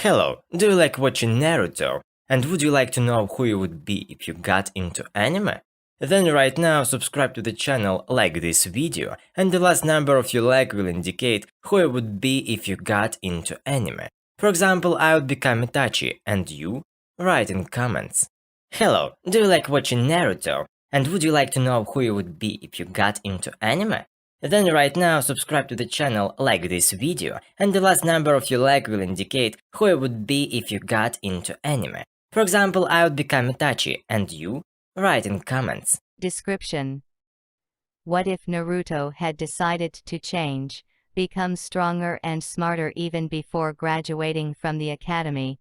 Hello, do you like watching Naruto? And would you like to know who you would be if you got into anime? Then right now subscribe to the channel, like this video, and the last number of your like will indicate who you would be if you got into anime. For example, I would become Itachi, and you? Write in comments. Hello, do you like watching Naruto? And would you like to know who you would be if you got into anime? Then right now subscribe to the channel, like this video, and the last number of your like will indicate who you would be if you got into anime. For example, I would become Itachi, and you? Write in comments. Description: What if Naruto had decided to change, become stronger and smarter even before graduating from the academy?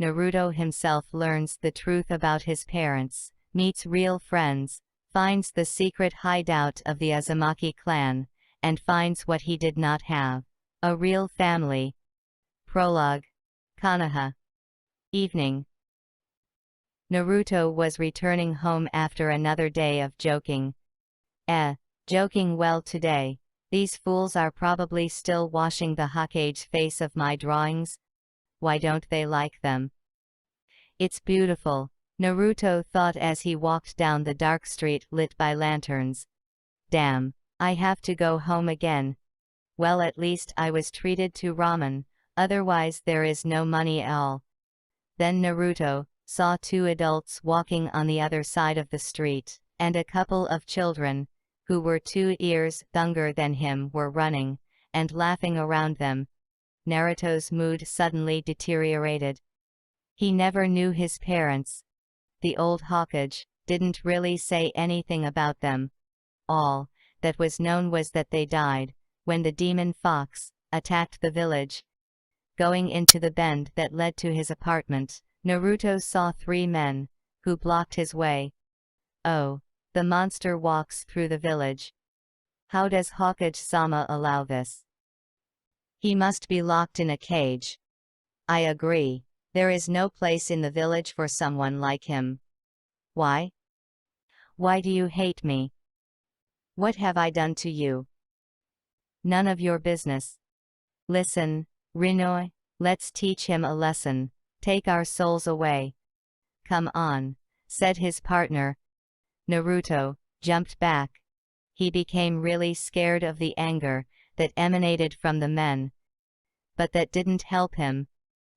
Naruto himself learns the truth about his parents, meets real friends, finds the secret hideout of the Uzumaki clan, and finds what he did not have: a real family. Prologue. Konoha. Evening. Naruto was returning home after another day of joking. Joking well today. These fools are probably still washing the Hokage's face of my drawings. Why don't they like them? It's beautiful, Naruto thought as he walked down the dark street lit by lanterns. Damn, I have to go home again. Well, at least I was treated to ramen, otherwise there is no money at all. Then Naruto saw two adults walking on the other side of the street, and a couple of children, who were 2 years younger than him, were running and laughing around them. Naruto's mood suddenly deteriorated. He never knew his parents. The old Hokage didn't really say anything about them. All that was known was that they died when the demon fox attacked the village. Going into the bend that led to his apartment, Naruto saw 3 men who blocked his way. Oh, the monster walks through the village. How does Hokage-sama allow this? He must be locked in a cage. I agree. There is no place in the village for someone like him. Why? Why do you hate me? What have I done to you? None of your business. Listen, Rinoi, let's teach him a lesson. Take our souls away. Come on, said his partner. Naruto jumped back. He became really scared of the anger that emanated from the men. But that didn't help him.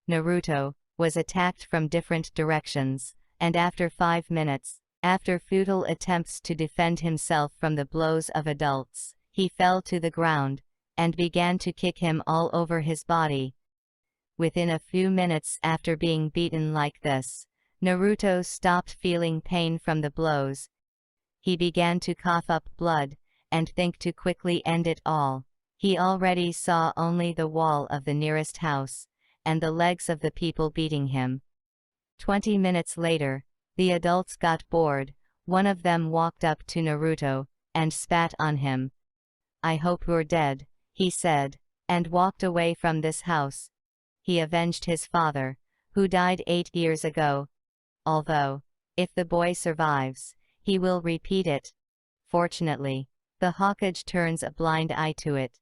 Naruto was attacked from different directions, and after 5 minutes, after futile attempts to defend himself from the blows of adults, he fell to the ground and began to kick him all over his body. Within a few minutes after being beaten like this, Naruto stopped feeling pain from the blows. He began to cough up blood and think to quickly end it all. He already saw only the wall of the nearest house and the legs of the people beating him. 20 minutes later, the adults got bored. One of them walked up to Naruto and spat on him. I hope you're dead, he said, and walked away from this house. He avenged his father, who died 8 years ago. Although, if the boy survives, he will repeat it. Fortunately, the Hokage turns a blind eye to it.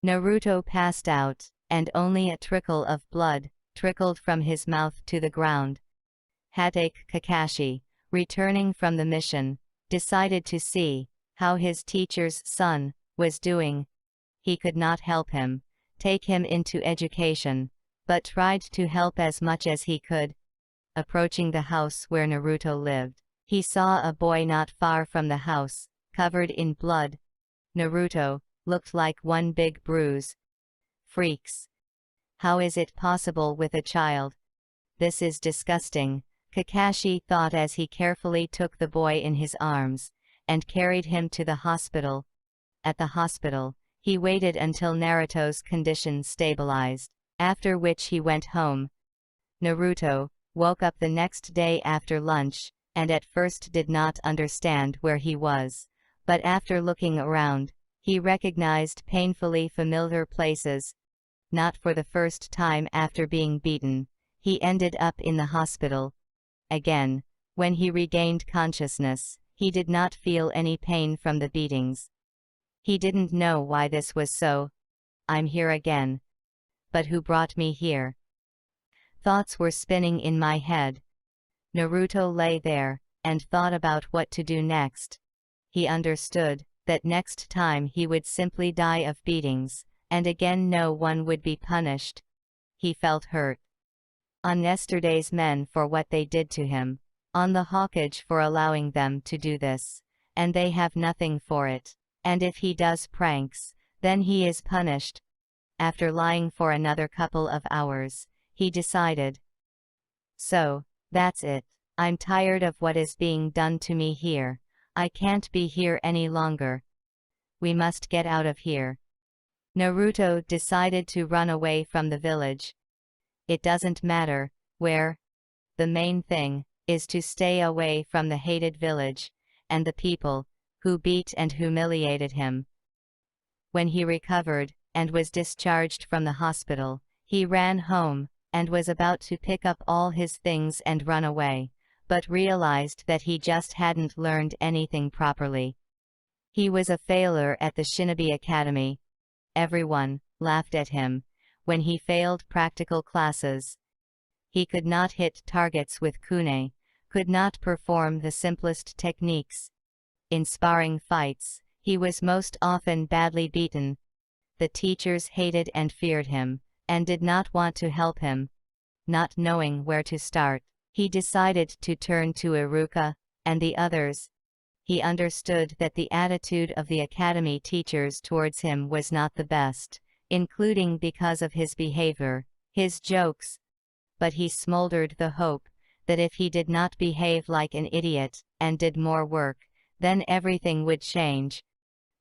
Naruto passed out, and only a trickle of blood trickled from his mouth to the ground. Hatake Kakashi, returning from the mission, decided to see how his teacher's son was doing. He could not help him, take him into education, but tried to help as much as he could. Approaching the house where Naruto lived, he saw a boy not far from the house, covered in blood. Naruto looked like one big bruise. Freaks. How is it possible with a child? This is disgusting, Kakashi thought as he carefully took the boy in his arms and carried him to the hospital. At the hospital, he waited until Naruto's condition stabilized, after which he went home. Naruto woke up the next day after lunch, and at first did not understand where he was, but after looking around, he recognized painfully familiar places. Not for the first time after being beaten, he ended up in the hospital. Again, when he regained consciousness, he did not feel any pain from the beatings. He didn't know why this was so. I'm here again. But who brought me here? Thoughts were spinning in my head. Naruto lay there and thought about what to do next. He understood that next time he would simply die of beatings, and again no one would be punished. He felt hurt on yesterday's men for what they did to him, on the Hokage for allowing them to do this, and they have nothing for it. And if he does pranks, then he is punished. After lying for another couple of hours, he decided. So, that's it. I'm tired of what is being done to me here. I can't be here any longer. We must get out of here. Naruto decided to run away from the village. It doesn't matter where. The main thing is to stay away from the hated village and the people who beat and humiliated him. When he recovered and was discharged from the hospital, he ran home and was about to pick up all his things and run away, but realized that he just hadn't learned anything properly. He was a failure at the Shinobi Academy. Everyone laughed at him when he failed practical classes. He could not hit targets with kune, could not perform the simplest techniques. In sparring fights, he was most often badly beaten. The teachers hated and feared him, and did not want to help him. Not knowing where to start, he decided to turn to Iruka and the others. He understood that the attitude of the academy teachers towards him was not the best, including because of his behavior, his jokes. But he smoldered the hope that if he did not behave like an idiot and did more work, then everything would change.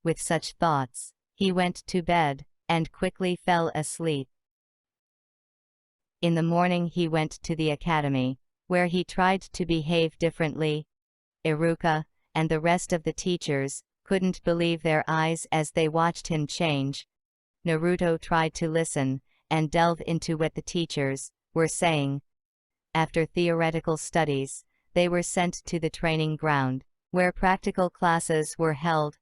With such thoughts, he went to bed and quickly fell asleep. In the morning he went to the academy, where he tried to behave differently. Iruka and the rest of the teachers couldn't believe their eyes as they watched him change. Naruto tried to listen and delve into what the teachers were saying. After theoretical studies, they were sent to the training ground, where practical classes were held.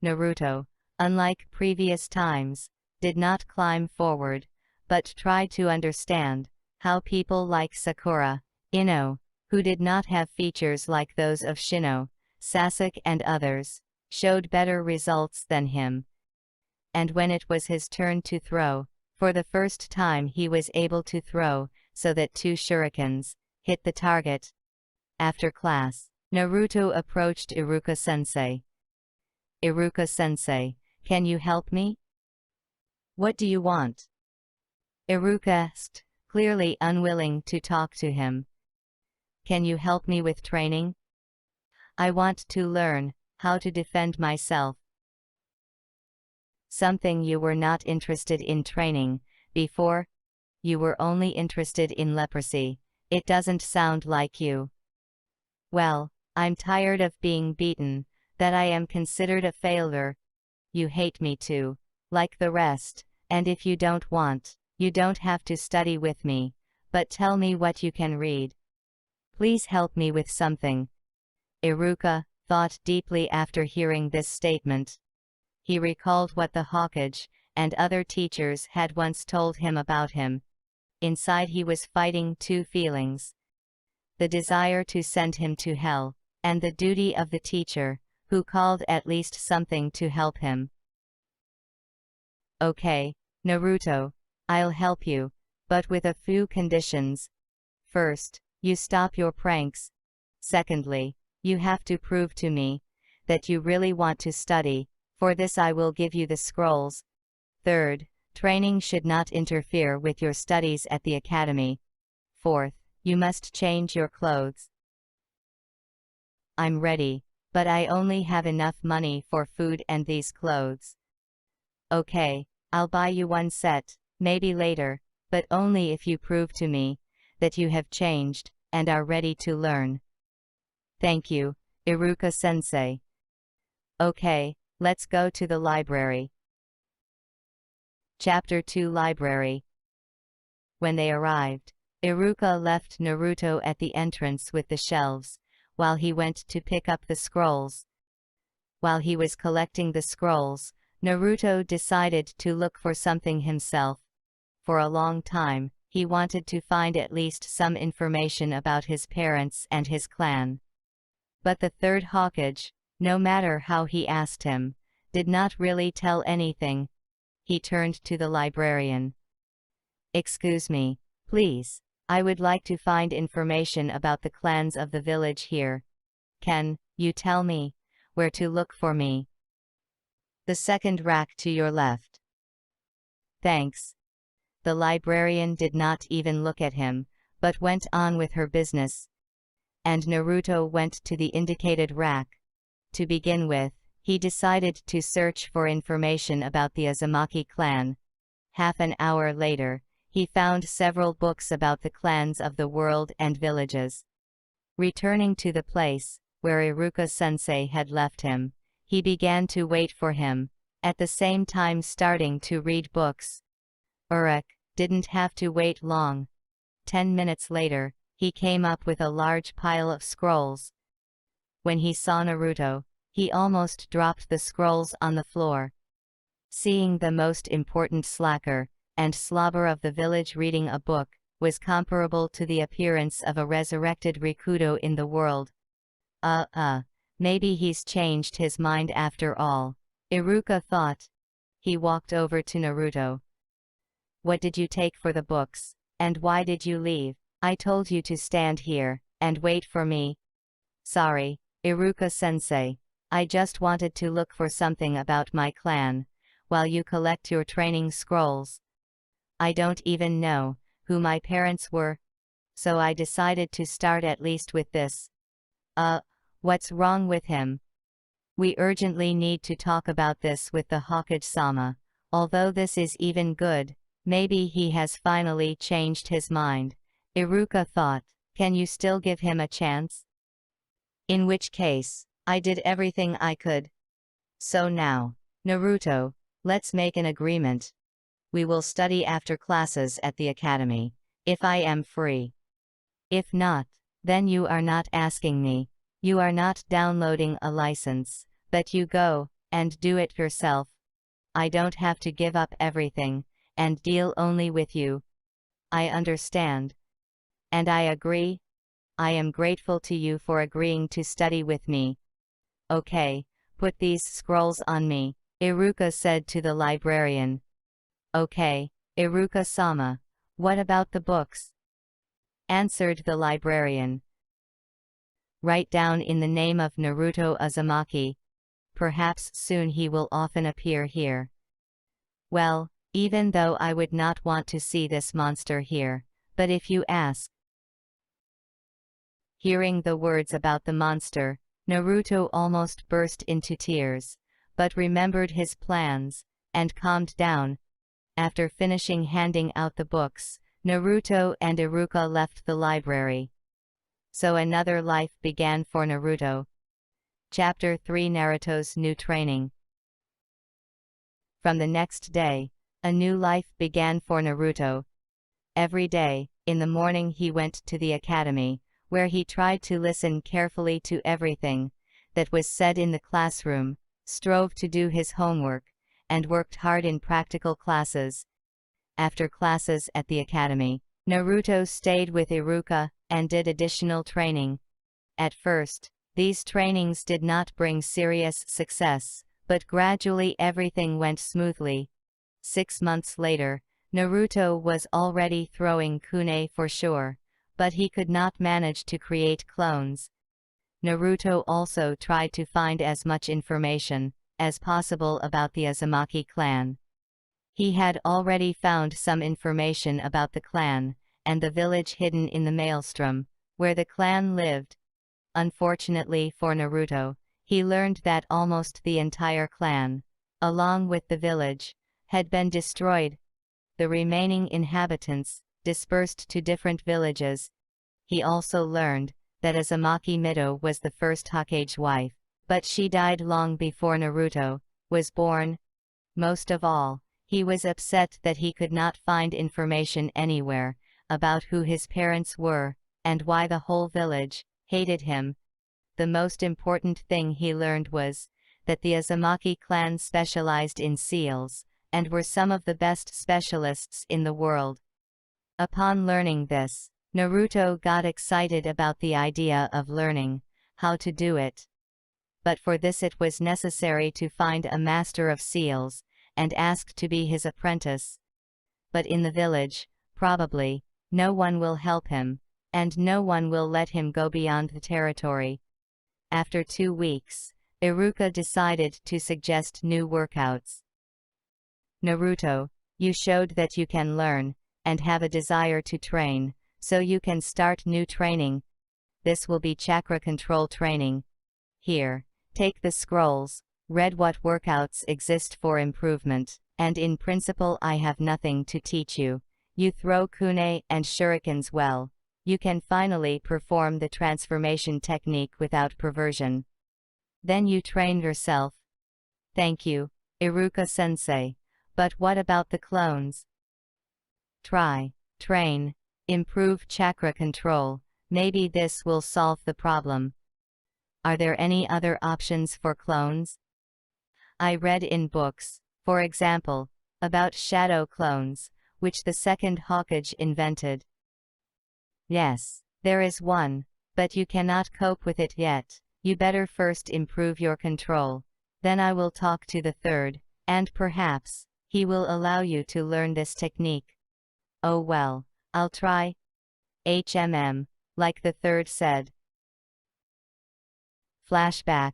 Naruto, unlike previous times, did not climb forward, but tried to understand how people like Sakura, Ino, who did not have features like those of Shino, Sasuke and others, showed better results than him. And when it was his turn to throw, for the first time he was able to throw so that 2 shurikens hit the target. After class, Naruto approached Iruka-sensei. Iruka-sensei, can you help me? What do you want? Iruka asked, clearly unwilling to talk to him. Can you help me with training? I want to learn how to defend myself. Something you were not interested in training before? You were only interested in leprosy. It doesn't sound like you. Well, I'm tired of being beaten, that I am considered a failure. You hate me too, like the rest, and if you don't want, you don't have to study with me, but tell me what you can read. Please help me with something. Iruka thought deeply after hearing this statement. He recalled what the Hokage and other teachers had once told him about him. Inside he was fighting 2 feelings. The desire to send him to hell, and the duty of the teacher, who called at least something to help him. Okay, Naruto, I'll help you, but with a few conditions. First, you stop your pranks. Secondly, you have to prove to me that you really want to study. For this I will give you the scrolls. Third, training should not interfere with your studies at the academy. Fourth, you must change your clothes. I'm ready, but I only have enough money for food and these clothes. Okay, I'll buy you 1 set, maybe later, but only if you prove to me that you have changed and are ready to learn. Thank you, Iruka-sensei. Okay, let's go to the library. Chapter 2 Library. When they arrived, Iruka left Naruto at the entrance with the shelves, while he went to pick up the scrolls. While he was collecting the scrolls, Naruto decided to look for something himself. For a long time, He wanted to find at least some information about his parents and his clan. But the third Hokage, no matter how he asked him, did not really tell anything. He turned to the librarian. "Excuse me, please. I would like to find information about the clans of the village here. Can you tell me where to look for me?" "The second rack to your left." "Thanks." The librarian did not even look at him, but went on with her business. And Naruto went to the indicated rack. To begin with, he decided to search for information about the Uzumaki clan. Half an hour later, he found several books about the clans of the world and villages. Returning to the place where Iruka-sensei had left him, he began to wait for him, at the same time starting to read books. Uruk didn't have to wait long. 10 minutes later, he came up with a large pile of scrolls. When he saw Naruto, he almost dropped the scrolls on the floor. Seeing the most important slacker and slobber of the village reading a book was comparable to the appearance of a resurrected Rikudo in the world. Maybe he's changed his mind after all, Iruka thought. He walked over to Naruto. "What did you take for the books, and why did you leave?" "I told you to stand here and wait for me." "Sorry, Iruka-sensei. I just wanted to look for something about my clan, while you collect your training scrolls. I don't even know who my parents were, so I decided to start at least with this." What's wrong with him?" "We urgently need to talk about this with the Hokage-sama. Although this is even good, maybe he has finally changed his mind," Iruka thought. "Can you still give him a chance?" "In which case, I did everything I could. So now, Naruto, let's make an agreement. We will study after classes at the academy, if I am free. If not, then you are not asking me. You are not downloading a license, but you go and do it yourself. I don't have to give up everything and deal only with you." "I understand. And I agree. I am grateful to you for agreeing to study with me." "Okay, put these scrolls on me," Iruka said to the librarian. "Okay, Iruka-sama. What about the books?" answered the librarian. "Write down in the name of Naruto Uzumaki. Perhaps soon he will often appear here." "Well, even though I would not want to see this monster here, but if you ask." Hearing the words about the monster, Naruto almost burst into tears, but remembered his plans and calmed down. After finishing handing out the books, Naruto and Iruka left the library. So another life began for Naruto. Chapter 3: Naruto's New Training. From the next day, a new life began for Naruto. Every day, in the morning he went to the academy, where he tried to listen carefully to everything that was said in the classroom, strove to do his homework, and worked hard in practical classes. After classes at the academy, Naruto stayed with Iruka and did additional training. At first, these trainings did not bring serious success, but gradually everything went smoothly. 6 months later, Naruto was already throwing kunai for sure, but he could not manage to create clones. Naruto also tried to find as much information as possible about the Uzumaki clan. He had already found some information about the clan and the village hidden in the maelstrom, where the clan lived. Unfortunately for Naruto, he learned that almost the entire clan, along with the village, had been destroyed. The remaining inhabitants dispersed to different villages. He also learned that Uzumaki Mido was the first Hokage's wife, but she died long before Naruto was born. Most of all, he was upset that he could not find information anywhere about who his parents were, and why the whole village hated him. The most important thing he learned was that the Uzumaki clan specialized in seals, and were some of the best specialists in the world. Upon learning this, Naruto got excited about the idea of learning how to do it. But for this it was necessary to find a master of seals, and ask to be his apprentice. But in the village, probably, no one will help him, and no one will let him go beyond the territory. After 2 weeks, Iruka decided to suggest new workouts. Naruto, you showed that you can learn, and have a desire to train, so you can start new training. This will be chakra control training. Here, take the scrolls, read what workouts exist for improvement, and in principle I have nothing to teach you. You throw kunai and shurikens well. You can finally perform the transformation technique without perversion. Then you train yourself. Thank you, Iruka-sensei. But what about the clones? Try, train, improve chakra control. Maybe this will solve the problem. Are there any other options for clones? I read in books, for example, about shadow clones, which the second Hokage invented. Yes, there is one, but you cannot cope with it yet. You better first improve your control. Then I will talk to the third, and perhaps he will allow you to learn this technique. Oh well, I'll try. Like the third said. Flashback.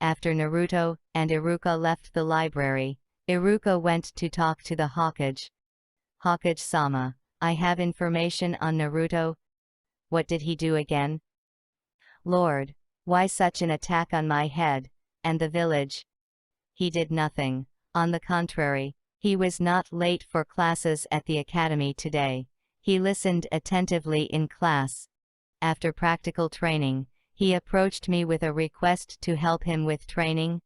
After Naruto and Iruka left the library, Iruka went to talk to the Hokage. Hokage-sama, I have information on Naruto. What did he do again? Lord, why such an attack on my head, and the village? He did nothing. On the contrary, he was not late for classes at the academy today. He listened attentively in class. After practical training, he approached me with a request to help him with training.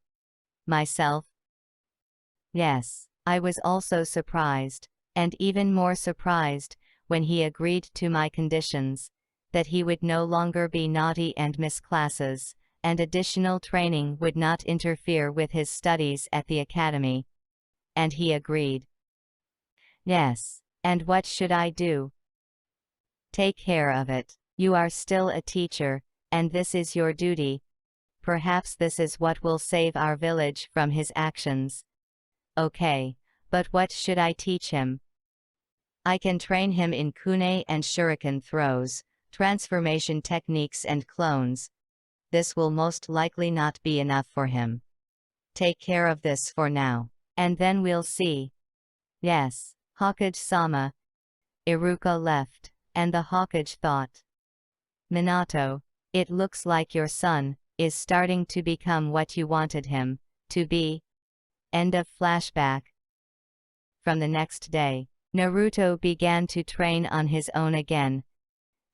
Myself? Yes, I was also surprised, and even more surprised, when he agreed to my conditions, that he would no longer be naughty and miss classes, and additional training would not interfere with his studies at the academy. And he agreed. Yes, and what should I do? Take care of it. You are still a teacher, and this is your duty. Perhaps this is what will save our village from his actions. Okay, but what should I teach him? I can train him in kunai and shuriken throws, transformation techniques and clones. This will most likely not be enough for him. Take care of this for now, and then we'll see. Yes, Hokage-sama. Iruka left, and the Hokage thought. Minato, it looks like your son is starting to become what you wanted him to be. End of flashback. From the next day, Naruto began to train on his own again.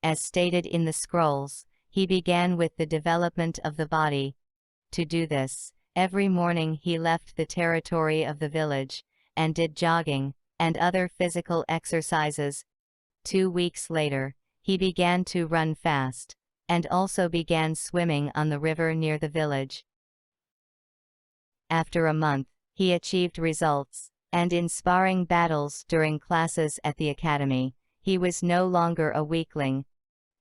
As stated in the scrolls, he began with the development of the body. To do this, every morning he left the territory of the village, and did jogging, and other physical exercises. 2 weeks later, he began to run fast, and also began swimming on the river near the village. After a month, he achieved results, and in sparring battles during classes at the academy, he was no longer a weakling.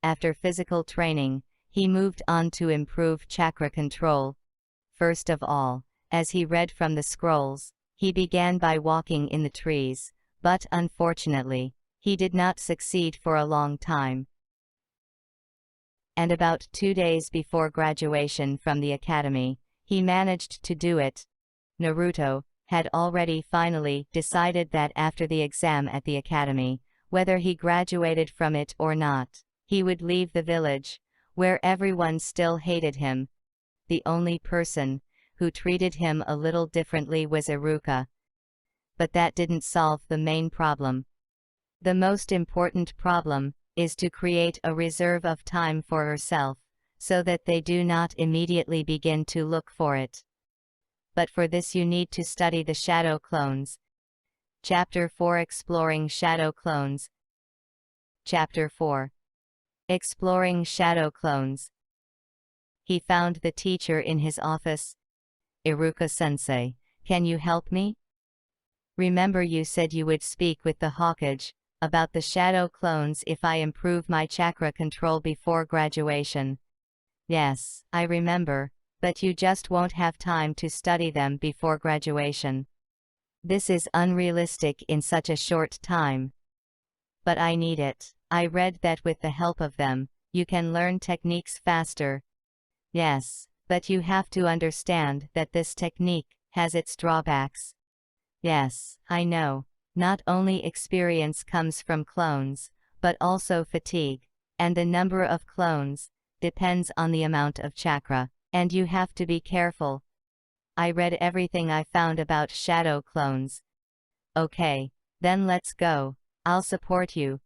After physical training, he moved on to improve chakra control. First of all, as he read from the scrolls, he began by walking in the trees, but unfortunately, he did not succeed for a long time. And about 2 days before graduation from the academy, he managed to do it. Naruto had already finally decided that after the exam at the academy, whether he graduated from it or not, he would leave the village, where everyone still hated him. The only person who treated him a little differently was Iruka. But that didn't solve the main problem. The most important problem is to create a reserve of time for herself, so that they do not immediately begin to look for it. But for this you need to study the shadow clones. Chapter 4 Exploring Shadow Clones. Chapter 4 Exploring Shadow Clones. He found the teacher in his office. Iruka-sensei, can you help me? Remember you said you would speak with the Hokage, About the shadow clones if I improve my chakra control before graduation. Yes, I remember, but you just won't have time to study them before graduation. This is unrealistic in such a short time. But I need it. I read that with the help of them, you can learn techniques faster. Yes, but you have to understand that this technique has its drawbacks. Yes, I know. Not only experience comes from clones, but also fatigue, and the number of clones depends on the amount of chakra, and you have to be careful. I read everything I found about shadow clones. Okay, then let's go. I'll support you.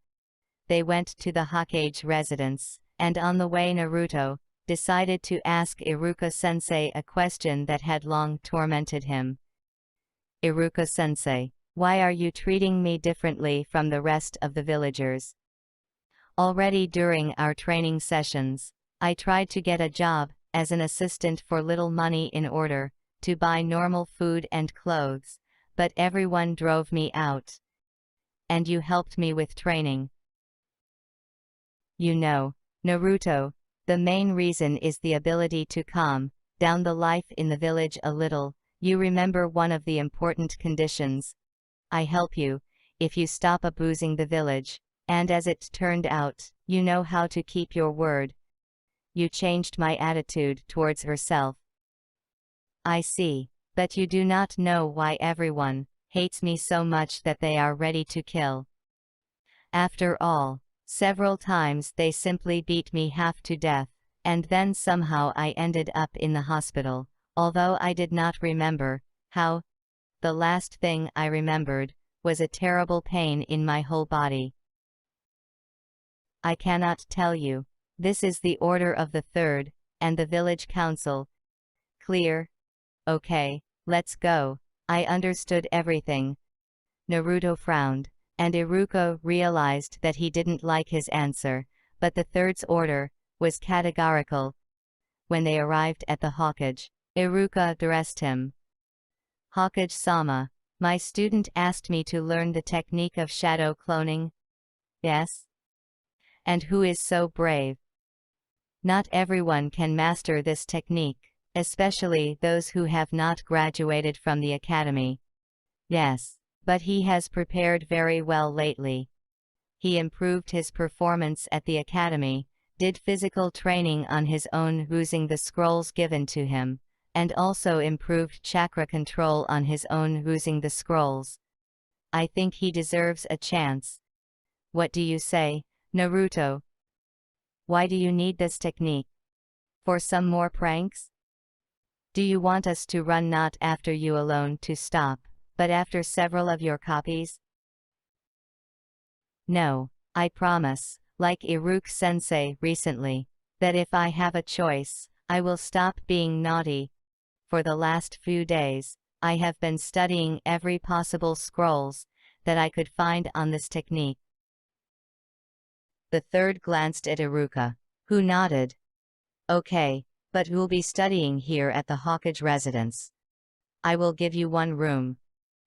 They went to the Hokage residence, and on the way Naruto decided to ask Iruka-sensei a question that had long tormented him. Iruka-sensei, why are you treating me differently from the rest of the villagers? Already during our training sessions, I tried to get a job as an assistant for little money in order to buy normal food and clothes, but everyone drove me out. And you helped me with training. You know, Naruto, the main reason is the ability to calm down the life in the village a little. You remember one of the important conditions. I help you if you stop abusing the village, and as it turned out, you know how to keep your word. You changed my attitude towards herself. I see, but you do not know why everyone hates me so much that they are ready to kill. After all, several times they simply beat me half to death, and then somehow I ended up in the hospital, although I did not remember how. The last thing I remembered was a terrible pain in my whole body. I cannot tell you. This is the order of the third, and the village council. Clear? Okay, let's go. I understood everything. Naruto frowned, and Iruka realized that he didn't like his answer, but the third's order was categorical. When they arrived at the Hokage, Iruka addressed him. Hokage-sama, my student asked me to learn the technique of shadow cloning. Yes? And who is so brave? Not everyone can master this technique, especially those who have not graduated from the academy. Yes, but he has prepared very well lately. He improved his performance at the academy, did physical training on his own using the scrolls given to him, and also improved chakra control on his own using the scrolls. I think he deserves a chance. What do you say, Naruto? Why do you need this technique? For some more pranks? Do you want us to run not after you alone to stop, but after several of your copies? No, I promise, like Iruka-sensei recently, that if I have a choice, I will stop being naughty. For the last few days, I have been studying every possible scrolls that I could find on this technique. The third glanced at Iruka, who nodded. Okay, but who'll be studying here at the Hokage residence? I will give you one room.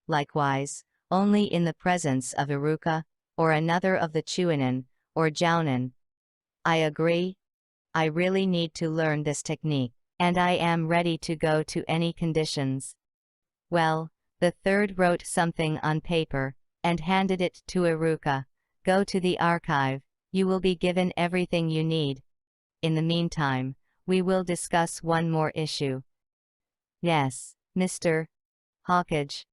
Likewise, only in the presence of Iruka, or another of the Chunin, or Jounin. I agree. I really need to learn this technique, and I am ready to go to any conditions. Well, the third wrote something on paper, and handed it to Iruka. Go to the archive. You will be given everything you need. In the meantime, we will discuss one more issue. Yes, Mr. Hokage.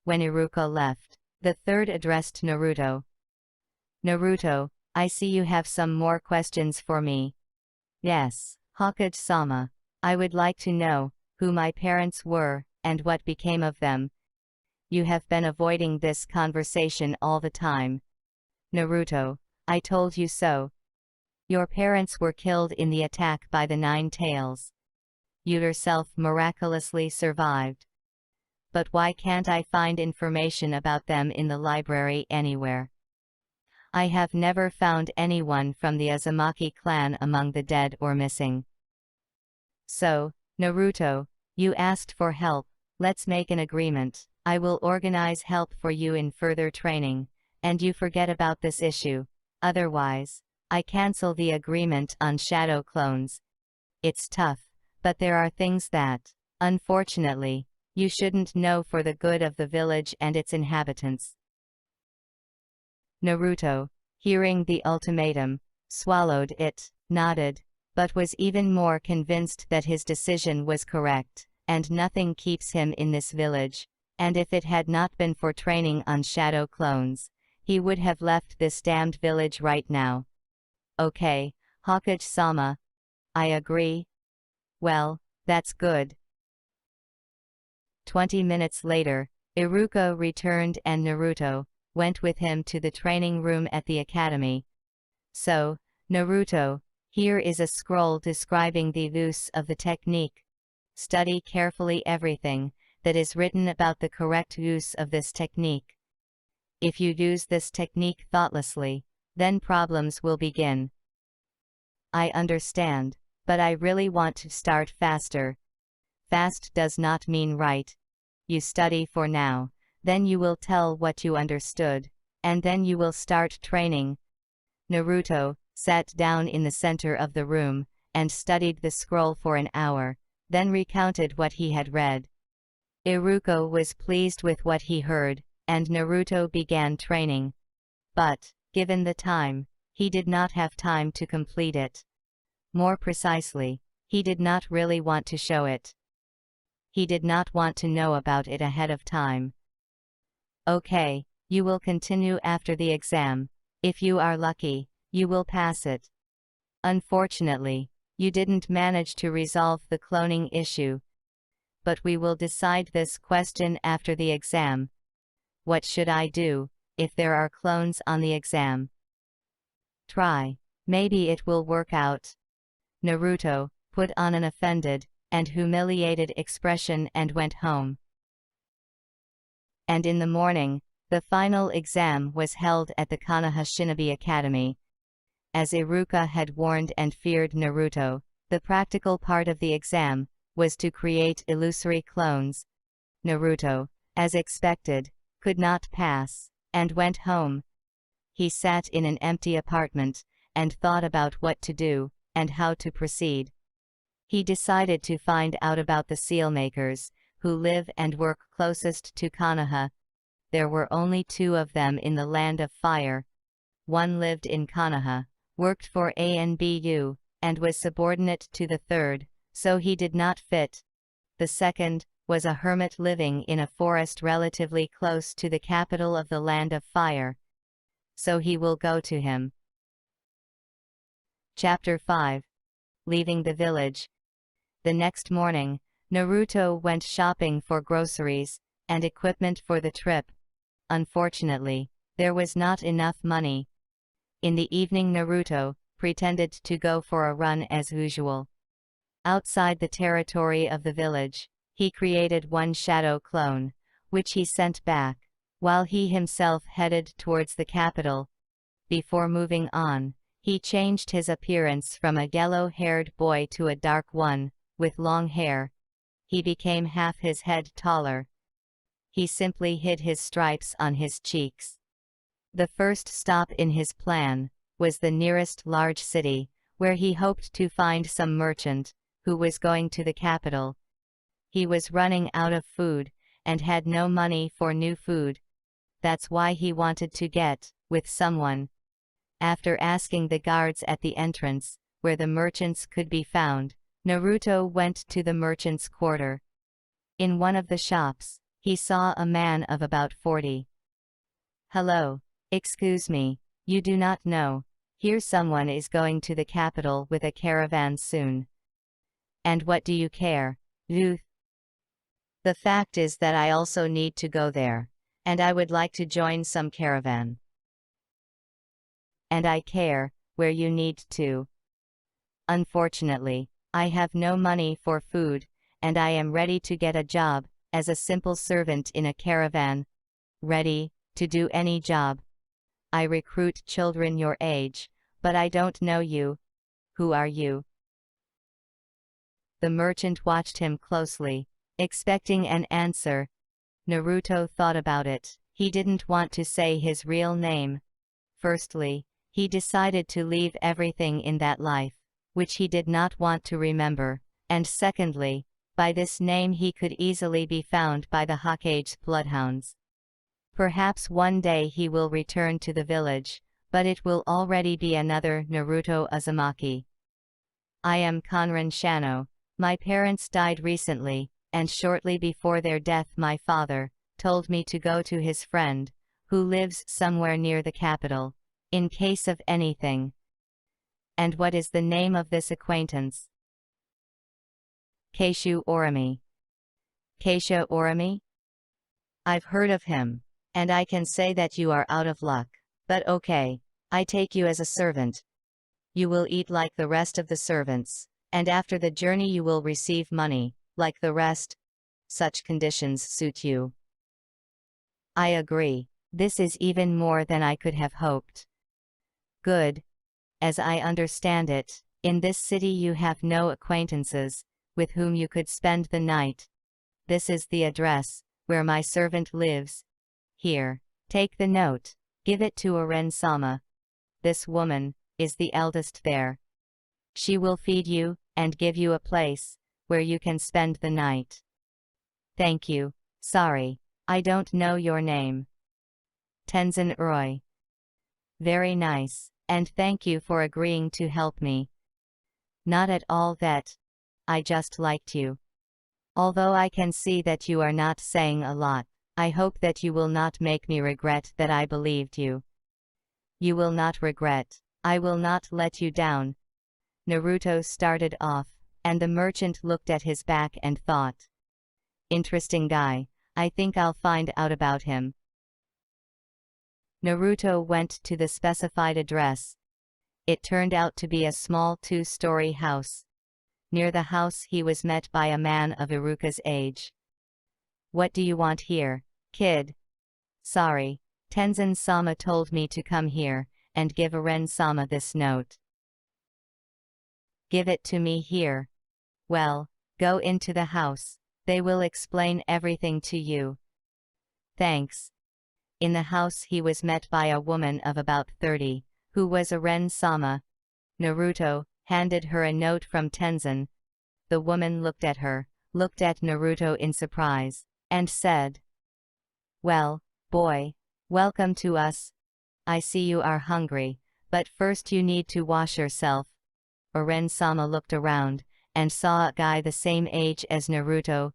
When Iruka left, the third addressed Naruto. Naruto, I see you have some more questions for me. Yes, Hokage-sama. I would like to know who my parents were and what became of them. You have been avoiding this conversation all the time. Naruto, I told you so. Your parents were killed in the attack by the Nine Tails. You yourself miraculously survived. But why can't I find information about them in the library anywhere? I have never found anyone from the Uzumaki clan among the dead or missing. So, Naruto, you asked for help. Let's make an agreement. I will organize help for you in further training, and you forget about this issue. Otherwise, I cancel the agreement on shadow clones. It's tough, but there are things that, unfortunately, you shouldn't know for the good of the village and its inhabitants. Naruto, hearing the ultimatum, swallowed it, nodded, but was even more convinced that his decision was correct, and nothing keeps him in this village, and if it had not been for training on shadow clones, he would have left this damned village right now. Okay, Hokage-sama. I agree. Well, that's good. 20 minutes later, Iruka returned and Naruto went with him to the training room at the academy. So, Naruto, here is a scroll describing the use of the technique. Study carefully everything that is written about the correct use of this technique. If you use this technique thoughtlessly, then problems will begin. I understand, but I really want to start faster. Fast does not mean right. You study for now, then you will tell what you understood, and then you will start training. Naruto sat down in the center of the room and studied the scroll for an hour, then recounted what he had read. Iruka was pleased with what he heard, and Naruto began training. But, given the time, he did not have time to complete it. More precisely, he did not really want to show it. He did not want to know about it ahead of time. Okay, you will continue after the exam. If you are lucky, you will pass it. Unfortunately, you didn't manage to resolve the cloning issue. But we will decide this question after the exam. What should I do if there are clones on the exam? Try. Maybe it will work out. Naruto put on an offended and humiliated expression and went home. And in the morning, the final exam was held at the Konoha Shinobi Academy. As Iruka had warned and feared Naruto, the practical part of the exam was to create illusory clones. Naruto, as expected, could not pass, and went home. He sat in an empty apartment, and thought about what to do, and how to proceed. He decided to find out about the sealmakers, who live and work closest to Konoha. There were only 2 of them in the Land of Fire. One lived in Konoha, worked for ANBU, and was subordinate to the third, so he did not fit. The second was a hermit living in a forest relatively close to the capital of the Land of Fire. So he will go to him. Chapter 5. Leaving the village. The next morning, Naruto went shopping for groceries and equipment for the trip. Unfortunately, there was not enough money. In the evening, Naruto pretended to go for a run as usual. Outside the territory of the village, he created one shadow clone, which he sent back, while he himself headed towards the capital. Before moving on, he changed his appearance from a yellow-haired boy to a dark one, with long hair. He became half his head taller. He simply hid his stripes on his cheeks. The first stop in his plan was the nearest large city, where he hoped to find some merchant who was going to the capital. He was running out of food and had no money for new food. That's why he wanted to get with someone. After asking the guards at the entrance where the merchants could be found, Naruto went to the merchant's quarter. In one of the shops, he saw a man of about 40. Hello, excuse me, you do not know. Here someone is going to the capital with a caravan soon. And what do you care, youth? The fact is that I also need to go there, and I would like to join some caravan. And I care where you need to. Unfortunately, I have no money for food, and I am ready to get a job as a simple servant in a caravan. Ready to do any job. I recruit children your age, but I don't know you. Who are you? The merchant watched him closely, expecting an answer. Naruto thought about it. He didn't want to say his real name. Firstly, he decided to leave everything in that life, which he did not want to remember, and secondly, by this name he could easily be found by the Hokage's bloodhounds. Perhaps one day he will return to the village, but it will already be another Naruto Uzumaki. I am Conran Shano. My parents died recently, and shortly before their death my father told me to go to his friend, who lives somewhere near the capital, in case of anything. And what is the name of this acquaintance? Keishu Orami. Keisha Orami? I've heard of him, and I can say that you are out of luck, but okay, I take you as a servant. You will eat like the rest of the servants, and after the journey you will receive money, like the rest. Such conditions suit you. I agree, this is even more than I could have hoped. Good. As I understand it, in this city you have no acquaintances, with whom you could spend the night. This is the address, where my servant lives. Here, take the note, give it to Oren-sama. This woman is the eldest there. She will feed you, and give you a place, where you can spend the night. Thank you. Sorry, I don't know your name. Tenzin Uroi. Very nice, and thank you for agreeing to help me. Not at all that. I just liked you. Although I can see that you are not saying a lot, I hope that you will not make me regret that I believed you. You will not regret. I will not let you down. Naruto started off, and the merchant looked at his back and thought. Interesting guy, I think I'll find out about him. Naruto went to the specified address. It turned out to be a small 2-story house. Near the house he was met by a man of Iruka's age. What do you want here, kid? Sorry, Tenzin-sama told me to come here, and give Oren-sama this note. Give it to me here. Well, go into the house, they will explain everything to you. Thanks. In the house he was met by a woman of about 30, who was Oren-sama. Naruto handed her a note from Tenzin. The woman looked at her, looked at Naruto in surprise, and said, Well, boy, welcome to us. I see you are hungry, but first you need to wash yourself. Oren-sama looked around, and saw a guy the same age as Naruto.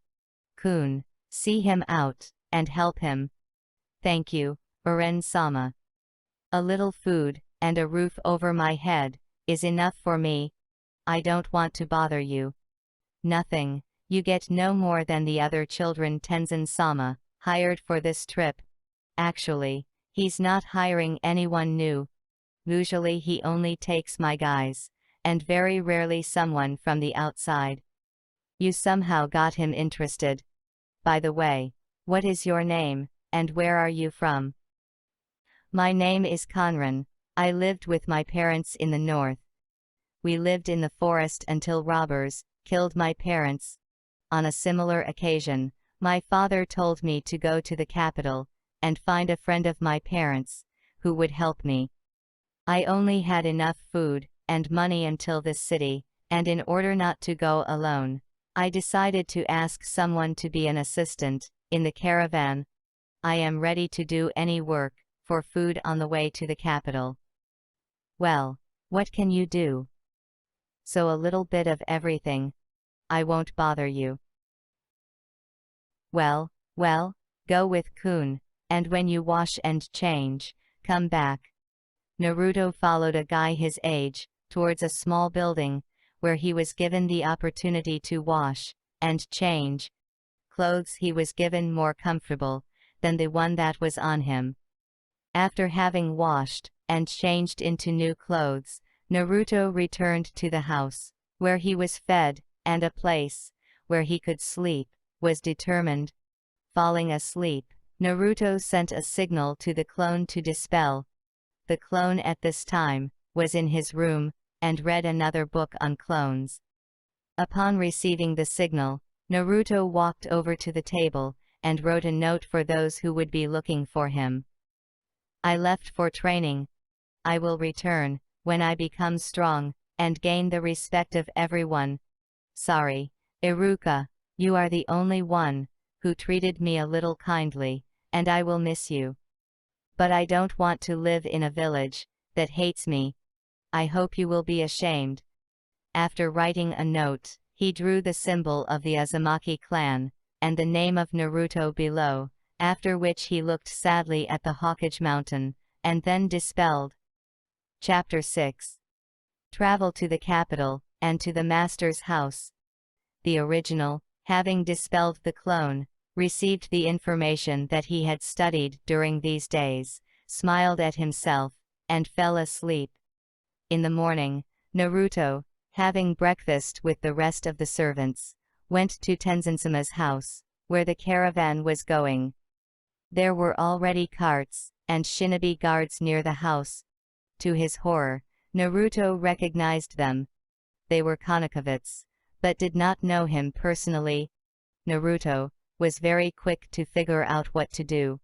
Kun, see him out, and help him. Thank you, Oren-sama. A little food, and a roof over my head, is enough for me. I don't want to bother you. Nothing, you get no more than the other children Tenzin-sama hired for this trip. Actually, he's not hiring anyone new. Usually he only takes my guys, and very rarely someone from the outside. You somehow got him interested. By the way, what is your name, and where are you from? My name is Conran. I lived with my parents in the north. We lived in the forest until robbers killed my parents. On a similar occasion, my father told me to go to the capital and find a friend of my parents who would help me. I only had enough food and money until this city, and in order not to go alone, I decided to ask someone to be an assistant in the caravan. I am ready to do any work for food on the way to the capital. Well, what can you do? So a little bit of everything. I won't bother you. Well, go with Kun, and when you wash and change, come back. Naruto followed a guy his age towards a small building, where he was given the opportunity to wash and change. Clothes he was given more comfortable than the one that was on him. After having washed and changed into new clothes, Naruto returned to the house, where he was fed, and a place where he could sleep was determined. Falling asleep, Naruto sent a signal to the clone to dispel. The clone at this time was in his room, and read another book on clones. Upon receiving the signal, Naruto walked over to the table, and wrote a note for those who would be looking for him. I left for training. I will return when I become strong and gain the respect of everyone. Sorry, Iruka, you are the only one who treated me a little kindly, and I will miss you. But I don't want to live in a village that hates me. I hope you will be ashamed. After writing a note, he drew the symbol of the Uzumaki clan, and the name of Naruto below, after which he looked sadly at the Hokage mountain, and then dispelled. Chapter 6. Travel to the capital, and to the master's house. The original, having dispelled the clone, received the information that he had studied during these days, smiled at himself, and fell asleep. In the morning, Naruto, having breakfast with the rest of the servants, went to Tenzin-sama's house, where the caravan was going. There were already carts and shinobi guards near the house. To his horror, Naruto recognized them. They were Konokovits, but did not know him personally. Naruto was very quick to figure out what to do.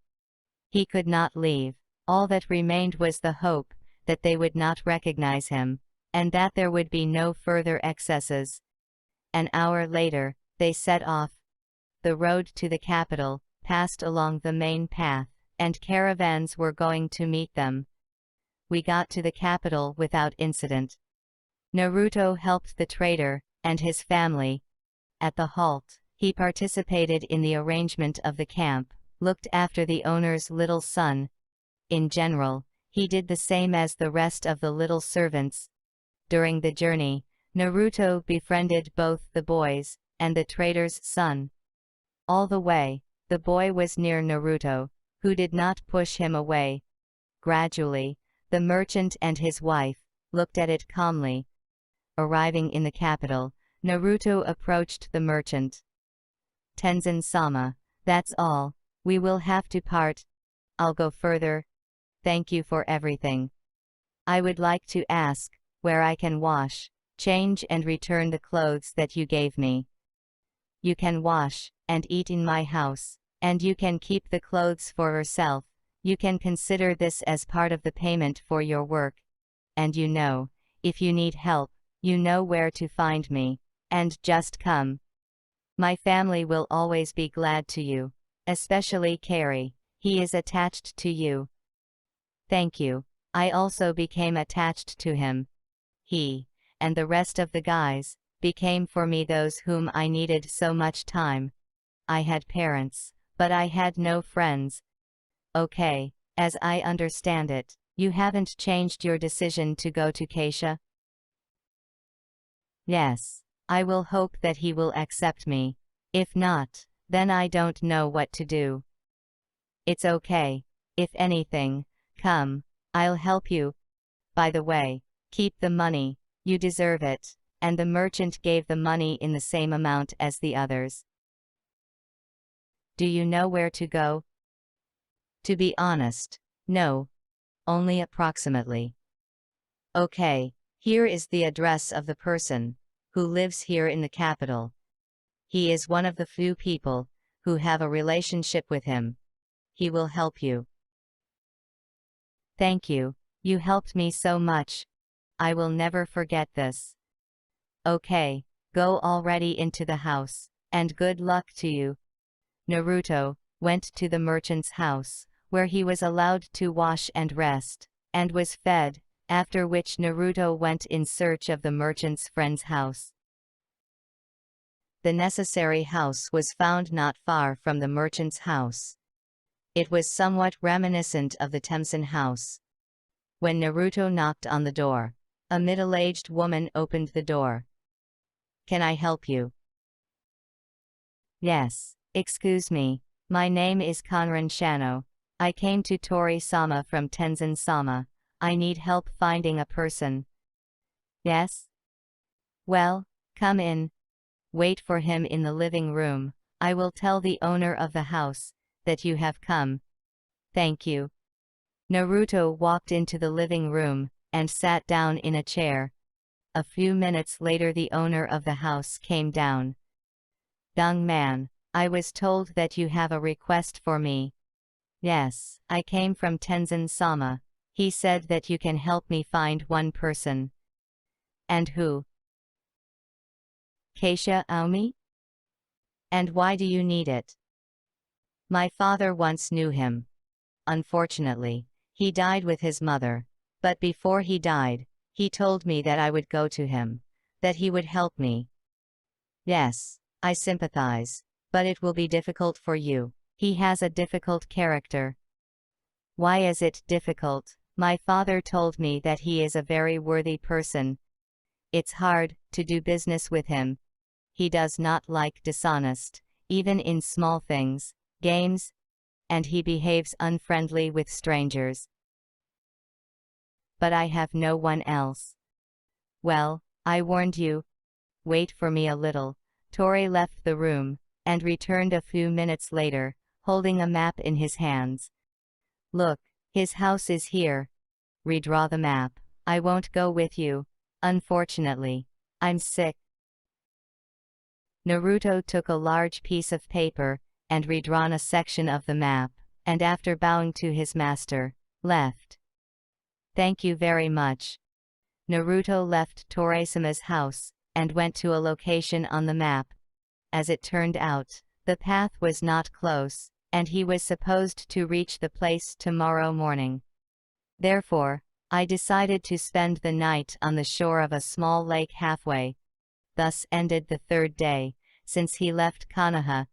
He could not leave. All that remained was the hope that they would not recognize him, and that there would be no further excesses. An hour later, they set off. The road to the capital passed along the main path, and caravans were going to meet them. We got to the capital without incident. Naruto helped the trader and his family. At the halt, he participated in the arrangement of the camp, looked after the owner's little son. In general, he did the same as the rest of the little servants. During the journey, Naruto befriended both the boys and the trader's son. All the way, the boy was near Naruto, who did not push him away. Gradually, the merchant and his wife looked at it calmly. Arriving in the capital, Naruto approached the merchant. Tenzin-sama, that's all, we will have to part. I'll go further. Thank you for everything. I would like to ask where I can wash, change and return the clothes that you gave me. You can wash and eat in my house, and you can keep the clothes for yourself. You can consider this as part of the payment for your work. And you know, if you need help, you know where to find me, and just come. My family will always be glad to you, especially Carrie, he is attached to you. Thank you, I also became attached to him. He, and the rest of the guys, became for me those whom I needed so much time. I had parents, but I had no friends. Okay, as I understand it, you haven't changed your decision to go to Keisha? Yes, I will hope that he will accept me. If not, then I don't know what to do. It's okay. If anything, come, I'll help you. By the way, keep the money, you deserve it, and the merchant gave the money in the same amount as the others. Do you know where to go? To be honest, no. Only approximately. Okay, here is the address of the person who lives here in the capital. He is one of the few people who have a relationship with him. He will help you. Thank you, you helped me so much. I will never forget this. Okay, go already into the house, and good luck to you. Naruto went to the merchant's house, where he was allowed to wash and rest, and was fed, after which Naruto went in search of the merchant's friend's house. The necessary house was found not far from the merchant's house. It was somewhat reminiscent of the Tenzin house. When Naruto knocked on the door, a middle-aged woman opened the door. Can I help you? Yes, excuse me, my name is Conran Shano. I came to Tori-sama from Tenzin-sama. I need help finding a person. Yes? Well, come in. Wait for him in the living room. I will tell the owner of the house that you have come. Thank you. Naruto walked into the living room and sat down in a chair. A few minutes later the owner of the house came down. Young man, I was told that you have a request for me. Yes, I came from Tenzin-sama. He said that you can help me find one person. And who? Keisha Aomi? And why do you need it? My father once knew him. Unfortunately, he died with his mother. But before he died, he told me that I would go to him, that he would help me. Yes, I sympathize, but it will be difficult for you. He has a difficult character. Why is it difficult? My father told me that he is a very worthy person. It's hard to do business with him. He does not like dishonest, even in small things, games, and he behaves unfriendly with strangers. But I have no one else. Well, I warned you. Wait for me a little. Tori left the room, and returned a few minutes later, holding a map in his hands. Look, his house is here. Redraw the map. I won't go with you. Unfortunately, I'm sick. Naruto took a large piece of paper, and redrawn a section of the map, and after bowing to his master, left. Thank you very much. Naruto left Torisama's house, and went to a location on the map. As it turned out, the path was not close, and he was supposed to reach the place tomorrow morning. Therefore, I decided to spend the night on the shore of a small lake halfway. Thus ended the third day, since he left Konoha.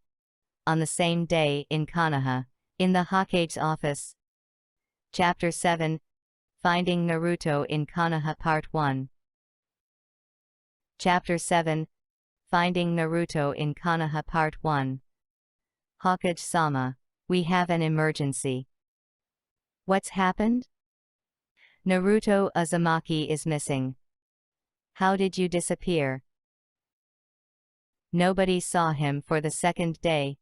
On the same day in Konoha, in the Hokage's office. Chapter 7, Finding Naruto in Konoha Part 1. Chapter 7, Finding Naruto in Konoha Part 1. Hokage-sama, we have an emergency. What's happened? Naruto Uzumaki is missing. How did you disappear? Nobody saw him for the second day.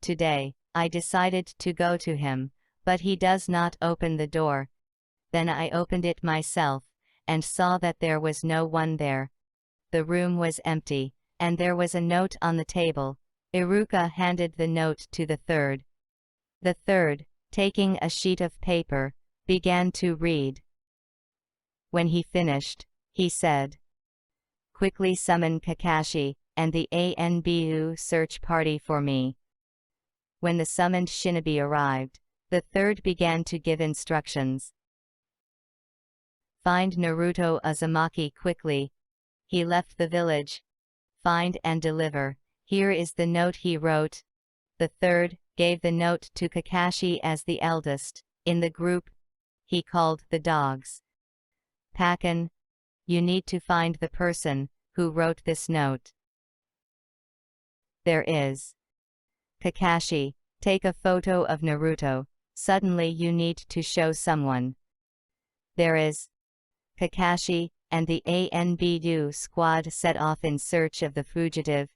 Today, I decided to go to him, but he does not open the door. Then I opened it myself, and saw that there was no one there. The room was empty, and there was a note on the table. Iruka handed the note to the third. The third, taking a sheet of paper, began to read. When he finished, he said, "Quickly summon Kakashi and the ANBU search party for me." When the summoned shinobi arrived, the third began to give instructions. Find Naruto Uzumaki quickly. He left the village. Find and deliver. Here is the note he wrote. The third gave the note to Kakashi as the eldest in the group. He called the dogs. Pakken, you need to find the person who wrote this note. There is. Kakashi, take a photo of Naruto. Suddenly you need to show someone. There is. Kakashi and the ANBU squad set off in search of the fugitive.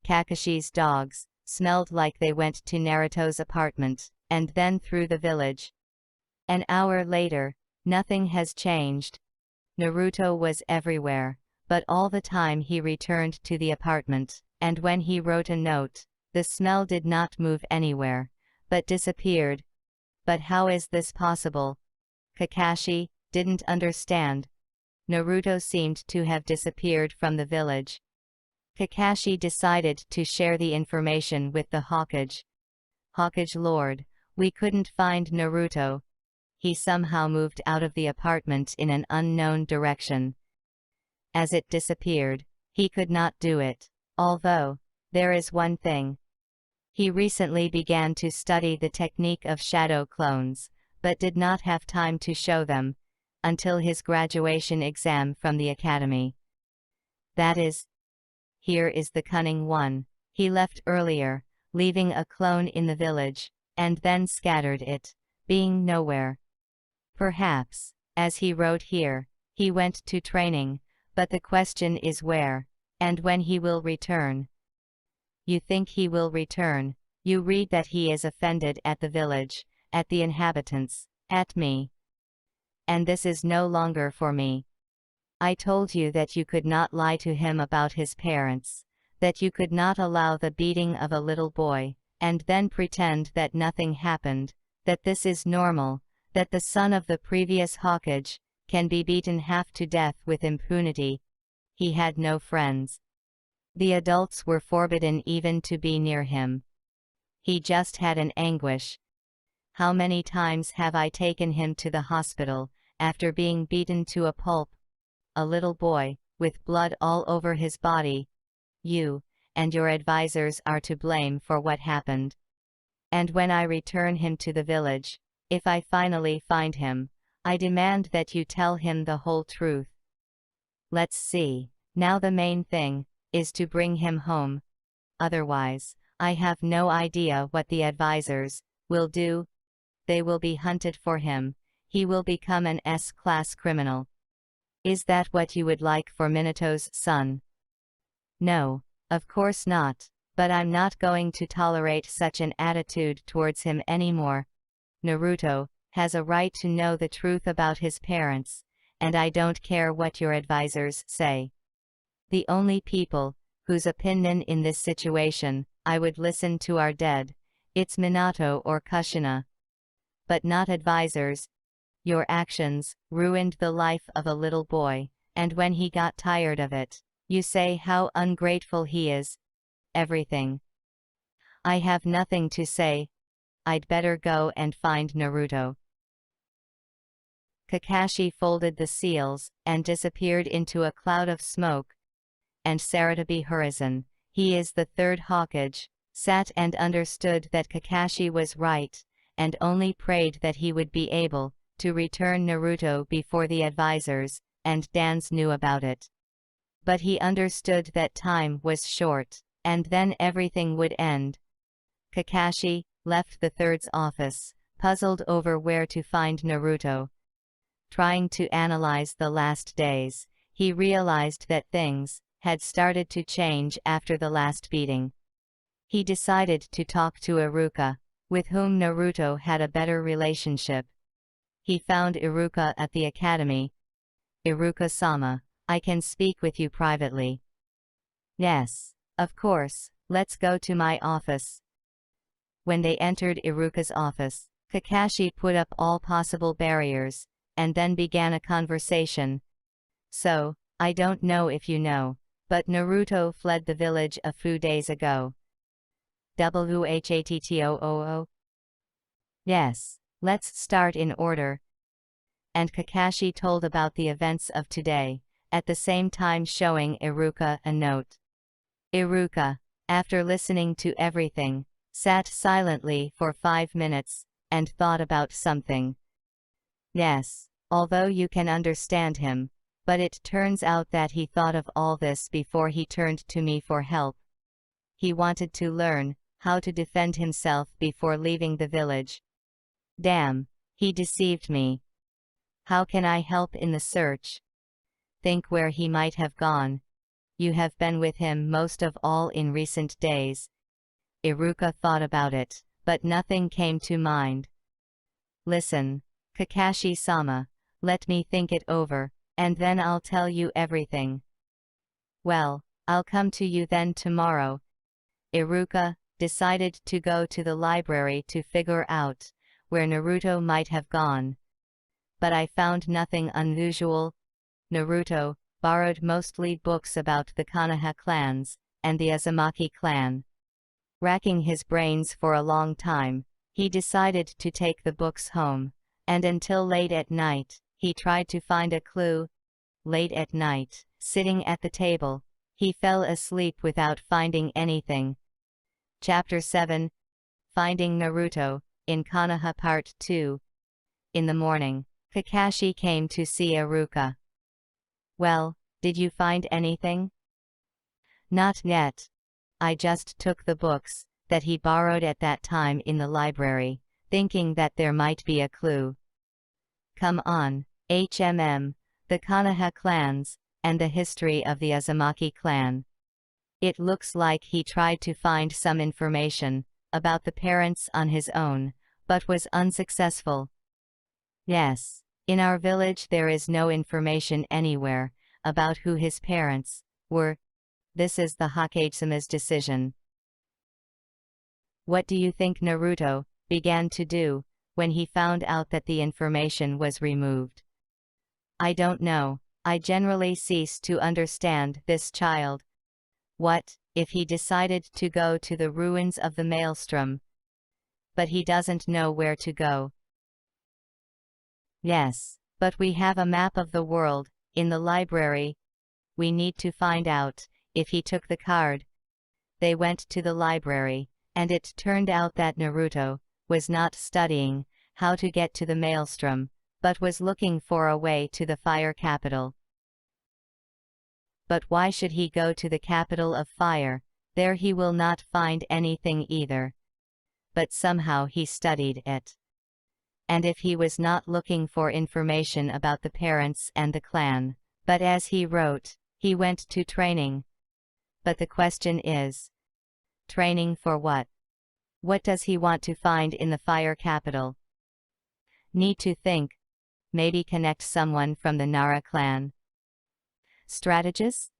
Kakashi's dogs smelled like they went to Naruto's apartment, and then through the village. An hour later, nothing has changed. Naruto was everywhere, but all the time he returned to the apartment, and when he wrote a note, the smell did not move anywhere, but disappeared. But how is this possible? Kakashi didn't understand. Naruto seemed to have disappeared from the village. Kakashi decided to share the information with the Hokage. Hokage Lord, we couldn't find Naruto. He somehow moved out of the apartment in an unknown direction. As it disappeared, he could not do it. Although, there is one thing. He recently began to study the technique of shadow clones, but did not have time to show them until his graduation exam from the academy. That is, here is the cunning one. He left earlier, leaving a clone in the village, and then scattered it, being nowhere. Perhaps, as he wrote here, he went to training, but the question is where, and when he will return. You think he will return. You read that he is offended at the village, at the inhabitants, at me. And this is no longer for me. I told you that you could not lie to him about his parents. that you could not allow the beating of a little boy, and then pretend that nothing happened, that this is normal, that the son of the previous Hokage can be beaten half to death with impunity. He had no friends. The adults were forbidden even to be near him. He just had an anguish. How many times have I taken him to the hospital, after being beaten to a pulp? A little boy, with blood all over his body. You and your advisors are to blame for what happened. And when I return him to the village, if I finally find him, I demand that you tell him the whole truth. Let's see, now the main thing is to bring him home. Otherwise, I have no idea what the advisors will do. They will be hunted for him. He will become an S-class criminal. Is that what you would like for Minato's son? No, of course not, but I'm not going to tolerate such an attitude towards him anymore. Naruto has a right to know the truth about his parents, and I don't care what your advisors say. The only people whose opinion in this situation I would listen to are dead. It's Minato or Kushina. But not advisors. Your actions ruined the life of a little boy, and when he got tired of it, you say how ungrateful he is. Everything. I have nothing to say. I'd better go and find Naruto. Kakashi folded the seals and disappeared into a cloud of smoke. And Saratobi Horizon, he is the third Hokage, sat and understood that Kakashi was right, and only prayed that he would be able to return Naruto before the advisors and Dans knew about it. But he understood that time was short, and then everything would end. Kakashi left the third's office, puzzled over where to find Naruto. Trying to analyze the last days, he realized that things had started to change after the last beating. He decided to talk to Iruka, with whom Naruto had a better relationship. He found Iruka at the academy. Iruka-sama, I can speak with you privately. Yes, of course, let's go to my office. When they entered Iruka's office, Kakashi put up all possible barriers, and then began a conversation. So, I don't know if you know, but Naruto fled the village a few days ago. WHATTOOO? Yes, let's start in order. And Kakashi told about the events of today, at the same time showing Iruka a note. Iruka, after listening to everything, sat silently for 5 minutes, and thought about something. Yes, although you can understand him, but it turns out that he thought of all this before he turned to me for help. He wanted to learn how to defend himself before leaving the village. Damn, he deceived me. How can I help in the search? Think where he might have gone. You have been with him most of all in recent days. Iruka thought about it, but nothing came to mind. Listen, Kakashi-sama, let me think it over, and then I'll tell you everything. Well, I'll come to you then tomorrow. Iruka decided to go to the library to figure out where Naruto might have gone. But I found nothing unusual. Naruto borrowed mostly books about the Konoha clans and the Uzumaki clan. Racking his brains for a long time, he decided to take the books home, and until late at night, he tried to find a clue. Late at night, sitting at the table, he fell asleep without finding anything. Chapter 7. Finding Naruto, in Konoha Part 2. In the morning, Kakashi came to see Iruka. Well, did you find anything? Not yet. I just took the books that he borrowed at that time in the library, thinking that there might be a clue. Come on, the Konoha clans, and the history of the Uzumaki clan. It looks like he tried to find some information about the parents on his own, but was unsuccessful. Yes, in our village there is no information anywhere about who his parents were. This is the Hokage-sama's decision. What do you think Naruto began to do when he found out that the information was removed? I don't know. I generally cease to understand this child. What if he decided to go to the ruins of the Maelstrom? But he doesn't know where to go. Yes, but we have a map of the world in the library. We need to find out if he took the card. They went to the library, and it turned out that Naruto was not studying how to get to the Maelstrom, but was looking for a way to the fire capital. But why should he go to the capital of fire? There he will not find anything either. But somehow he studied it. And if he was not looking for information about the parents and the clan, but as he wrote, he went to training. But the question is, training for what? What does he want to find in the fire capital? Need to think. Maybe connect someone from the Nara clan. Strategist?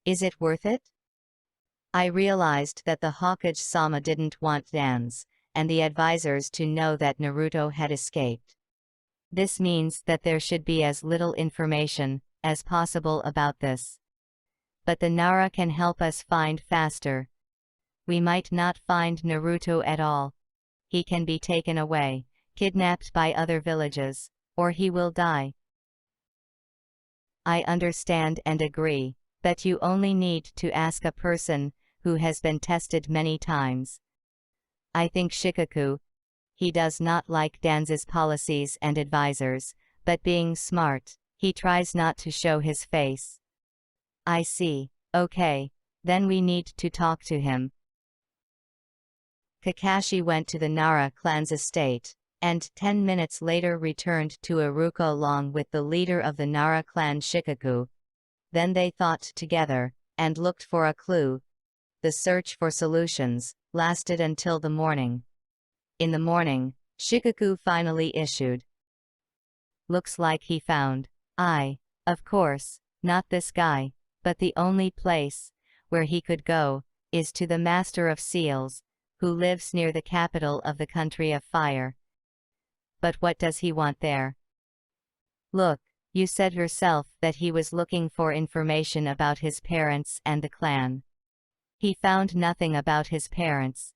Is it worth it? I realized that the Hokage-sama didn't want Dans and the advisors to know that Naruto had escaped. This means that there should be as little information as possible about this. But the Nara can help us find faster. We might not find Naruto at all. He can be taken away, kidnapped by other villages, or he will die. I understand and agree, but you only need to ask a person who has been tested many times. I think Shikaku. He does not like Dan's policies and advisors, but being smart, he tries not to show his face. I see. Okay, then we need to talk to him. Kakashi went to the Nara clan's estate, and 10 minutes later returned to Iruka along with the leader of the Nara clan Shikaku. Then they thought together, and looked for a clue. The search for solutions lasted until the morning. In the morning, Shikaku finally issued. Looks like he found. Of course, not this guy, but the only place where he could go is to the Master of Seals, who lives near the capital of the Country of Fire. But what does he want there? Look, you said yourself that he was looking for information about his parents and the clan. He found nothing about his parents.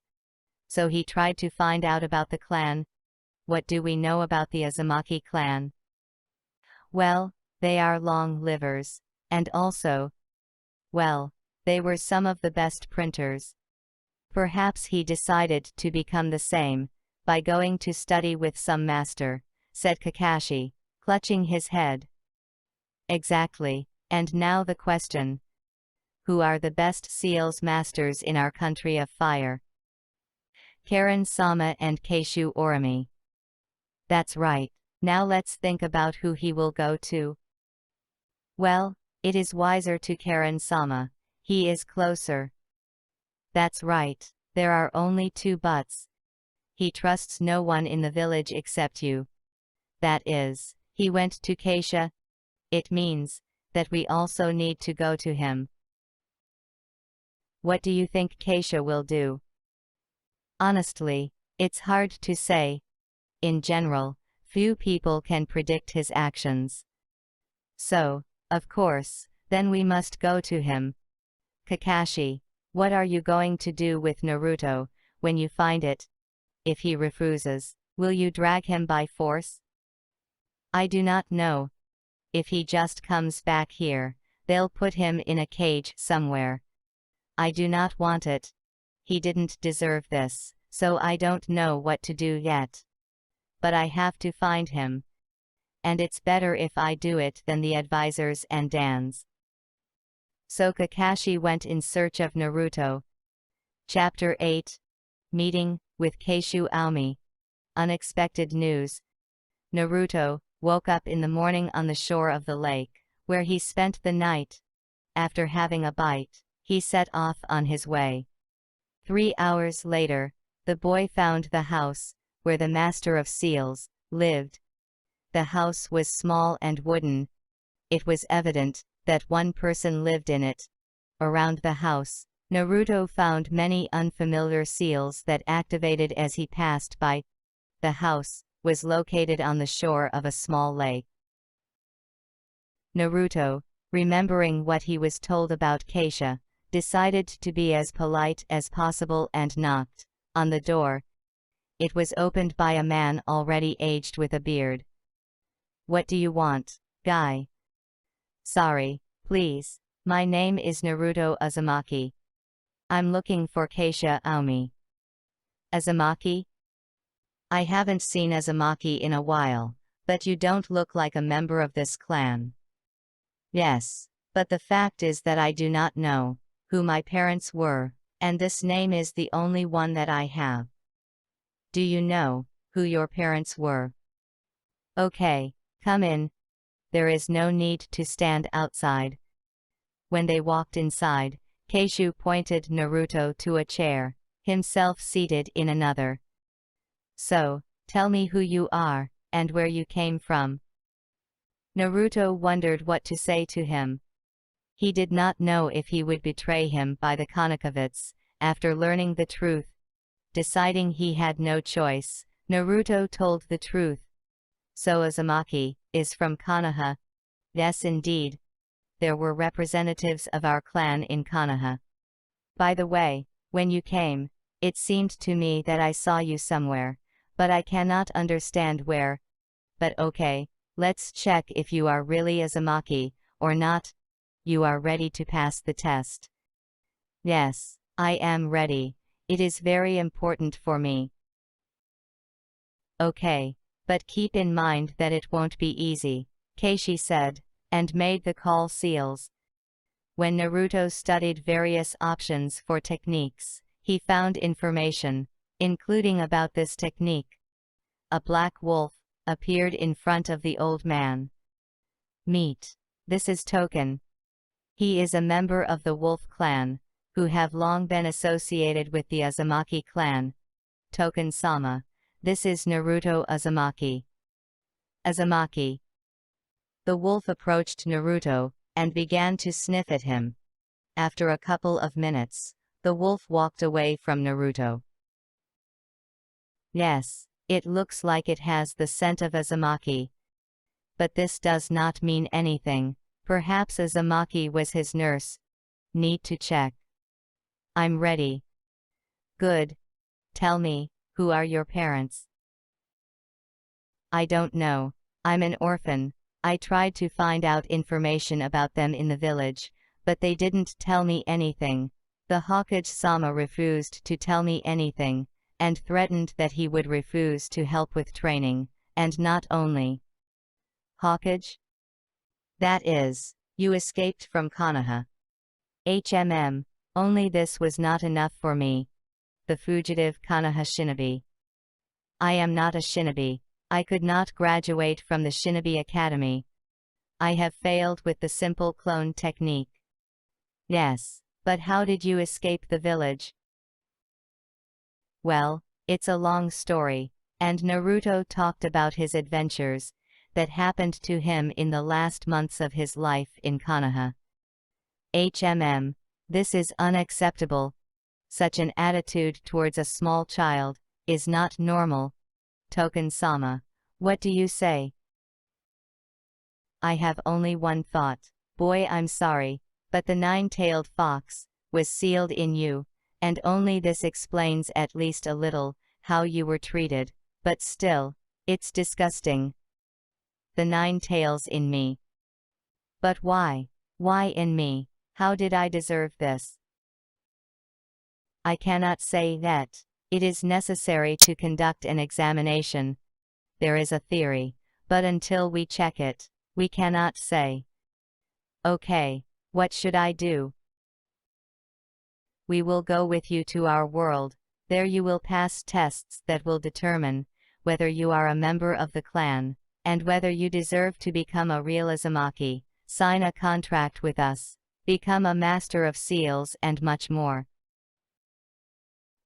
So he tried to find out about the clan. What do we know about the Uzumaki clan? Well, they are long livers, and also, well, they were some of the best printers. Perhaps he decided to become the same, by going to study with some master, said Kakashi, clutching his head. Exactly, and now the question. Who are the best seals masters in our Country of Fire? Karen-sama and Keishu Orimi. That's right, now let's think about who he will go to. Well, it is wiser to Karen-sama, he is closer. That's right, there are only 2 buts. He trusts no one in the village except you. That is, he went to Keisha. It means that we also need to go to him. What do you think Keisha will do? Honestly, it's hard to say. In general, few people can predict his actions. So, of course, then we must go to him. Kakashi, what are you going to do with Naruto when you find it? If he refuses, will you drag him by force? I do not know. If he just comes back here, they'll put him in a cage somewhere. I do not want it. He didn't deserve this, so I don't know what to do yet. But I have to find him. And it's better if I do it than the advisors and Dans. So Kakashi went in search of Naruto. Chapter 8. Meeting with Keishu Aomi. Unexpected news. Naruto woke up in the morning on the shore of the lake, where he spent the night. After having a bite, he set off on his way. 3 hours later, the boy found the house, where the Master of Seals lived. The house was small and wooden. It was evident that one person lived in it. Around the house, Naruto found many unfamiliar seals that activated as he passed by. The house was located on the shore of a small lake. Naruto, remembering what he was told about Keisha, decided to be as polite as possible and knocked on the door. It was opened by a man already aged with a beard. "What do you want, guy?" "Sorry, please. My name is Naruto Uzumaki. I'm looking for Keisha Aomi." "Uzumaki? I haven't seen Uzumaki in a while, but you don't look like a member of this clan." "Yes, but the fact is that I do not know who my parents were, and this name is the only one that I have." "Do you know who your parents were?" "Okay, come in. There is no need to stand outside." When they walked inside, Keishu pointed Naruto to a chair, himself seated in another. "So, tell me who you are, and where you came from." Naruto wondered what to say to him. He did not know if he would betray him by the Konokovits. After learning the truth, deciding he had no choice, Naruto told the truth. "So Uzumaki is from Konoha?" "Yes, indeed. There were representatives of our clan in Konoha. By the way, when you came, it seemed to me that I saw you somewhere, but I cannot understand where. But okay, let's check if you are really Uzumaki or not. You are ready to pass the test?" "Yes, I am ready. It is very important for me." "Okay, but keep in mind that it won't be easy," Keishi said, and made the call seals. When Naruto studied various options for techniques, he found information, including about this technique. A black wolf appeared in front of the old man. "Meet. This is Token. He is a member of the Wolf clan, who have long been associated with the Uzumaki clan. Token-sama. This is Naruto Uzumaki." "Uzumaki." The wolf approached Naruto, and began to sniff at him. After a couple of minutes, the wolf walked away from Naruto. "Yes, it looks like it has the scent of Uzumaki. But this does not mean anything. Perhaps Uzumaki was his nurse. Need to check." "I'm ready." "Good. Tell me, who are your parents?" "I don't know. I'm an orphan. I tried to find out information about them in the village, but they didn't tell me anything. The Hokage-sama refused to tell me anything, and threatened that he would refuse to help with training, and not only Hokage. That is, you escaped from Konoha. Only this was not enough for me. The fugitive Konoha shinobi. I am not a shinobi. I could not graduate from the Shinobi Academy. I have failed with the simple clone technique." "Yes, but how did you escape the village?" "Well, it's a long story," and Naruto talked about his adventures that happened to him in the last months of his life in Konoha. This is unacceptable. Such an attitude towards a small child is not normal. Token-sama, what do you say?" "I have only one thought. Boy, I'm sorry, but the nine-tailed fox was sealed in you, and only this explains at least a little how you were treated, but still, it's disgusting. The nine tails in me. But why? Why in me? How did I deserve this?" "I cannot say that. It is necessary to conduct an examination. There is a theory, but until we check it, we cannot say." "Okay, what should I do?" "We will go with you to our world. There you will pass tests that will determine whether you are a member of the clan, and whether you deserve to become a real Uzumaki, sign a contract with us, become a master of seals and much more."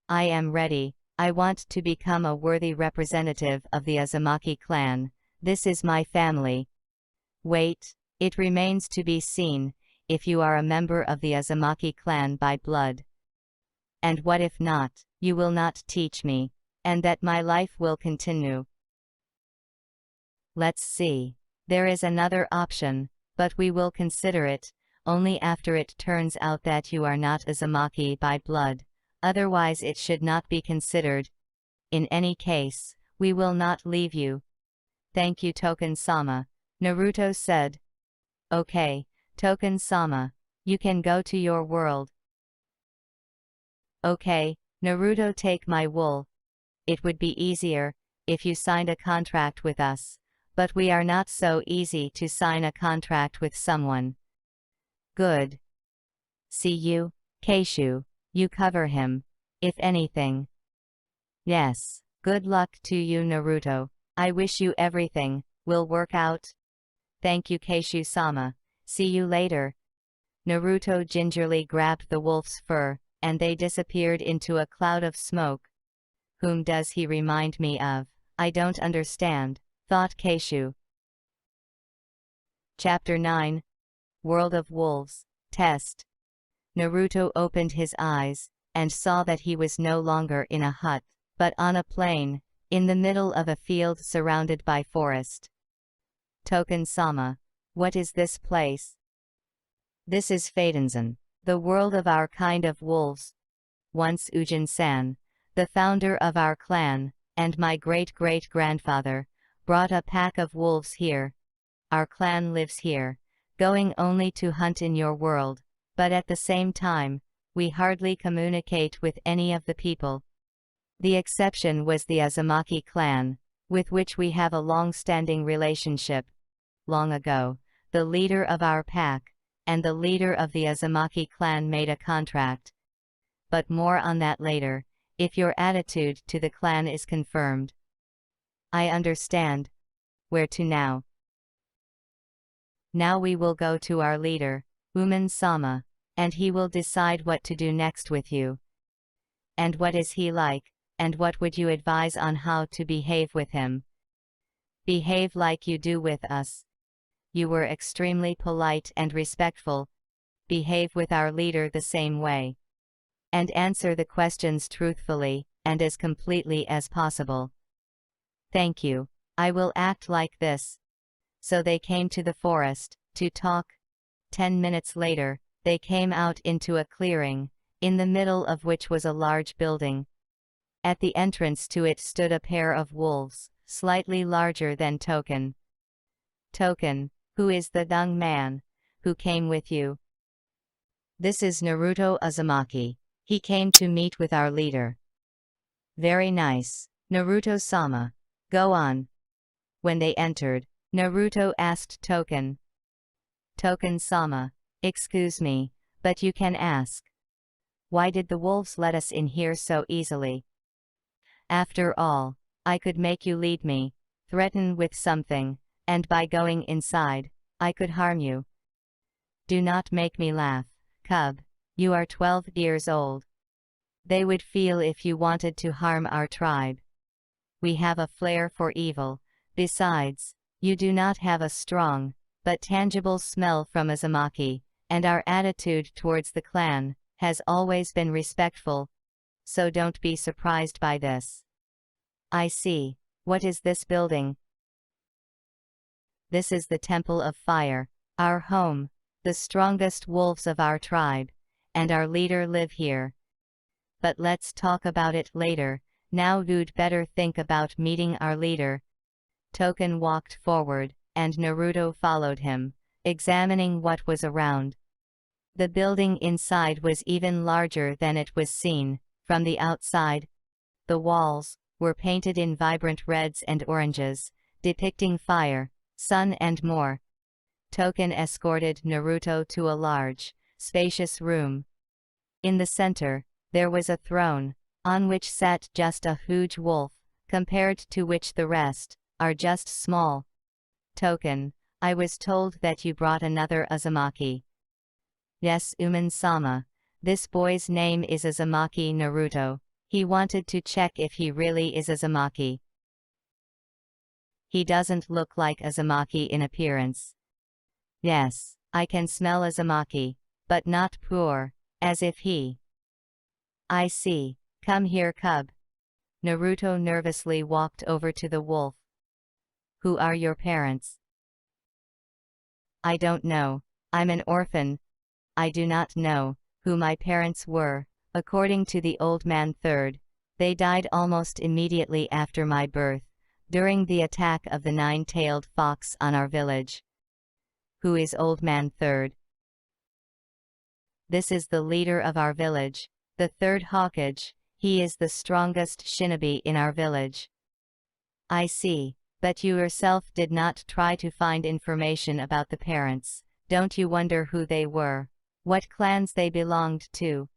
"I am ready. I want to become a worthy representative of the Uzumaki clan. This is my family." "Wait, it remains to be seen if you are a member of the Uzumaki clan by blood? And what if not? You will not teach me, and that my life will continue. Let's see. There is another option, but we will consider it only after it turns out that you are not Uzumaki by blood. Otherwise it should not be considered. In any case, we will not leave you. Thank you, Token-sama, Naruto said. Okay, Token-sama, you can go to your world. Okay, Naruto, take my wool. It would be easier if you signed a contract with us, but we are not so easy to sign a contract with someone. Good. See you, Keishu, you cover him, if anything. Yes, good luck to you, Naruto. I wish you everything will work out. Thank you, Keishu-sama. See you later. Naruto gingerly grabbed the wolf's fur, and they disappeared into a cloud of smoke. Whom does he remind me of? I don't understand, thought Keishu. Chapter 9. World of Wolves. Test. Naruto opened his eyes, and saw that he was no longer in a hut, but on a plain, in the middle of a field surrounded by forest. Token-sama, what is this place? This is Feidanzen, the world of our kind of wolves. Once Ujin-san, the founder of our clan, and my great-great-grandfather, brought a pack of wolves here. Our clan lives here, going only to hunt in your world, but at the same time, we hardly communicate with any of the people. The exception was the Uzumaki clan, with which we have a long-standing relationship. Long ago, the leader of our pack, and the leader of the Uzumaki clan made a contract. But more on that later, if your attitude to the clan is confirmed. I understand. Where to now? Now we will go to our leader, Uman-sama, and he will decide what to do next with you. And what is he like, and what would you advise on how to behave with him? Behave like you do with us. You were extremely polite and respectful. Behave with our leader the same way. And answer the questions truthfully, and as completely as possible. Thank you. I will act like this. So they came to the forest, to talk. 10 minutes later, they came out into a clearing, in the middle of which was a large building. At the entrance to it stood a pair of wolves, slightly larger than Token. Token, who is the young man who came with you? This is Naruto Uzumaki. He came to meet with our leader. Very nice, Naruto-sama. Go on. When they entered, Naruto asked Token. Token-sama, excuse me, but you can ask. Why did the wolves let us in here so easily? After all, I could make you lead me, threaten with something, and by going inside, I could harm you. Do not make me laugh, cub. You are 12 years old. They would feel if you wanted to harm our tribe. We have a flair for evil. Besides, you do not have a strong, but tangible smell from Uzumaki, and our attitude towards the clan has always been respectful. So don't be surprised by this. I see. What is this building? This is the Temple of Fire, our home. The strongest wolves of our tribe, and our leader live here. But let's talk about it later. Now you'd better think about meeting our leader. Token walked forward, and Naruto followed him, examining what was around. The building inside was even larger than it was seen from the outside. The walls were painted in vibrant reds and oranges, depicting fire, sun and more. Token escorted Naruto to a large, spacious room. In the center, there was a throne, on which sat just a huge wolf, compared to which the rest are just small. Token, I was told that you brought another Uzumaki. Yes, Uman-sama. This boy's name is Uzumaki Naruto. He wanted to check if he really is Uzumaki. He doesn't look like Uzumaki in appearance. Yes, I can smell Uzumaki, but not pure, as if he. I see. Come here, cub. Naruto nervously walked over to the wolf. Who are your parents? I don't know. I'm an orphan. I do not know who my parents were. According to the old man third, they died almost immediately after my birth, during the attack of the nine-tailed fox on our village. Who is old man third? This is the leader of our village, the third Hokage. He is the strongest shinobi in our village. I see, but you yourself did not try to find information about the parents. Don't you wonder who they were? What clans they belonged to?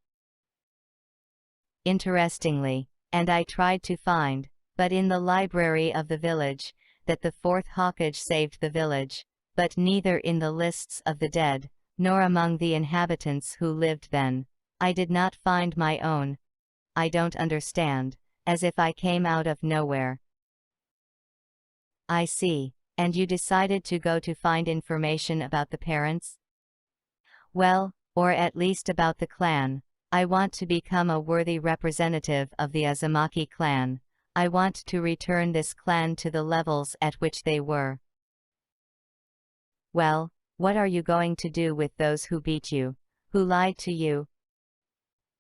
Interestingly, and I tried to find, but in the library of the village, that the fourth Hokage saved the village, but neither in the lists of the dead, nor among the inhabitants who lived then. I did not find my own. I don't understand, as if I came out of nowhere. I see, and you decided to go to find information about the parents? Well, or at least about the clan. I want to become a worthy representative of the Uzumaki clan. I want to return this clan to the levels at which they were. Well, what are you going to do with those who beat you, who lied to you?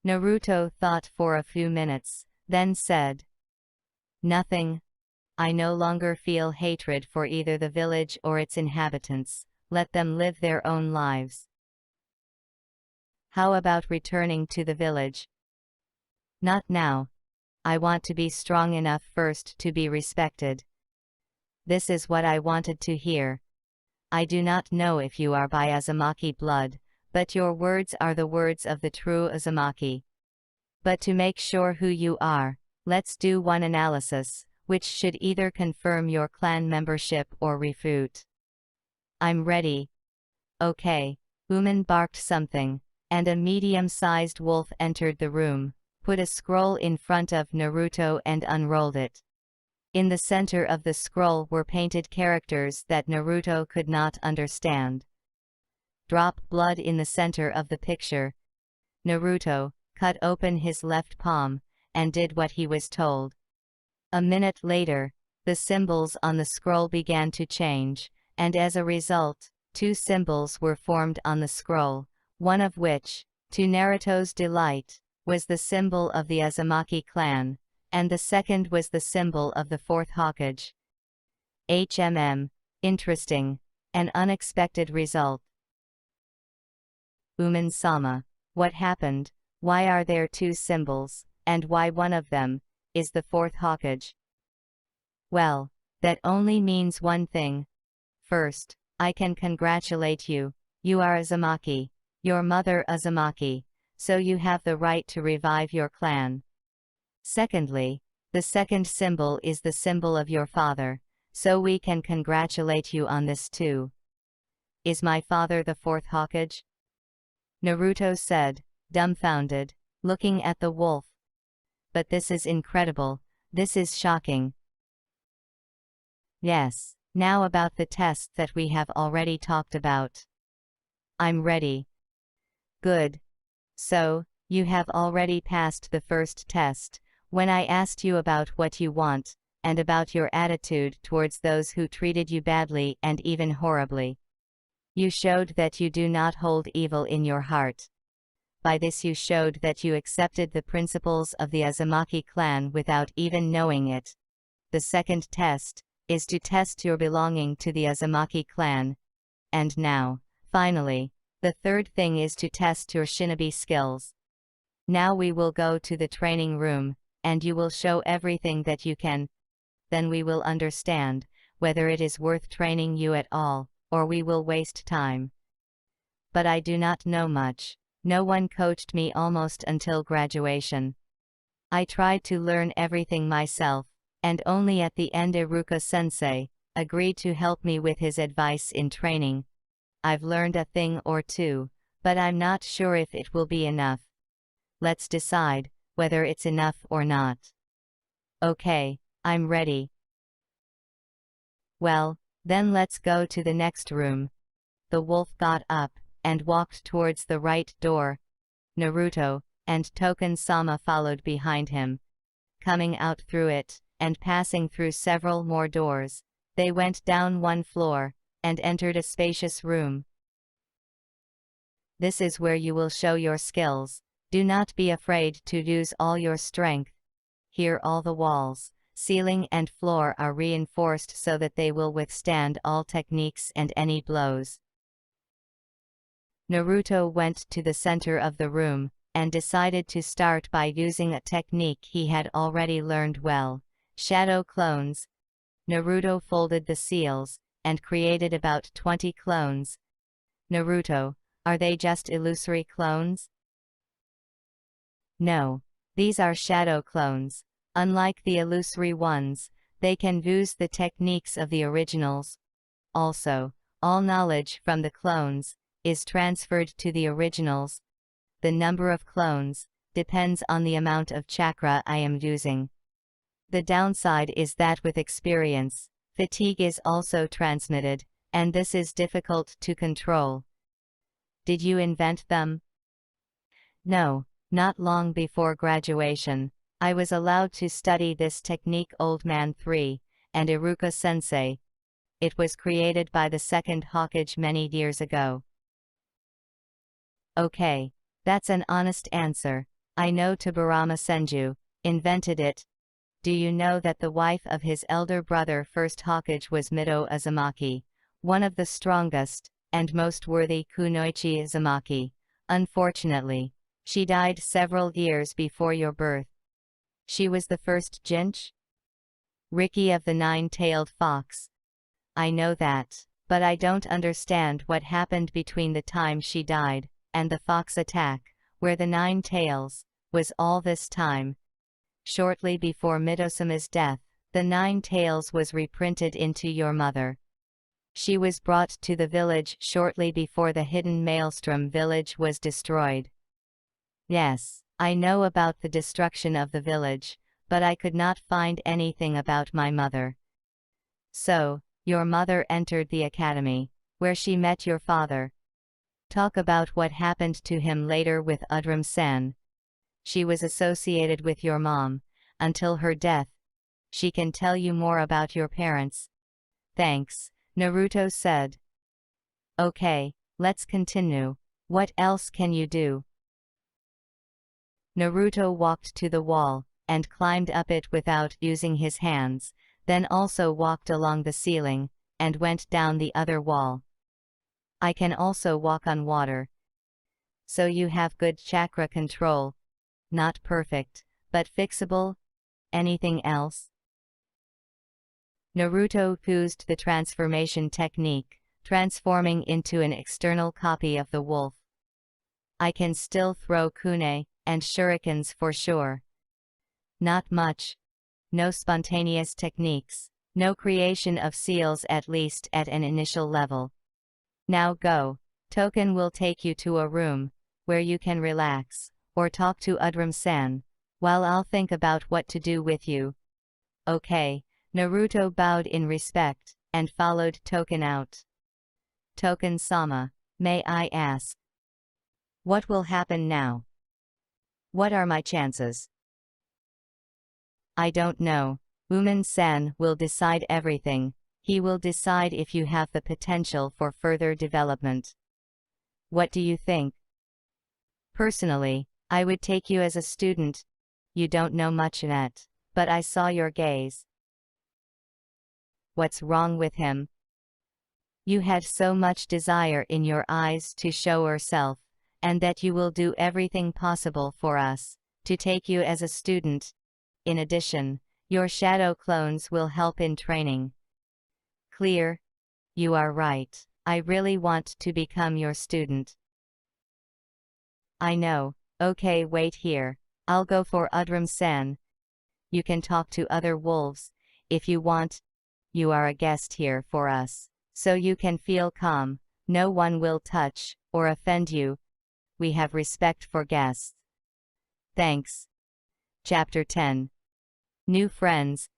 Naruto thought for a few minutes, then said, nothing. I no longer feel hatred for either the village or its inhabitants. Let them live their own lives. How about returning to the village? Not now. I want to be strong enough first to be respected. This is what I wanted to hear. I do not know if you are by Uzumaki blood, but your words are the words of the true Uzumaki. But to make sure who you are, let's do one analysis, which should either confirm your clan membership or refute. I'm ready. Okay. Uman barked something, and a medium-sized wolf entered the room, put a scroll in front of Naruto and unrolled it. In the center of the scroll were painted characters that Naruto could not understand. Drop blood in the center of the picture. Naruto cut open his left palm, and did what he was told. A minute later, the symbols on the scroll began to change, and as a result, two symbols were formed on the scroll, one of which, to Naruto's delight, was the symbol of the Uzumaki clan, and the second was the symbol of the fourth Hokage. Interesting. An unexpected result. Uman-sama, what happened? Why are there two symbols, and why one of them is the fourth Hokage? Well, that only means one thing. First, I can congratulate you. You are Uzumaki, your mother Uzumaki, so you have the right to revive your clan. Secondly, the second symbol is the symbol of your father, so we can congratulate you on this too. Is my father the fourth Hokage? Naruto said, dumbfounded, looking at the wolf. But this is incredible, this is shocking. Yes, now about the test that we have already talked about. I'm ready. Good. So, you have already passed the first test, when I asked you about what you want, and about your attitude towards those who treated you badly and even horribly. You showed that you do not hold evil in your heart. By this you showed that you accepted the principles of the Uzumaki clan without even knowing it. The second test is to test your belonging to the Uzumaki clan. And now, finally, the third thing is to test your shinobi skills. Now we will go to the training room, and you will show everything that you can. Then we will understand whether it is worth training you at all, or we will waste time. But I do not know much. No one coached me almost until graduation. I tried to learn everything myself, and only at the end Iruka-sensei agreed to help me with his advice in training. I've learned a thing or two, but I'm not sure if it will be enough. Let's decide whether it's enough or not. Okay, I'm ready. Well, then let's go to the next room. the wolf got up and walked towards the right door. Naruto and Token-sama followed behind him. Coming out through it, and passing through several more doors, they went down one floor, and entered a spacious room. This is where you will show your skills. Do not be afraid to use all your strength. Here all the walls, ceiling and floor are reinforced so that they will withstand all techniques and any blows. Naruto went to the center of the room, and decided to start by using a technique he had already learned well: shadow clones. Naruto folded the seals, and created about 20 clones. Naruto, are they just illusory clones? No. These are shadow clones. Unlike the illusory ones, they can use the techniques of the originals. Also, all knowledge from the clones is transferred to the originals. The number of clones depends on the amount of chakra I am using. The downside is that with experience, fatigue is also transmitted, and this is difficult to control. Did you invent them? No, not long before graduation, I was allowed to study this technique Old Man 3, and Iruka-sensei. It was created by the second Hokage many years ago. Okay. That's an honest answer. I know Tobirama Senju invented it. Do you know that the wife of his elder brother first Hokage was Mido Uzumaki, one of the strongest and most worthy kunoichi Uzumaki? Unfortunately, she died several years before your birth. She was the first Jinch? Riki of the Nine-Tailed Fox. I know that, but I don't understand what happened between the time she died and the fox attack, where the 9 tails was all this time. Shortly before Midosuma's death, the 9 tails was reprinted into your mother. She was brought to the village shortly before the hidden Maelstrom village was destroyed. Yes, I know about the destruction of the village, but I could not find anything about my mother. So, your mother entered the academy, where she met your father. Talk about what happened to him later with Udram-san. She was associated with your mom until her death. She can tell you more about your parents. Thanks, Naruto said. Okay, let's continue. What else can you do? Naruto walked to the wall and climbed up it without using his hands, then also walked along the ceiling and went down the other wall. I can also walk on water. So you have good chakra control. Not perfect, but fixable. Anything else? Naruto used the transformation technique, transforming into an external copy of the wolf. I can still throw kunai and shurikens for sure. Not much. No spontaneous techniques, no creation of seals, at least at an initial level. Now go. Token will take you to a room where you can relax, or talk to Udram-san, while I'll think about what to do with you. Okay. Naruto bowed in respect, and followed Token out. Token-sama, may I ask? What will happen now? What are my chances? I don't know. Uman-san will decide everything. He will decide if you have the potential for further development. What do you think? Personally, I would take you as a student. You don't know much yet, but I saw your gaze. What's wrong with him? You had so much desire in your eyes to show yourself, and that you will do everything possible for us to take you as a student. In addition, your shadow clones will help in training. Clear? You are right. I really want to become your student. I know. Okay, wait here. I'll go for Udram-san. You can talk to other wolves, if you want. You are a guest here for us, so you can feel calm. No one will touch or offend you. We have respect for guests. Thanks. Chapter 10. New friends.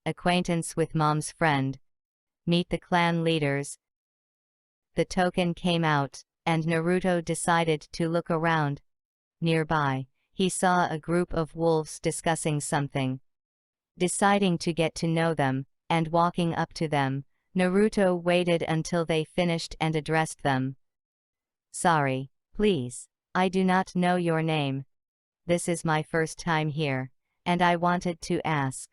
Acquaintance with mom's friend. Meet the clan leaders. The token came out, and Naruto decided to look around. Nearby, he saw a group of wolves discussing something. Deciding to get to know them, and walking up to them, Naruto waited until they finished and addressed them. "Sorry, please, I do not know your name. This is my first time here, and I wanted to ask.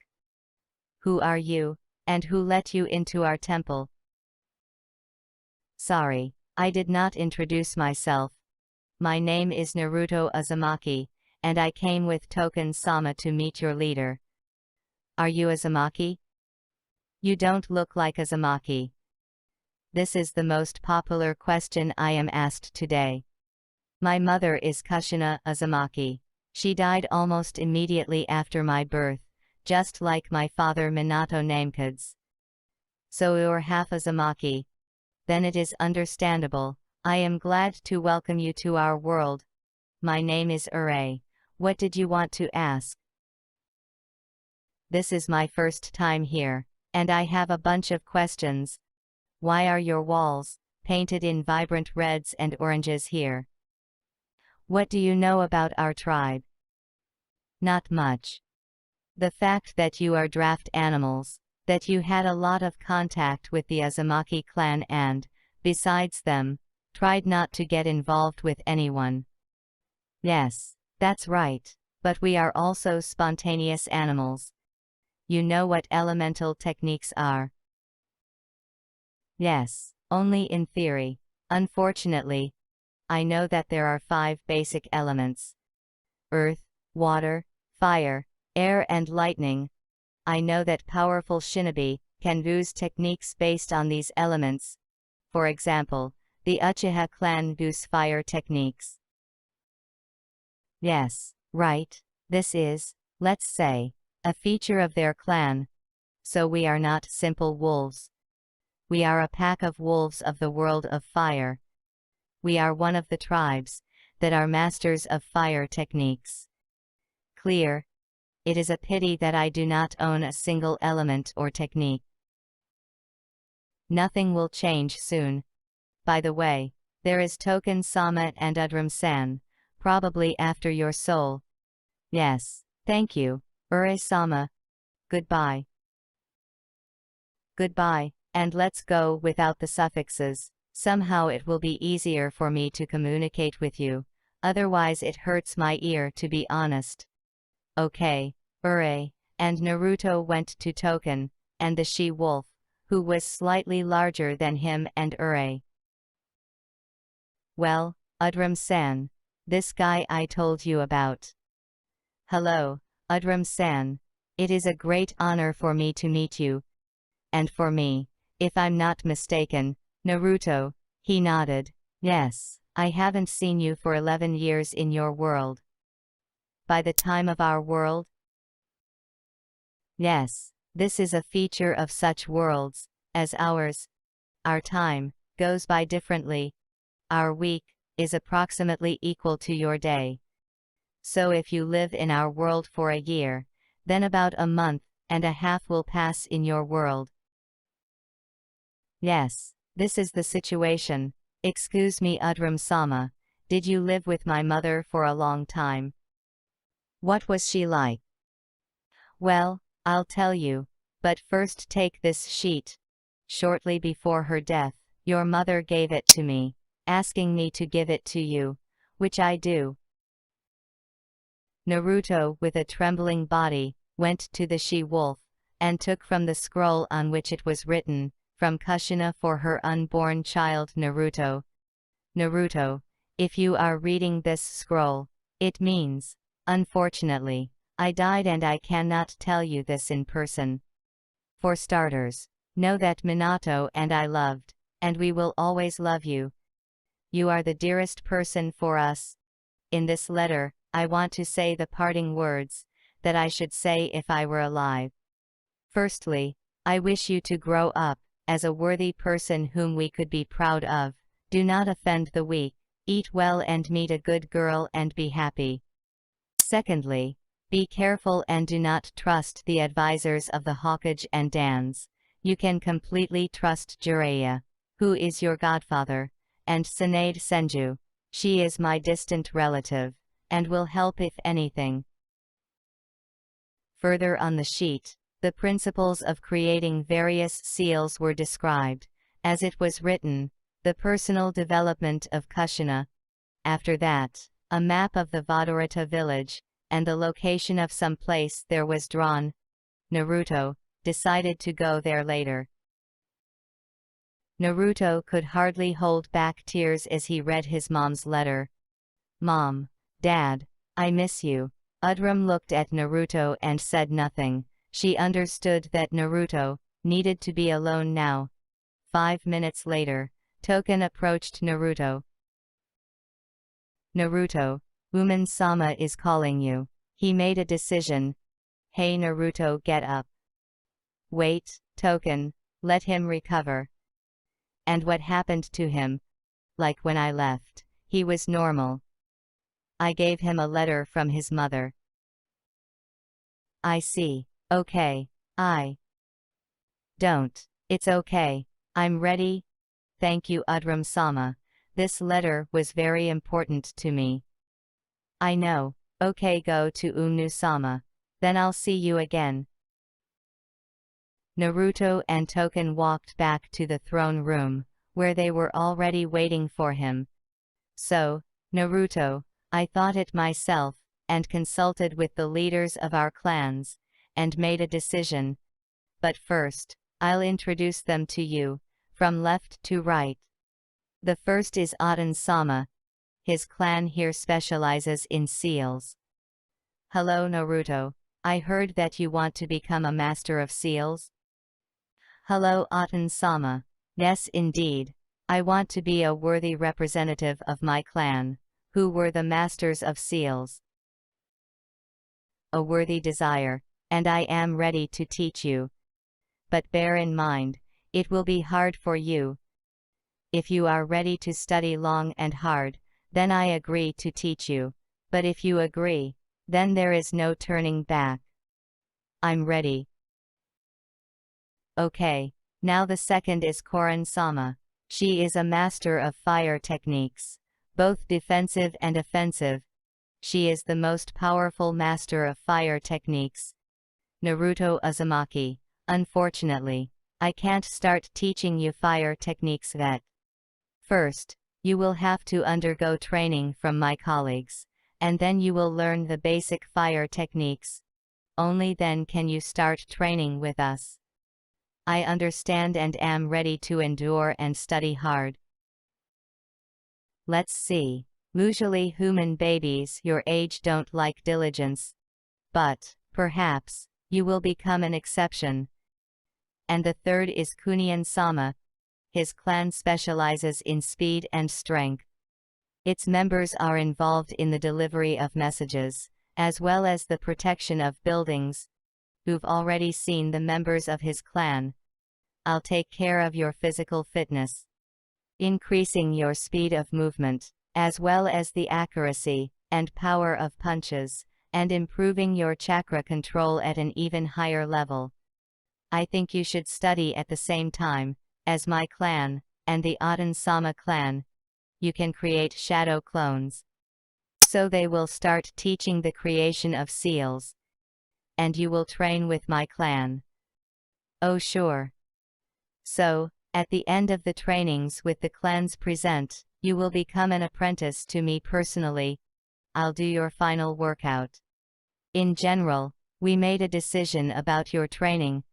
Who are you, and who let you into our temple?" "Sorry, I did not introduce myself. My name is Naruto Uzumaki, and I came with Token-sama to meet your leader." "Are you Uzumaki?" "You don't look like Uzumaki." This is the most popular question I am asked today. My mother is Kushina Uzumaki. She died almost immediately after my birth, just like my father Minato Nameku's. So you're half Uzumaki. Then it is understandable. I am glad to welcome you to our world. My name is Ure. What did you want to ask? This is my first time here, and I have a bunch of questions. Why are your walls painted in vibrant reds and oranges here? What do you know about our tribe? Not much. The fact that you are draft animals, that you had a lot of contact with the Uzumaki clan and, besides them, tried not to get involved with anyone. Yes, that's right, but we are also spontaneous animals. You know what elemental techniques are? Yes, only in theory. Unfortunately, I know that there are 5 basic elements: earth, water, fire, air and lightning. I know that powerful shinobi can use techniques based on these elements. For example, the Uchiha clan use fire techniques. Yes, right, this is, let's say, a feature of their clan. So we are not simple wolves. We are a pack of wolves of the world of fire. We are one of the tribes that are masters of fire techniques. Clear? It is a pity that I do not own a single element or technique. Nothing will change soon. By the way, there is Token-sama and Udram-san, probably after your soul. Yes, thank you, Ure-sama. Goodbye. Goodbye, and let's go without the suffixes. Somehow it will be easier for me to communicate with you, otherwise it hurts my ear to be honest. Okay, Ure, and Naruto went to Token, and the she-wolf, who was slightly larger than him and Ure. Well, Udram-san, this guy I told you about. Hello, Udram-san. It is a great honor for me to meet you. And for me, if I'm not mistaken, Naruto, he nodded. Yes, I haven't seen you for 11 years in your world. By the time of our world? Yes, this is a feature of such worlds as ours. Our time goes by differently. Our week is approximately equal to your day. So if you live in our world for a year, then about a month and a half will pass in your world. Yes, this is the situation. Excuse me, Udram-sama, did you live with my mother for a long time? What was she like? Well, I'll tell you, but first take this sheet. Shortly before her death, your mother gave it to me, asking me to give it to you, which I do. Naruto, with a trembling body, went to the she-wolf, and took from the scroll on which it was written, "From Kushina for her unborn child Naruto." Naruto, if you are reading this scroll, it means, unfortunately, I died and I cannot tell you this in person. For starters, know that Minato and I loved, and we will always love you. You are the dearest person for us. In this letter, I want to say the parting words that I should say if I were alive. Firstly, I wish you to grow up as a worthy person whom we could be proud of. Do not offend the weak, eat well and meet a good girl and be happy. Secondly, be careful and do not trust the advisors of the Hokage and Dans. You can completely trust Jiraiya. who is your godfather, and Tsunade Senju. She is my distant relative, and will help if anything. Further on the sheet, the principles of creating various seals were described, as it was written, the personal development of Kushina. After that, a map of the Vadorata village, and the location of some place there was drawn. Naruto decided to go there later. Naruto could hardly hold back tears as he read his mom's letter. Mom, Dad, I miss you. Udram looked at Naruto and said nothing. She understood that Naruto needed to be alone now. 5 minutes later, Token approached Naruto. Naruto, Uman-sama is calling you. He made a decision. Hey Naruto, get up. Wait, Token, let him recover. And what happened to him? Like when I left, he was normal. I gave him a letter from his mother. I see. Okay. Don't. It's okay. I'm ready. Thank you, Udram-sama. This letter was very important to me. I know. Okay, go to Umnu-sama. Then I'll see you again. Naruto and Token walked back to the throne room, where they were already waiting for him. So, Naruto, I thought it myself, and consulted with the leaders of our clans, and made a decision. But first, I'll introduce them to you, from left to right. The first is Aten-sama. His clan here specializes in seals. Hello Naruto, I heard that you want to become a master of seals? Hello Aten-sama. Yes indeed. I want to be a worthy representative of my clan, who were the masters of seals. A worthy desire, and I am ready to teach you. But bear in mind, it will be hard for you. If you are ready to study long and hard, then I agree to teach you, but if you agree, then there is no turning back. I'm ready. Okay, now the second is Korin-sama. She is a master of fire techniques, both defensive and offensive. She is the most powerful master of fire techniques. Naruto Uzumaki, unfortunately, I can't start teaching you fire techniques yet. First, you will have to undergo training from my colleagues, and then you will learn the basic fire techniques. Only then can you start training with us. I understand and am ready to endure and study hard. Let's see. Usually human babies your age don't like diligence. But, perhaps, you will become an exception. And the third is Kunien-sama. His clan specializes in speed and strength. Its members are involved in the delivery of messages, as well as the protection of buildings. You've already seen the members of his clan. I'll take care of your physical fitness, increasing your speed of movement, as well as the accuracy and power of punches, and improving your chakra control at an even higher level. I think you should study at the same time as my clan and the Aten-sama clan. You can create shadow clones. So they will start teaching the creation of seals. And you will train with my clan. Oh sure. So, at the end of the trainings with the clans present, you will become an apprentice to me personally. I'll do your final workout. In general, we made a decision about your training.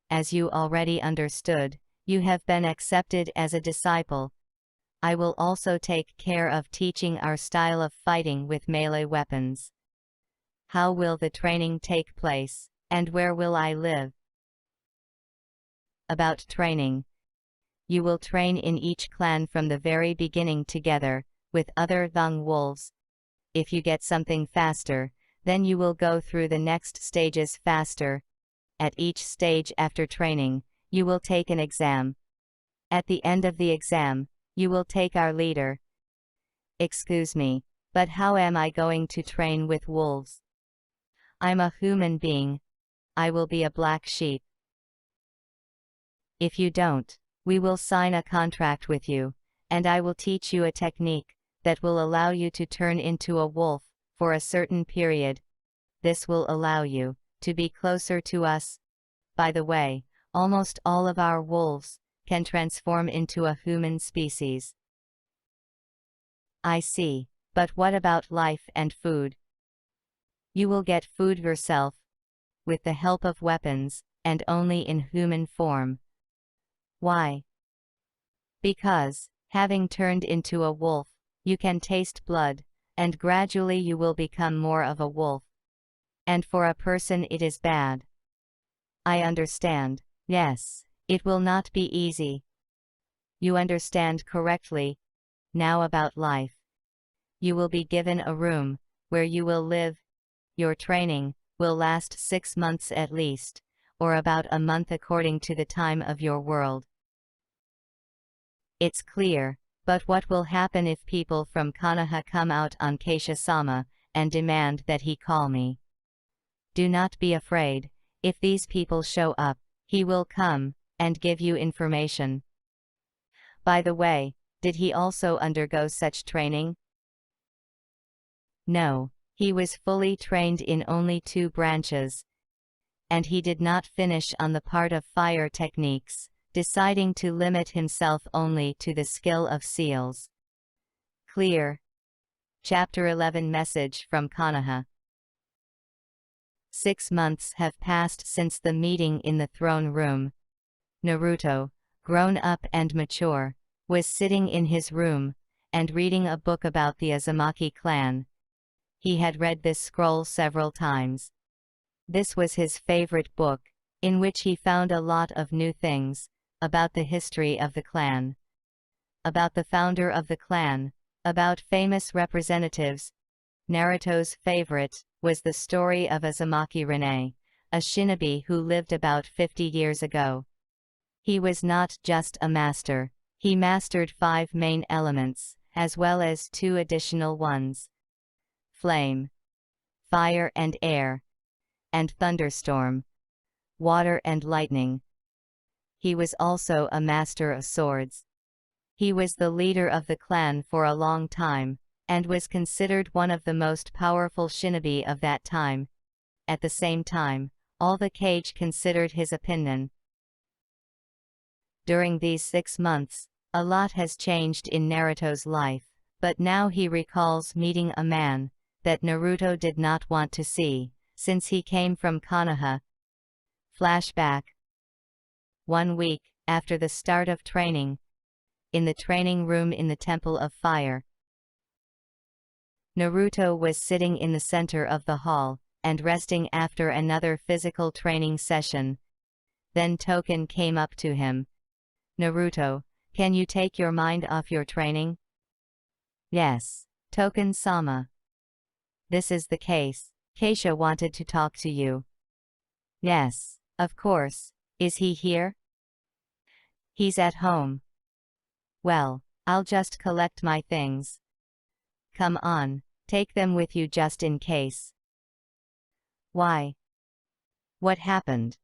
As you already understood, you have been accepted as a disciple. I will also take care of teaching our style of fighting with melee weapons. How will the training take place, and where will I live? About training. You will train in each clan from the very beginning together, with other young wolves. If you get something faster, then you will go through the next stages faster. At each stage after training, you will take an exam. At the end of the exam, you will take our leader. Excuse me, but how am I going to train with wolves? I'm a human being. I will be a black sheep. If you don't We will sign a contract with you, and I will teach you a technique that will allow you to turn into a wolf for a certain period. This will allow you to be closer to us. By the way, almost all of our wolves can transform into a human species. I see, but what about life and food? You will get food yourself, with the help of weapons, and only in human form. Why? Because, having turned into a wolf, you can taste blood, and gradually you will become more of a wolf. And for a person it is bad. I understand. Yes, it will not be easy. You understand correctly. Now about life. You will be given a room, where you will live. Your training will last 6 months at least, or about a month according to the time of your world. It's clear, but what will happen if people from Konoha come out on Keisha-sama, and demand that he call me? Do not be afraid. If these people show up, he will come, and give you information. By the way, did he also undergo such training? No, he was fully trained in only 2 branches. And he did not finish on the part of fire techniques, deciding to limit himself only to the skill of seals. Clear. Chapter 11 Message from Konoha. 6 months have passed since the meeting in the throne room. Naruto, grown up and mature, was sitting in his room, and reading a book about the Uzumaki clan. He had read this scroll several times. This was his favorite book, in which he found a lot of new things, about the history of the clan, about the founder of the clan, about famous representatives. Naruto's favorite was the story of Uzumaki Rene, a shinobi who lived about 50 years ago. He was not just a master, he mastered 5 main elements, as well as 2 additional ones: flame, fire and air, and thunderstorm, water and lightning. He was also a master of swords. He was the leader of the clan for a long time, and was considered one of the most powerful shinobi of that time. At the same time, all the Kage considered his opinion. During these 6 months, a lot has changed in Naruto's life, but now he recalls meeting a man that Naruto did not want to see, since he came from Konoha. Flashback. 1 week after the start of training, in the training room in the Temple of Fire, Naruto was sitting in the center of the hall, and resting after another physical training session. Then Token came up to him. Naruto, can you take your mind off your training? Yes, Token-sama. This is the case. Keisha wanted to talk to you. Yes, of course. Is he here? He's at home. Well, I'll just collect my things. Come on, take them with you just in case. Why? What happened?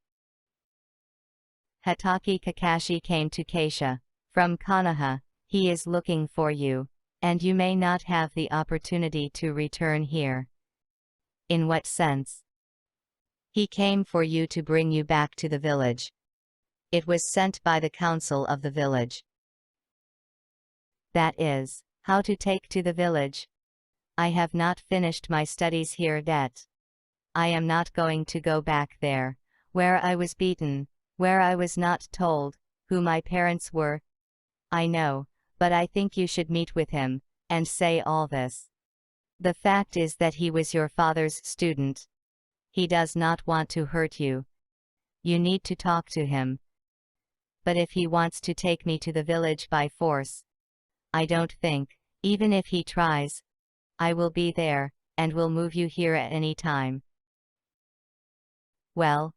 Hatake Kakashi came to Keisha from Konoha. He is looking for you, and you may not have the opportunity to return here. In what sense? He came for you to bring you back to the village. It was sent by the council of the village. That is, how to take to the village. I have not finished my studies here yet. I am not going to go back there, where I was beaten, where I was not told who my parents were. I know, but I think you should meet with him, and say all this. The fact is that he was your father's student. He does not want to hurt you. You need to talk to him. But if he wants to take me to the village by force, I don't think, even if he tries, I will be there, and will move you here at any time. Well,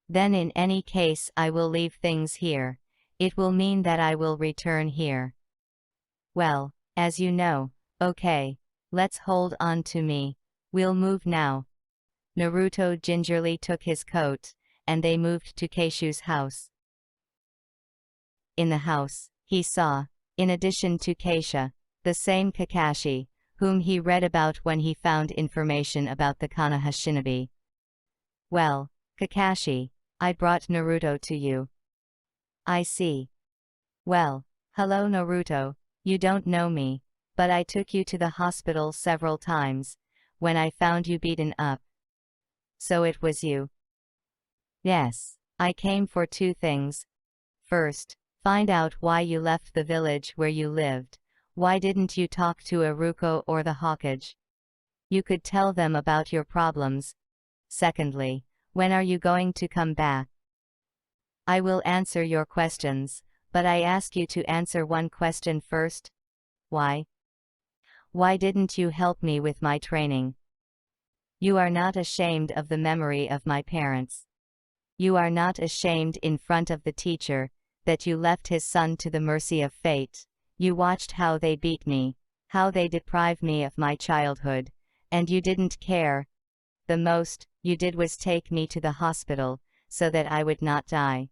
then in any case I will leave things here. It will mean that I will return here. Well, as you know, okay, let's hold on to me. We'll move now. Naruto gingerly took his coat, and they moved to Keishu's house. In the house, he saw, in addition to Keisha, the same Kakashi, whom he read about when he found information about the Konoha shinobi. Well, Kakashi, I brought Naruto to you. I see. Well, hello Naruto, you don't know me, but I took you to the hospital several times, when I found you beaten up. So it was you. Yes, I came for two things. First, find out why you left the village where you lived. Why didn't you talk to Iruko or the Hokage? You could tell them about your problems. Secondly, when are you going to come back? I will answer your questions, but I ask you to answer one question first. Why? Why didn't you help me with my training? You are not ashamed of the memory of my parents. You are not ashamed in front of the teacher, that you left his son to the mercy of fate. You watched how they beat me, how they deprived me of my childhood, and you didn't care. The most you did was take me to the hospital, so that I would not die.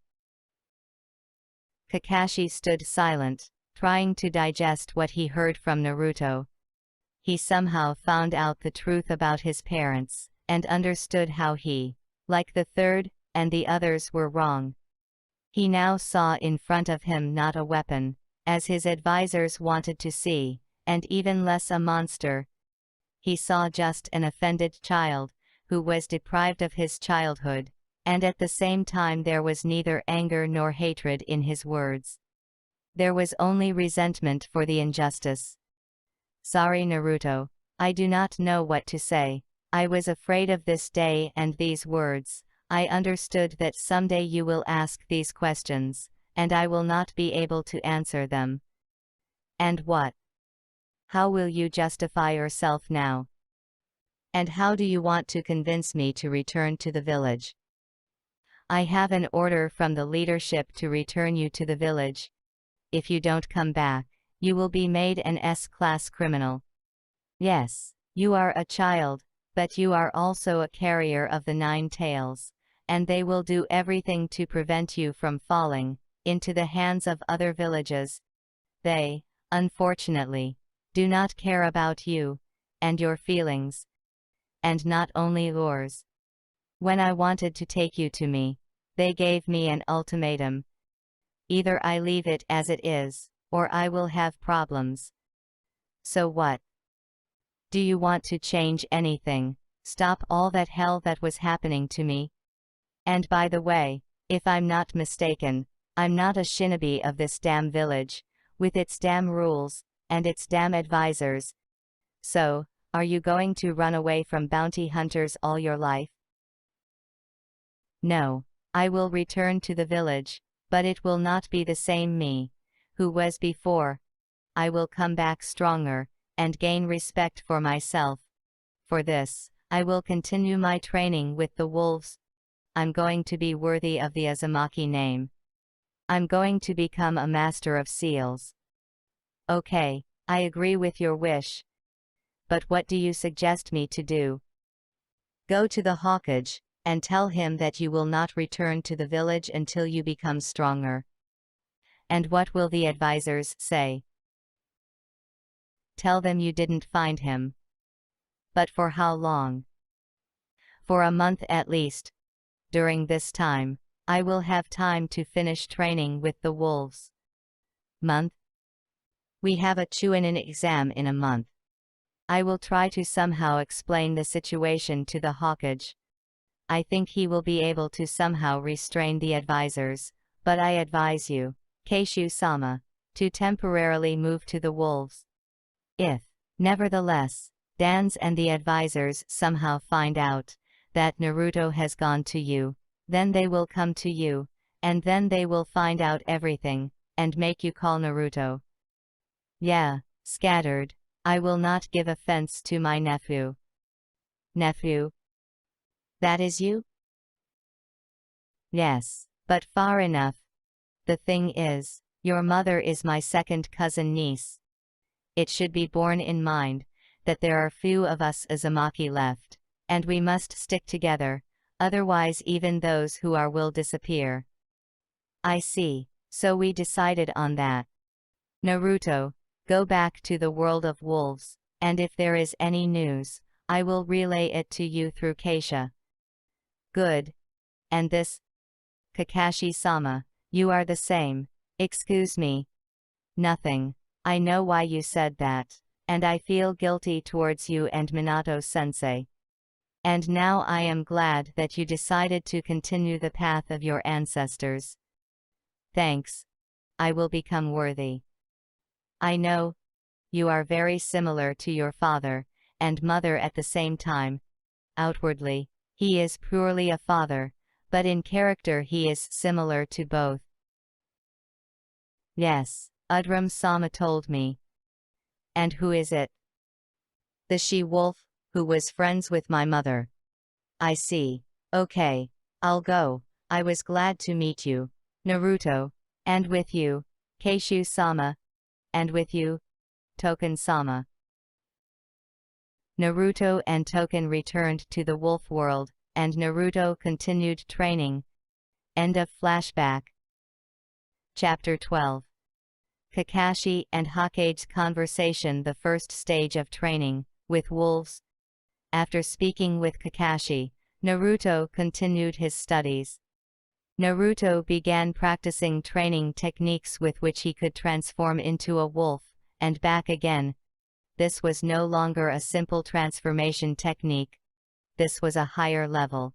Kakashi stood silent, trying to digest what he heard from Naruto. He somehow found out the truth about his parents, and understood how he, like the third, and the others were wrong. He now saw in front of him not a weapon, as his advisors wanted to see, and even less a monster. He saw just an offended child, who was deprived of his childhood, and at the same time there was neither anger nor hatred in his words. There was only resentment for the injustice. Sorry Naruto, I do not know what to say. I was afraid of this day and these words. I understood that someday you will ask these questions, and I will not be able to answer them. And what? How will you justify yourself now? And how do you want to convince me to return to the village? I have an order from the leadership to return you to the village. If you don't come back, you will be made an S-class criminal. Yes, you are a child, but you are also a carrier of the 9 tails, and they will do everything to prevent you from falling into the hands of other villages. They, unfortunately, do not care about you and your feelings. And not only yours. When I wanted to take you to me, they gave me an ultimatum. Either I leave it as it is, or I will have problems. So what? Do you want to change anything? Stop all that hell that was happening to me? And by the way, if I'm not mistaken, I'm not a shinobi of this damn village, with its damn rules, and its damn advisors. So, are you going to run away from bounty hunters all your life? No, I will return to the village, but it will not be the same me, who was before. I will come back stronger, and gain respect for myself. For this, I will continue my training with the wolves. I'm going to be worthy of the Uzumaki name. I'm going to become a master of seals. Okay, I agree with your wish. But what do you suggest me to do? Go to the Hokage, and tell him that you will not return to the village until you become stronger. And what will the advisors say? Tell them you didn't find him. But for how long? For a month at least. During this time, I will have time to finish training with the wolves. Month? We have a Chunin exam in a month. I will try to somehow explain the situation to the Hokage. I think he will be able to somehow restrain the advisors, but I advise you, Keishu-sama, to temporarily move to the wolves. If, nevertheless, Dans and the advisors somehow find out that Naruto has gone to you, then they will come to you, and then they will find out everything, and make you call Naruto. Yeah, scattered. I will not give offense to my nephew. Nephew? That is you? Yes, but far enough. The thing is, your mother is my second cousin niece. It should be borne in mind that there are few of us Uzumaki left, and we must stick together, otherwise even those who are will disappear. I see, So we decided on that. Naruto, go back to the world of wolves, and if there is any news, I will relay it to you through Keisha. Good. And this? Kakashi-sama, you are the same. Excuse me. Nothing. I know why you said that, and I feel guilty towards you and Minato-sensei. And now I am glad that you decided to continue the path of your ancestors. Thanks. I will become worthy. I know. You are very similar to your father and mother at the same time. Outwardly, he is purely a father, but in character he is similar to both. Yes, Udram-sama told me. And who is it? The she-wolf, who was friends with my mother. I see. Okay, I'll go. I was glad to meet you, Naruto, and with you, Keishu-sama, and with you, Token-sama. Naruto and Token returned to the wolf world, and Naruto continued training. End of flashback. Chapter 12. Kakashi and Hokage's conversation. The first stage of training, with wolves. After speaking with Kakashi, Naruto continued his studies. Naruto began practicing training techniques with which he could transform into a wolf, and back again. This was no longer a simple transformation technique. This was a higher level.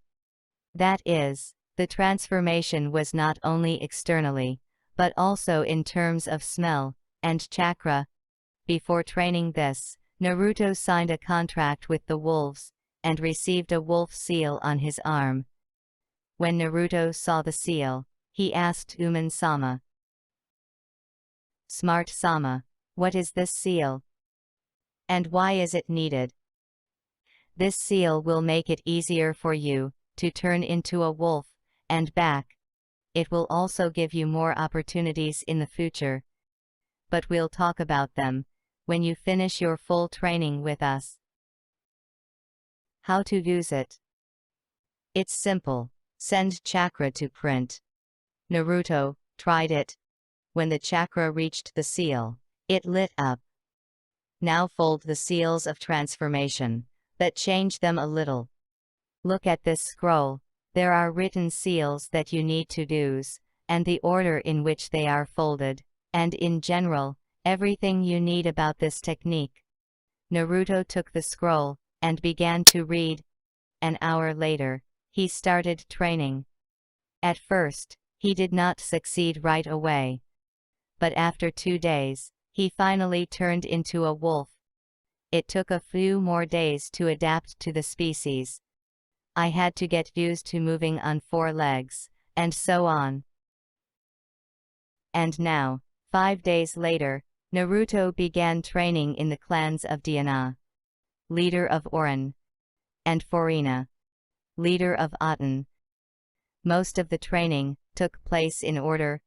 That is, the transformation was not only externally, but also in terms of smell and chakra. Before training this, Naruto signed a contract with the wolves, and received a wolf seal on his arm. When Naruto saw the seal, he asked Uman-sama. Smart-sama, what is this seal? And why is it needed? This seal will make it easier for you to turn into a wolf, and back. It will also give you more opportunities in the future. But we'll talk about them when you finish your full training with us. How to use it? It's simple. Send chakra to print. Naruto tried it. When the chakra reached the seal, it lit up. Now fold the seals of transformation, but change them a little. Look at this scroll. There are written seals that you need to use, and the order in which they are folded, and in general, everything you need about this technique. Naruto took the scroll, and began to read. An hour later, he started training. At first, he did not succeed right away. But after 2 days, he finally turned into a wolf. It took a few more days to adapt to the species. I had to get used to moving on 4 legs, and so on. And now, 5 days later, Naruto began training in the clans of Diana, leader of Orin, and Forina, leader of Aten. Most of the training took place in order.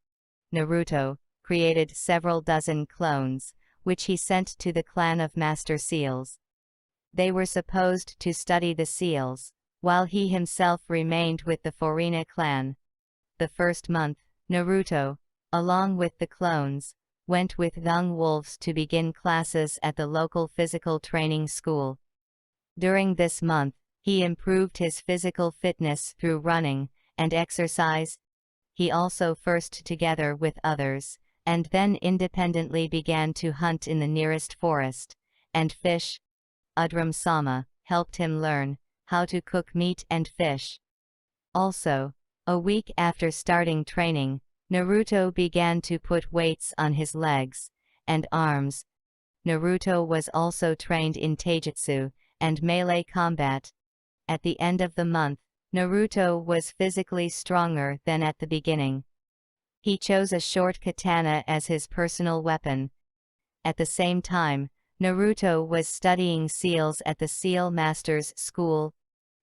Naruto created several dozen clones, which he sent to the clan of Master Seals. They were supposed to study the seals, while he himself remained with the Forina clan. The first month, Naruto, along with the clones, went with young wolves to begin classes at the local physical training school. During this month, he improved his physical fitness through running and exercise. He also first together with others, and then independently began to hunt in the nearest forest, and fish. Udram-sama helped him learn how to cook meat and fish. Also, a week after starting training, Naruto began to put weights on his legs and arms. Naruto was also trained in taijutsu and melee combat. At the end of the month, Naruto was physically stronger than at the beginning. He chose a short katana as his personal weapon. At the same time, Naruto was studying seals at the Seal Masters School.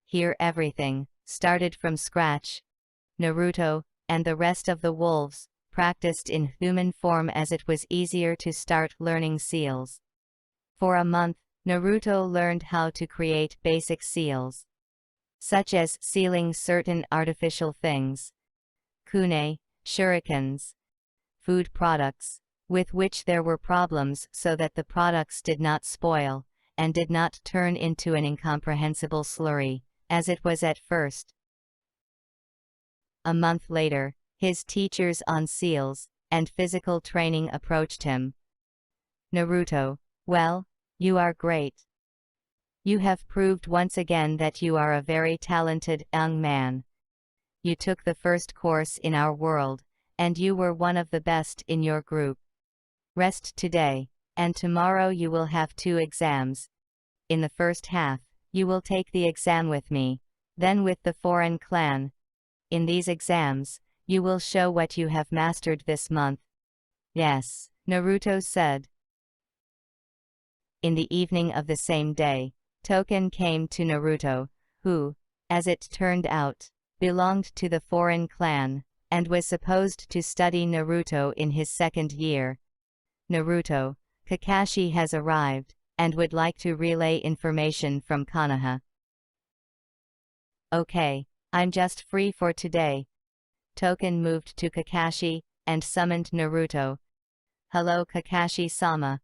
Here everything started from scratch. Naruto, and the rest of the wolves, practiced in human form as it was easier to start learning seals. For a month, Naruto learned how to create basic seals, such as sealing certain artificial things. Kunai, shurikens, food products, with which there were problems so that the products did not spoil, and did not turn into an incomprehensible slurry, as it was at first. A month later, his teachers on seals and physical training approached him. Naruto, well, you are great. You have proved once again that you are a very talented young man. You took the first course in our world, and you were one of the best in your group. Rest today, and tomorrow you will have 2 exams. In the first half, you will take the exam with me, then with the foreign clan. In these exams, you will show what you have mastered this month. Yes, Naruto said. In the evening of the same day, Token came to Naruto, who, as it turned out, belonged to the foreign clan, and was supposed to study Naruto in his 2nd year. Naruto, Kakashi has arrived, and would like to relay information from Konoha. Okay, I'm just free for today. Token moved to Kakashi, and summoned Naruto. Hello Kakashi-sama.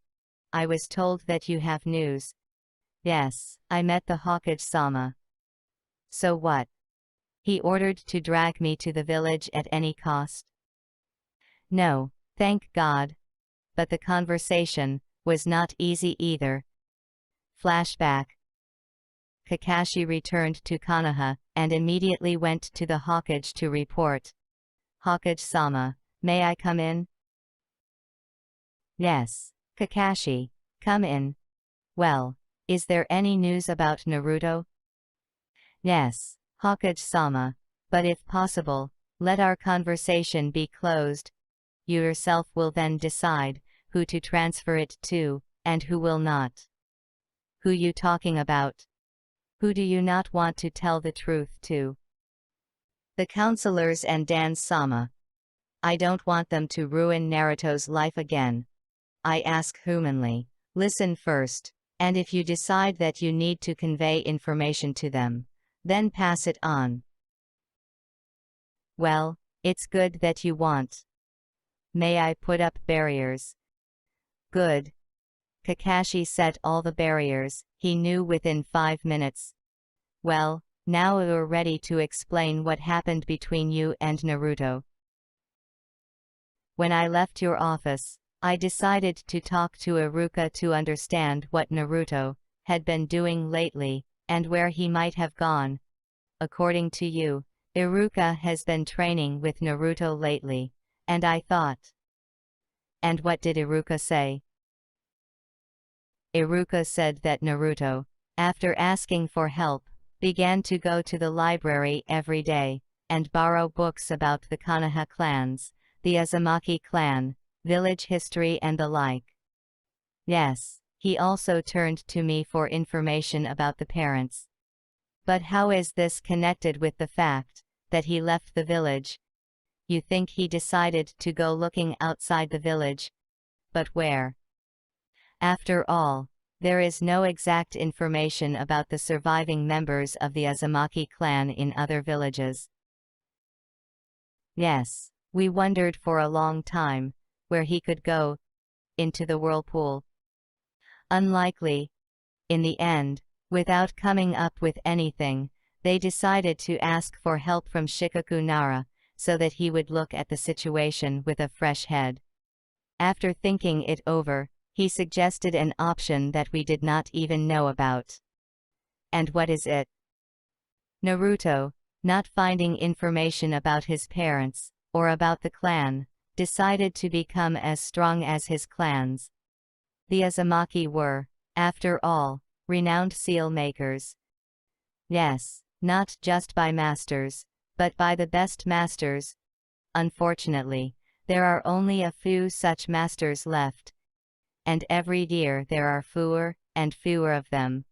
I was told that you have news. Yes, I met the Hokage-sama. So what? He ordered to drag me to the village at any cost? No, thank God. But the conversation was not easy either. Flashback. Kakashi returned to Konoha, and immediately went to the Hokage to report. Hokage-sama, may I come in? Yes, Kakashi, come in. Well, is there any news about Naruto? Yes, Hokage-sama, but if possible, let our conversation be closed. You yourself will then decide who to transfer it to, and who will not. Who you talking about? Who do you not want to tell the truth to? The counselors and Dan-sama. I don't want them to ruin Naruto's life again. I ask humanly, listen first, and if you decide that you need to convey information to them, then pass it on. Well, it's good that you want. May I put up barriers? Good. Kakashi set all the barriers he knew within 5 minutes. Well, now we're ready to explain what happened between you and Naruto. When I left your office, I decided to talk to Iruka to understand what Naruto had been doing lately, and where he might have gone. According to you, Iruka has been training with Naruto lately, and I thought. And what did Iruka say? Iruka said that Naruto, after asking for help, began to go to the library every day, and borrow books about the Konoha clans, the Uzumaki clan, village history and the like. Yes, he also turned to me for information about the parents. But how is this connected with the fact that he left the village? You think he decided to go looking outside the village? But where? After all, there is no exact information about the surviving members of the Uzumaki clan in other villages. Yes, we wondered for a long time where he could go. Into the whirlpool. Unlikely. In the end, without coming up with anything, they decided to ask for help from Shikoku Nara, so that he would look at the situation with a fresh head. After thinking it over, he suggested an option that we did not even know about. And what is it? Naruto, not finding information about his parents, or about the clan, decided to become as strong as his clans. The Uzumaki were, after all, renowned seal makers. Yes, not just by masters, but by the best masters. Unfortunately, there are only a few such masters left. And every year there are fewer and fewer of them.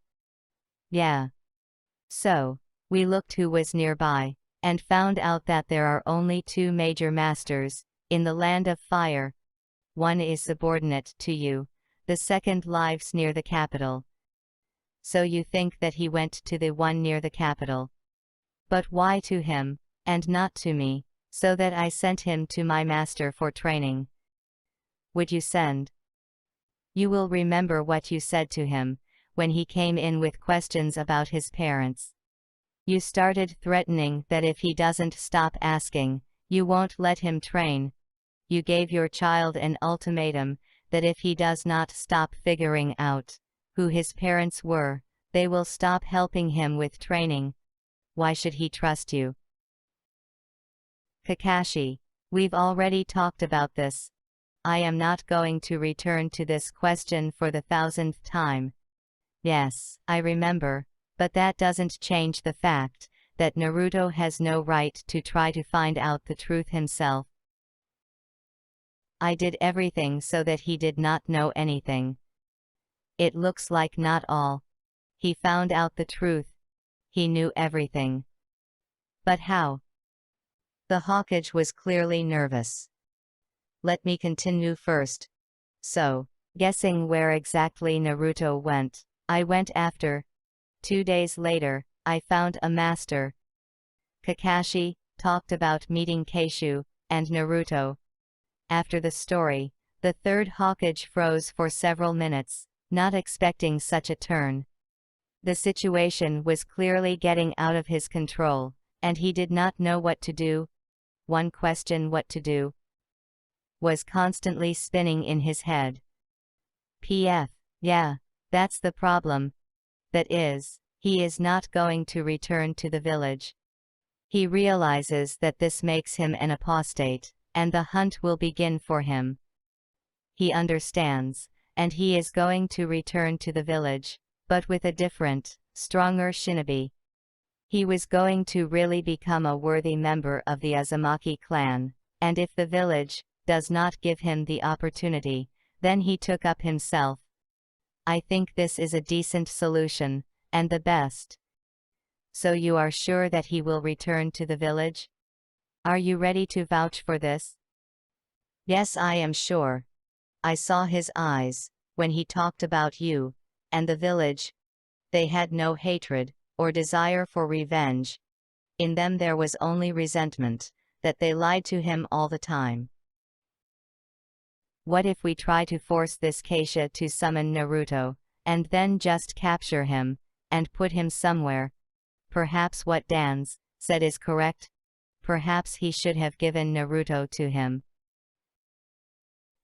Yeah. So, we looked who was nearby, and found out that there are only 2 major masters in the Land of Fire. One is subordinate to you, the second lives near the capital. So you think that he went to the one near the capital. But why to him, and not to me, so that I sent him to my master for training, would you send? You will remember what you said to him when he came in with questions about his parents. You started threatening that if he doesn't stop asking, you won't let him train. You gave your child an ultimatum that if he does not stop figuring out who his parents were, they will stop helping him with training. Why should he trust you? Kakashi, we've already talked about this. I am not going to return to this question for the 1000th time. Yes, I remember, but that doesn't change the fact that Naruto has no right to try to find out the truth himself. I did everything so that he did not know anything. It looks like not all. He found out the truth. He knew everything. But how? The Hokage was clearly nervous. Let me continue first. So, guessing where exactly Naruto went, I went after. 2 days later, I found a master. Kakashi talked about meeting Keishu and Naruto. After the story, the third Hokage froze for several minutes, not expecting such a turn. The situation was clearly getting out of his control, and he did not know what to do. One question, what to do, was constantly spinning in his head. Yeah, that's the problem. That is, he is not going to return to the village. He realizes that this makes him an apostate, and the hunt will begin for him. He understands, and he is going to return to the village, but with a different, stronger shinobi. He was going to really become a worthy member of the Uzumaki clan, and if the village does not give him the opportunity, then he took up himself. I think this is a decent solution, and the best. So you are sure that he will return to the village? Are you ready to vouch for this? Yes, I am sure. I saw his eyes when he talked about you and the village. They had no hatred or desire for revenge. In them there was only resentment that they lied to him all the time. What if we try to force this Keisha to summon Naruto, and then just capture him and put him somewhere? Perhaps what Dan's said is correct. Perhaps he should have given Naruto to him.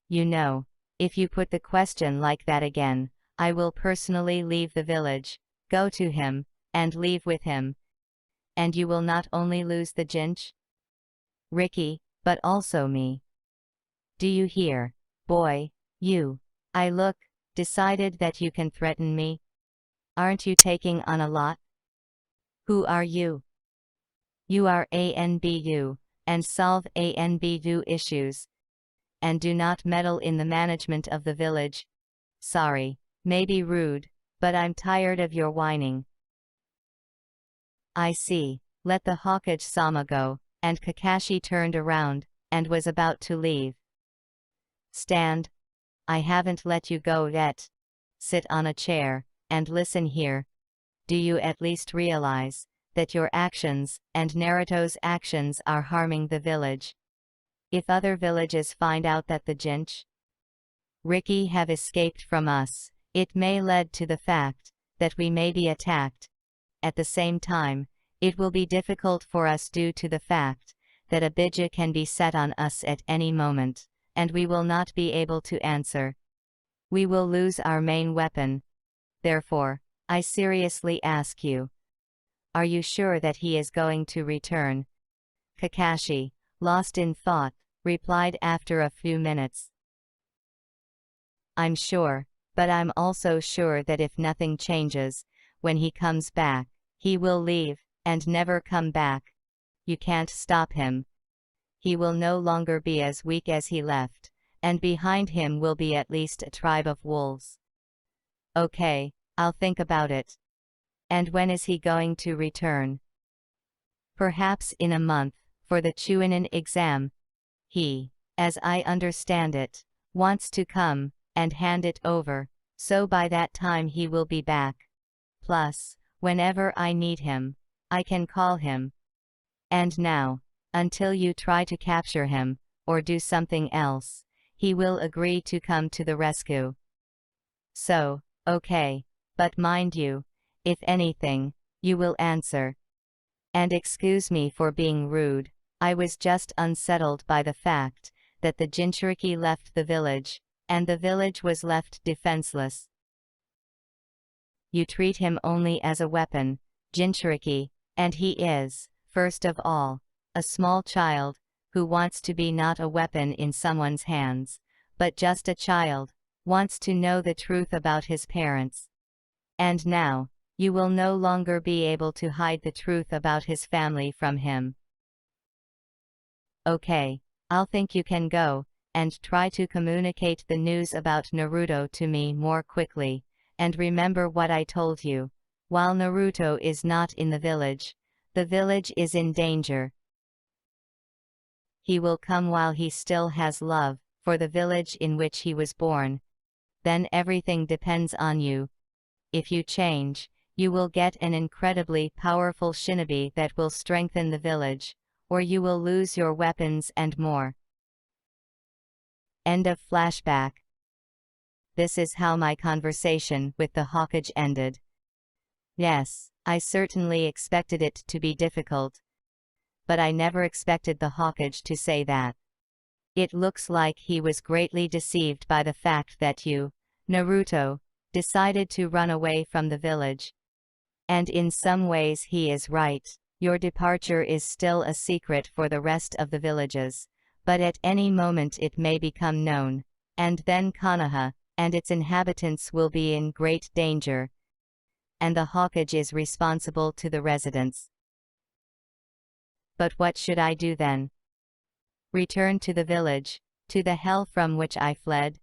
You know, if you put the question like that again, I will personally leave the village, go to him, and leave with him. And you will not only lose the Jinch, Ricky, but also me. Do you hear, boy, you? Decided that you can threaten me? Aren't you taking on a lot? Who are you? You are ANBU, and solve ANBU issues. And do not meddle in the management of the village. Sorry, may be rude, but I'm tired of your whining. I see. Let the Hokage-sama go, and Kakashi turned around, and was about to leave. Stand. I haven't let you go yet. Sit on a chair, and listen here. Do you at least realize that your actions and Naruto's actions are harming the village? If other villages find out that the Jinch, Ricky have escaped from us, it may lead to the fact that we may be attacked. At the same time, it will be difficult for us due to the fact that a bija can be set on us at any moment, and we will not be able to answer. We will lose our main weapon. Therefore, I seriously ask you, are you sure that he is going to return? Kakashi, lost in thought, replied after a few minutes. I'm sure, but I'm also sure that if nothing changes, when he comes back, he will leave, and never come back. You can't stop him. He will no longer be as weak as he left, and behind him will be at least a tribe of wolves. Okay, I'll think about it. And when is he going to return? Perhaps in a month, for the Chunin exam. He, as I understand it, wants to come and hand it over, so by that time he will be back. Plus, whenever I need him, I can call him. And now, until you try to capture him, or do something else, he will agree to come to the rescue. So, okay. But mind you, if anything, you will answer. And excuse me for being rude, I was just unsettled by the fact that the Jinchuriki left the village, and the village was left defenseless. You treat him only as a weapon, Jinchuriki, and he is, first of all, a small child, who wants to be not a weapon in someone's hands, but just a child, wants to know the truth about his parents. And now, you will no longer be able to hide the truth about his family from him. Okay, I'll think you can go, and try to communicate the news about Naruto to me more quickly, and remember what I told you. While Naruto is not in the village is in danger. He will come while he still has love for the village in which he was born. Then everything depends on you. If you change, you will get an incredibly powerful shinobi that will strengthen the village, or you will lose your weapons and more. End of flashback. This is how my conversation with the Hokage ended. Yes, I certainly expected it to be difficult. But I never expected the Hokage to say that. It looks like he was greatly deceived by the fact that you, Naruto, decided to run away from the village. And in some ways he is right. Your departure is still a secret for the rest of the villages, but at any moment it may become known, and then Konoha and its inhabitants will be in great danger. And the Hokage is responsible to the residents. But what should I do then? Return to the village, to the hell from which I fled?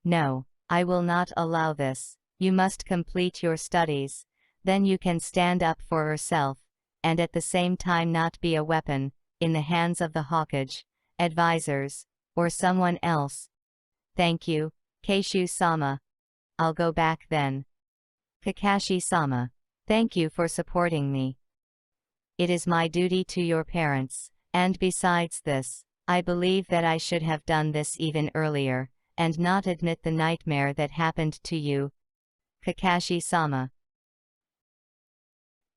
No, I will not allow this. You must complete your studies, then you can stand up for yourself, and at the same time not be a weapon, in the hands of the Hokage, advisors, or someone else. Thank you, Keishu-sama. I'll go back then. Kakashi-sama. Thank you for supporting me. It is my duty to your parents, and besides this, I believe that I should have done this even earlier, and not admit the nightmare that happened to you. Kakashi-sama.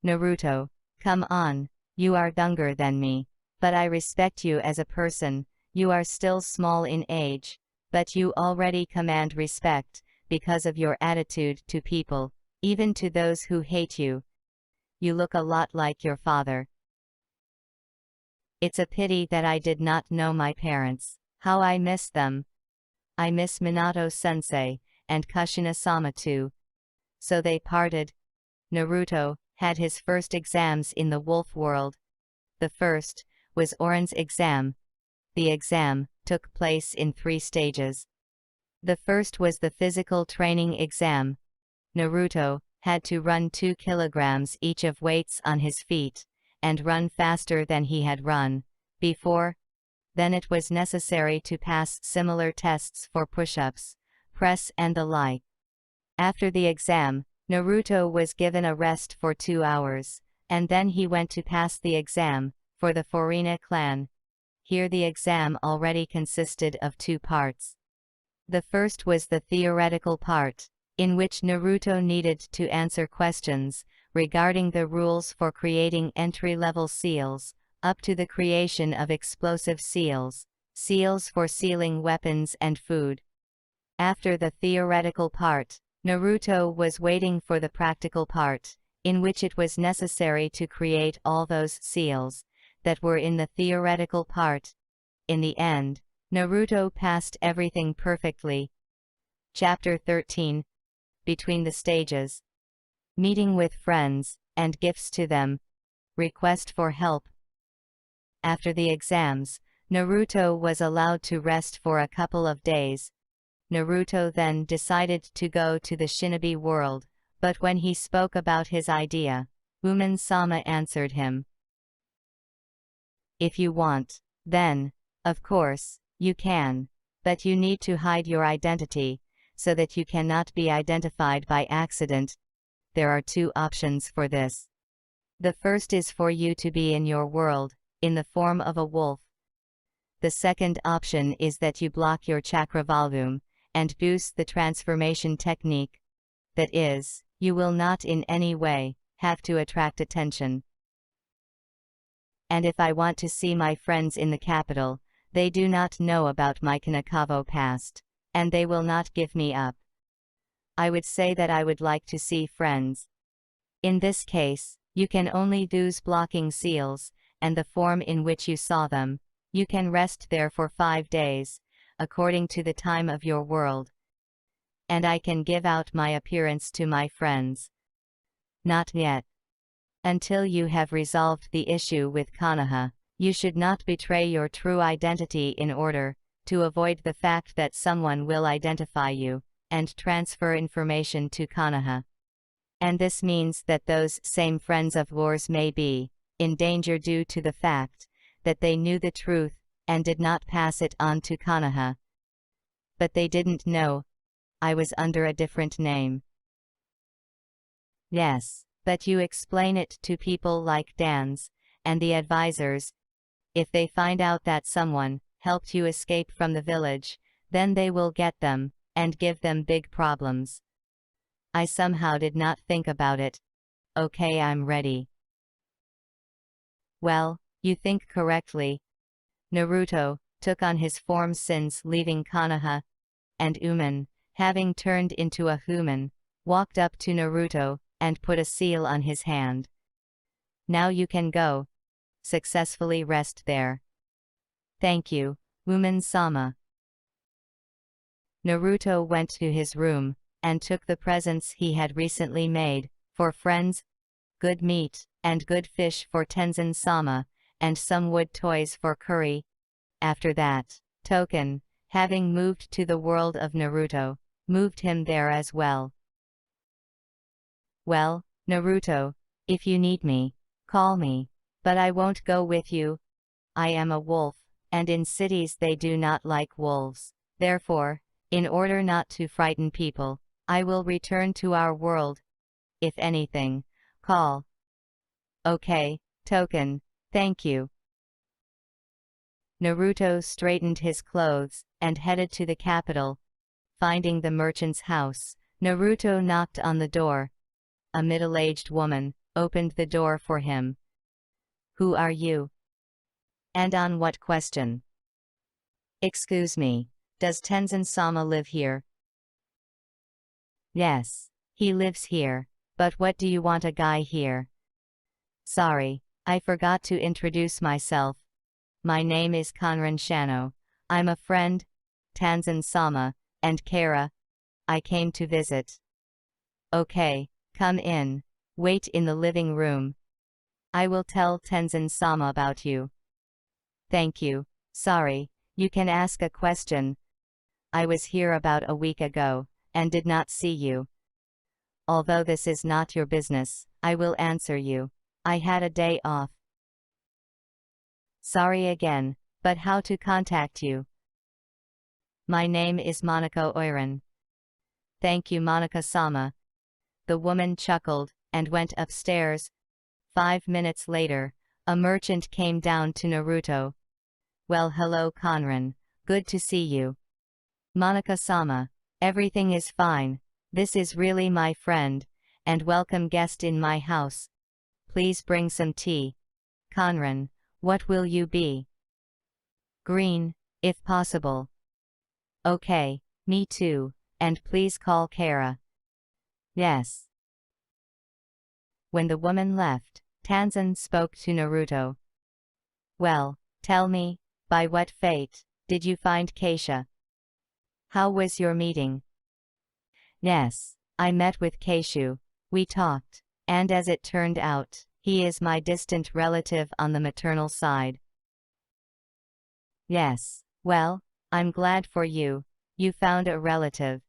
Naruto, come on, you are younger than me, but I respect you as a person. You are still small in age, but you already command respect, because of your attitude to people, even to those who hate you. You look a lot like your father. It's a pity that I did not know my parents. How I miss them. I miss Minato-sensei, and Kushina-sama too. So they parted. Naruto had his first exams in the wolf world. The first was Oren's exam. The exam took place in 3 stages. The first was the physical training exam. Naruto had to run 2 kilograms each of weights on his feet, and run faster than he had run before. Then it was necessary to pass similar tests for push-ups, press and the like. After the exam, Naruto was given a rest for 2 hours, and then he went to pass the exam for the Forina clan. Here the exam already consisted of 2 parts. The first was the theoretical part, in which Naruto needed to answer questions regarding the rules for creating entry-level seals, up to the creation of explosive seals, seals for sealing weapons and food. After the theoretical part, Naruto was waiting for the practical part, in which it was necessary to create all those seals that were in the theoretical part. In the end, Naruto passed everything perfectly. Chapter 13. Between the stages. Meeting with friends, and gifts to them. Request for help. After the exams, Naruto was allowed to rest for a couple of days. Naruto then decided to go to the shinobi world, but when he spoke about his idea, Uman-sama answered him. If you want, then, of course, you can, but you need to hide your identity, so that you cannot be identified by accident. There are 2 options for this. The first is for you to be in your world, in the form of a wolf. The second option is that you block your chakra volume and boost the transformation technique. That is, you will not in any way have to attract attention. And if I want to see my friends in the capital, they do not know about my Kanakawa past, and they will not give me up. I would say that I would like to see friends. In this case, you can only use blocking seals, and the form in which you saw them. You can rest there for 5 days, according to the time of your world. And I can give out my appearance to my friends. Not yet. Until you have resolved the issue with Konoha, you should not betray your true identity in order to avoid the fact that someone will identify you and transfer information to Konoha. And this means that those same friends of yours may be in danger due to the fact that they knew the truth and did not pass it on to Konoha. But they didn't know I was under a different name. Yes, but you explain it to people like Dan's and the advisors. If they find out that someone helped you escape from the village, then they will get them and give them big problems. I somehow did not think about it. Okay, I'm ready. Well, you think correctly. Naruto took on his form since leaving Konoha, and Uman, having turned into a human, walked up to Naruto and put a seal on his hand. Now you can go. Successfully rest there. Thank you, Uman-sama. Naruto went to his room and took the presents he had recently made for friends, good meat and good fish for Tenzin-sama, and some wood toys for Curry. After that, Token, having moved to the world of Naruto, moved him there as well. Well, Naruto, if you need me, call me, but I won't go with you. I am a wolf, and in cities they do not like wolves. Therefore, in order not to frighten people, I will return to our world. If anything, call. Okay, Token, thank you. Naruto straightened his clothes and headed to the capital. Finding the merchant's house, Naruto knocked on the door. A middle-aged woman opened the door for him. Who are you? And on what question? Excuse me, does Tenzin-sama live here? Yes, he lives here, but what do you want a guy here? Sorry, I forgot to introduce myself. My name is Conran Shano. I'm a friend, Tenzin-sama, and Kara. I came to visit. Okay, come in. Wait in the living room. I will tell Tenzin-sama about you. Thank you. Sorry, you can ask a question. I was here about a week ago, and did not see you. Although this is not your business, I will answer you. I had a day off. Sorry again, but how to contact you? My name is Monica Oiran. Thank you, Monica-sama. The woman chuckled and went upstairs. 5 minutes later, a merchant came down to Naruto. Well, hello Conran, good to see you. Monica-sama, everything is fine. This is really my friend, and welcome guest in my house. Please bring some tea. Conran, what will you be? Green, if possible. Okay, me too, and please call Kara. Yes. When the woman left, Tenzin spoke to Naruto. Well, tell me, by what fate did you find Keisha? How was your meeting? Yes, I met with Keishu. We talked, and as it turned out, he is my distant relative on the maternal side. Yes, well, I'm glad for you. You found a relative.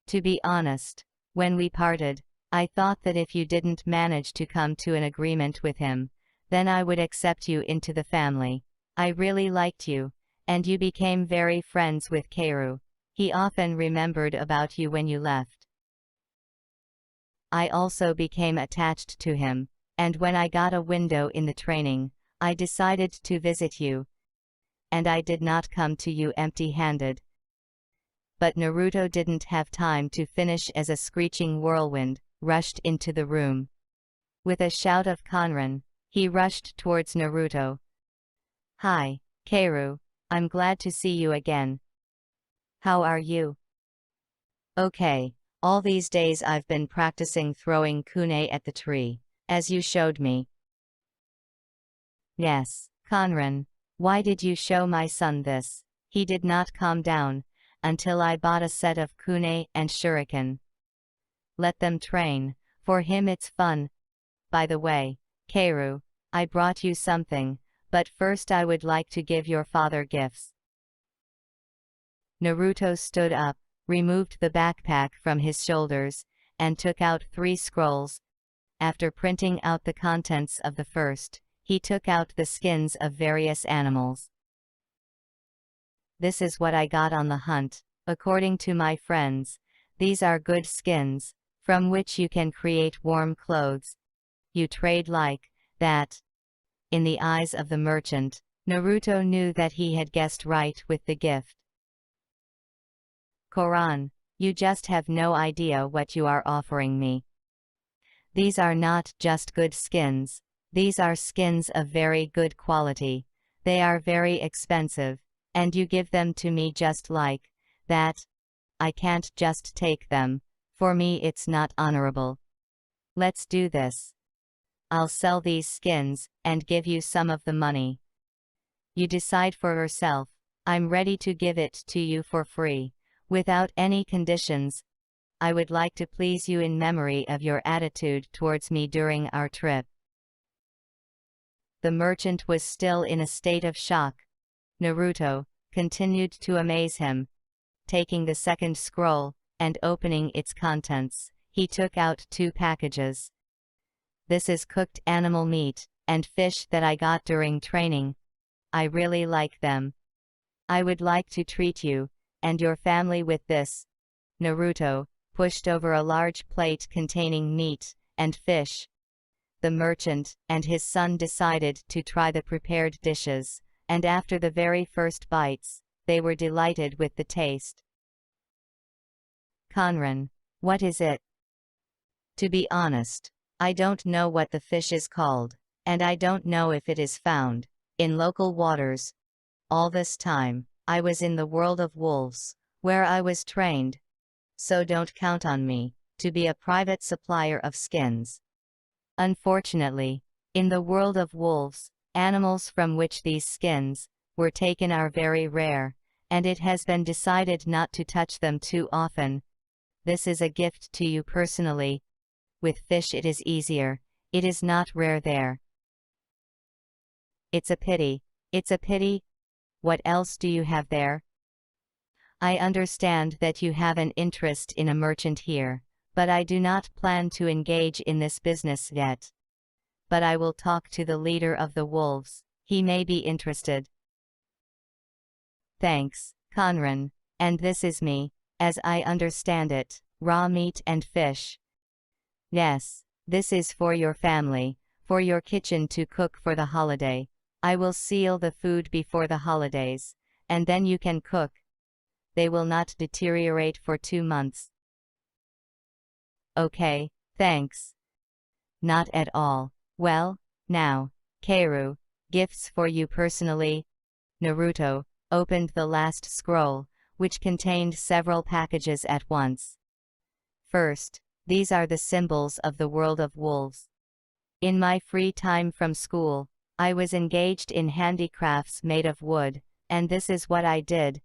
To be honest, when we parted, I thought that if you didn't manage to come to an agreement with him, then I would accept you into the family. I really liked you, and you became very friends with Kaoru. He often remembered about you when you left. I also became attached to him, and when I got a window in the training, I decided to visit you. and I did not come to you empty-handed. But Naruto didn't have time to finish as a screeching whirlwind rushed into the room. With a shout of Kanran, he rushed towards Naruto. "Hi, Keiru. I'm glad to see you again. How are you?" "Okay, all these days I've been practicing throwing kunai at the tree, as you showed me." "Yes, Kanran, why did you show my son this?" He did not calm down until I bought a set of kunai and shuriken. "Let them train, for him it's fun. By the way, Keiru, I brought you something, but first I would like to give your father gifts." Naruto stood up, removed the backpack from his shoulders, and took out 3 scrolls. After printing out the contents of the first, he took out the skins of various animals. "This is what I got on the hunt. According to my friends, these are good skins, from which you can create warm clothes. You trade like that." In the eyes of the merchant, Naruto knew that he had guessed right with the gift. "Koran, you just have no idea what you are offering me. These are not just good skins, these are skins of very good quality. They are very expensive, and you give them to me just like that. I can't just take them, for me it's not honorable. Let's do this. I'll sell these skins, and give you some of the money. You decide for yourself. I'm ready to give it to you for free, without any conditions. I would like to please you in memory of your attitude towards me during our trip." The merchant was still in a state of shock. Naruto continued to amaze him. Taking the second scroll, and opening its contents, he took out 2 packages. "This is cooked animal meat, and fish that I got during training. I really like them. I would like to treat you, and your family with this." Naruto pushed over a large plate containing meat and fish. The merchant and his son decided to try the prepared dishes, and after the very first bites, they were delighted with the taste. "Kanran, what is it?" "To be honest, I don't know what the fish is called, and I don't know if it is found in local waters. All this time, I was in the world of wolves, where I was trained. So don't count on me to be a private supplier of skins. Unfortunately, in the world of wolves, animals from which these skins were taken are very rare, and it has been decided not to touch them too often. This is a gift to you personally. With fish it is easier, it is not rare there." It's a pity. It's a pity. What else do you have there?" "I understand that you have an interest in a merchant here, but I do not plan to engage in this business yet. But I will talk to the leader of the wolves, he may be interested." "Thanks, Kanran, and this is me, as I understand it, raw meat and fish." "Yes, this is for your family, for your kitchen to cook for the holiday. I will seal the food before the holidays, and then you can cook. They will not deteriorate for 2 months." "Okay, thanks." "Not at all. Well, now, Keiru, gifts for you personally." Naruto opened the last scroll, which contained several packages at once. "First, these are the symbols of the world of wolves. In my free time from school, I was engaged in handicrafts made of wood, and this is what I did."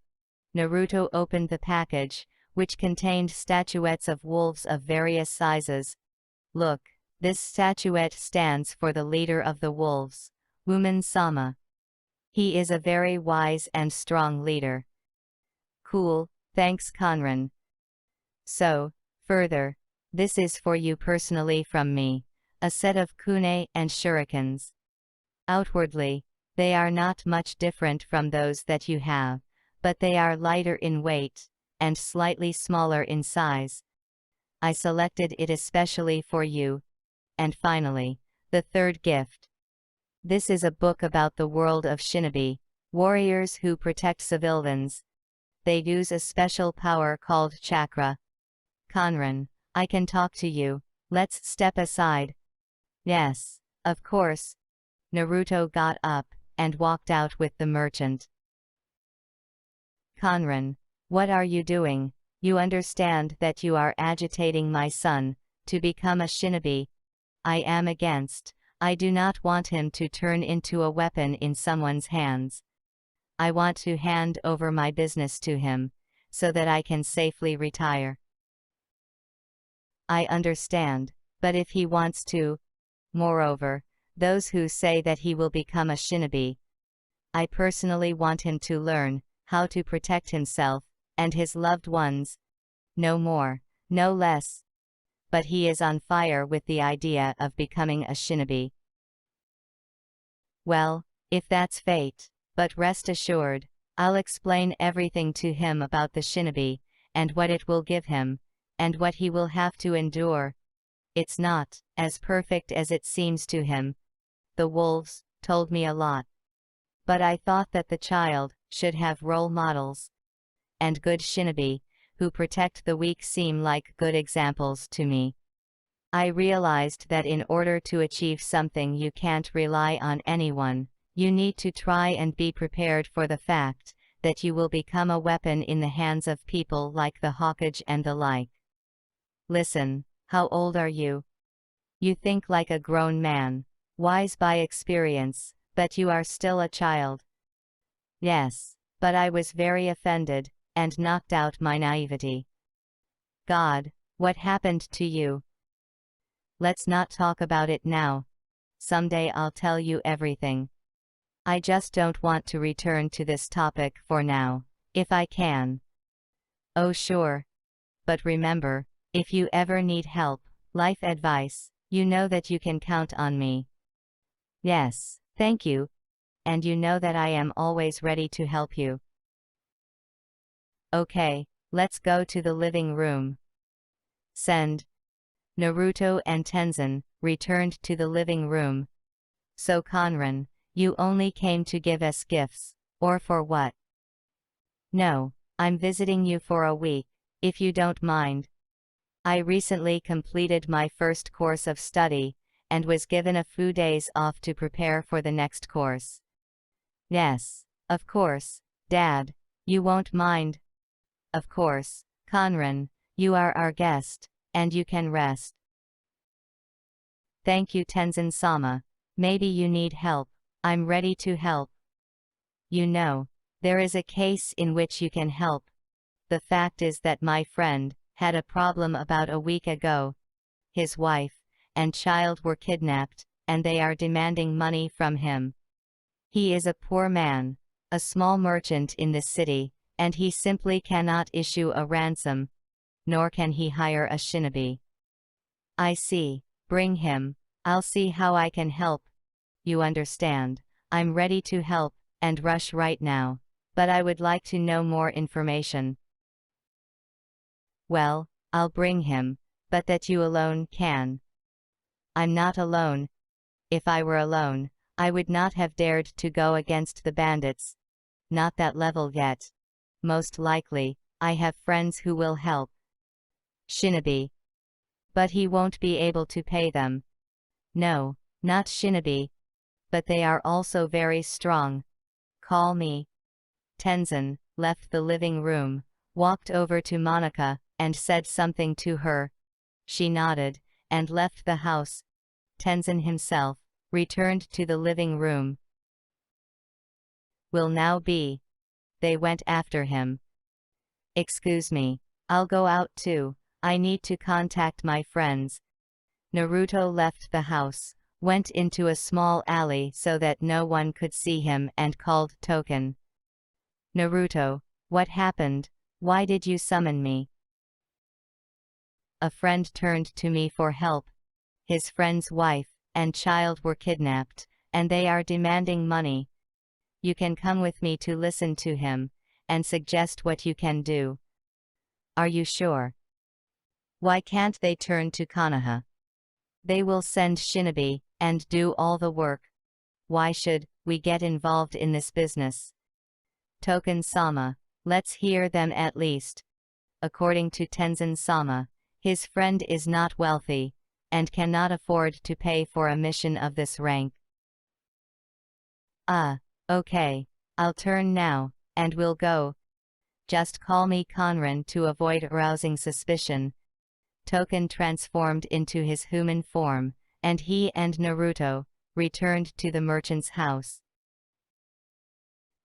Naruto opened the package, which contained statuettes of wolves of various sizes. "Look, this statuette stands for the leader of the wolves, Wuman-sama. He is a very wise and strong leader." "Cool, thanks Kanran." "So, further, this is for you personally from me, a set of kunai and shurikens. Outwardly, they are not much different from those that you have, but they are lighter in weight, and slightly smaller in size. I selected it especially for you. And finally, the third gift. This is a book about the world of shinobi. Warriors who protect civilians. They use a special power called chakra. Conran, I can talk to you. Let's step aside. Yes, of course. Naruto got up and walked out with the merchant. Conran, what are you doing? You understand that you are agitating my son to become a shinobi. I am against. I do not want him to turn into a weapon in someone's hands. I want to hand over my business to him, so that I can safely retire. I understand, but if he wants to. Moreover, those who say that he will become a shinobi. I personally want him to learn how to protect himself and his loved ones. No more, no less. But he is on fire with the idea of becoming a shinobi. Well, if that's fate, but rest assured, I'll explain everything to him about the shinobi, and what it will give him, and what he will have to endure. It's not as perfect as it seems to him. The wolves told me a lot. But I thought that the child should have role models. And good shinobi, who protect the weak, seem like good examples to me. I realized that in order to achieve something you can't rely on anyone. You need to try and be prepared for the fact that you will become a weapon in the hands of people like the Hokage and the like. Listen, how old are you? You think like a grown man, wise by experience, but you are still a child. Yes, but I was very offended, and knocked out my naivety. God, what happened to you? Let's not talk about it now. Someday I'll tell you everything. I just don't want to return to this topic for now, if I can. Oh sure. But remember, if you ever need help, life advice, you know that you can count on me. Yes, thank you. And you know that I am always ready to help you. Okay, let's go to the living room. Send. Naruto and Tenzin returned to the living room. So Conran, you only came to give us gifts, or for what? No, I'm visiting you for a week, if you don't mind. I recently completed my first course of study, and was given a few days off to prepare for the next course. Yes, of course, Dad, you won't mind. Of course, Conran, you are our guest, and you can rest. Thank you, Tenzin-sama. Maybe you need help. I'm ready to help. You know, there is a case in which you can help. The fact is that my friend had a problem about a week ago. His wife and child were kidnapped, and they are demanding money from him. He is a poor man, a small merchant in the city, and he simply cannot issue a ransom, nor can he hire a shinobi. I see, bring him, I'll see how I can help. You understand, I'm ready to help, and rush right now, but I would like to know more information. Well, I'll bring him, but that you alone can. I'm not alone. If I were alone, I would not have dared to go against the bandits. Not that level yet. Most likely, I have friends who will help. Shinobi. But he won't be able to pay them. No, not shinobi. But they are also very strong. Call me. Tenzin left the living room, walked over to Monica, and said something to her. She nodded, and left the house. Tenzin himself returned to the living room. Will now be. They went after him. Excuse me, I'll go out too. I need to contact my friends. Naruto left the house, went into a small alley so that no one could see him, and called Token. Naruto, what happened? Why did you summon me? A friend turned to me for help. His friend's wife and child were kidnapped, and they are demanding money. You can come with me to listen to him, and suggest what you can do. Are you sure? Why can't they turn to Konoha? They will send shinobi, and do all the work. Why should we get involved in this business? Token-sama, let's hear them at least. According to Tenzin-sama, his friend is not wealthy, and cannot afford to pay for a mission of this rank. Okay. I'll turn now, and we'll go. Just call me Conran to avoid arousing suspicion. Token transformed into his human form, and he and Naruto returned to the merchant's house.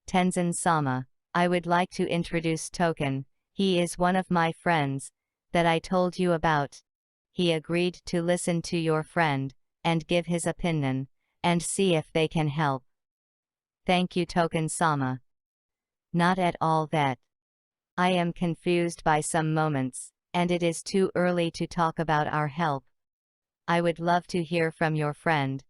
Tenzin-sama, I would like to introduce Token. He is one of my friends that I told you about. He agreed to listen to your friend and give his opinion and see if they can help. Thank you, Token-sama. Not at all that. I am confused by some moments, and it is too early to talk about our help. I would love to hear from your friend.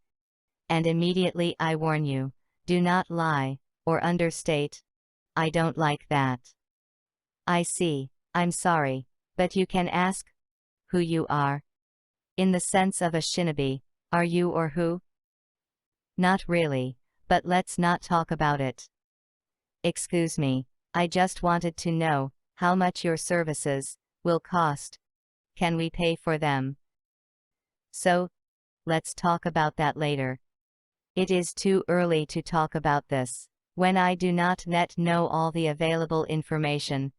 And immediately I warn you, do not lie or understate. I don't like that. I see, I'm sorry, but you can ask who you are. In the sense of a shinobi, are you or who? Not really, but let's not talk about it. Excuse me, I just wanted to know how much your services will cost. Can we pay for them? So, let's talk about that later. It is too early to talk about this, when I do not yet know all the available information.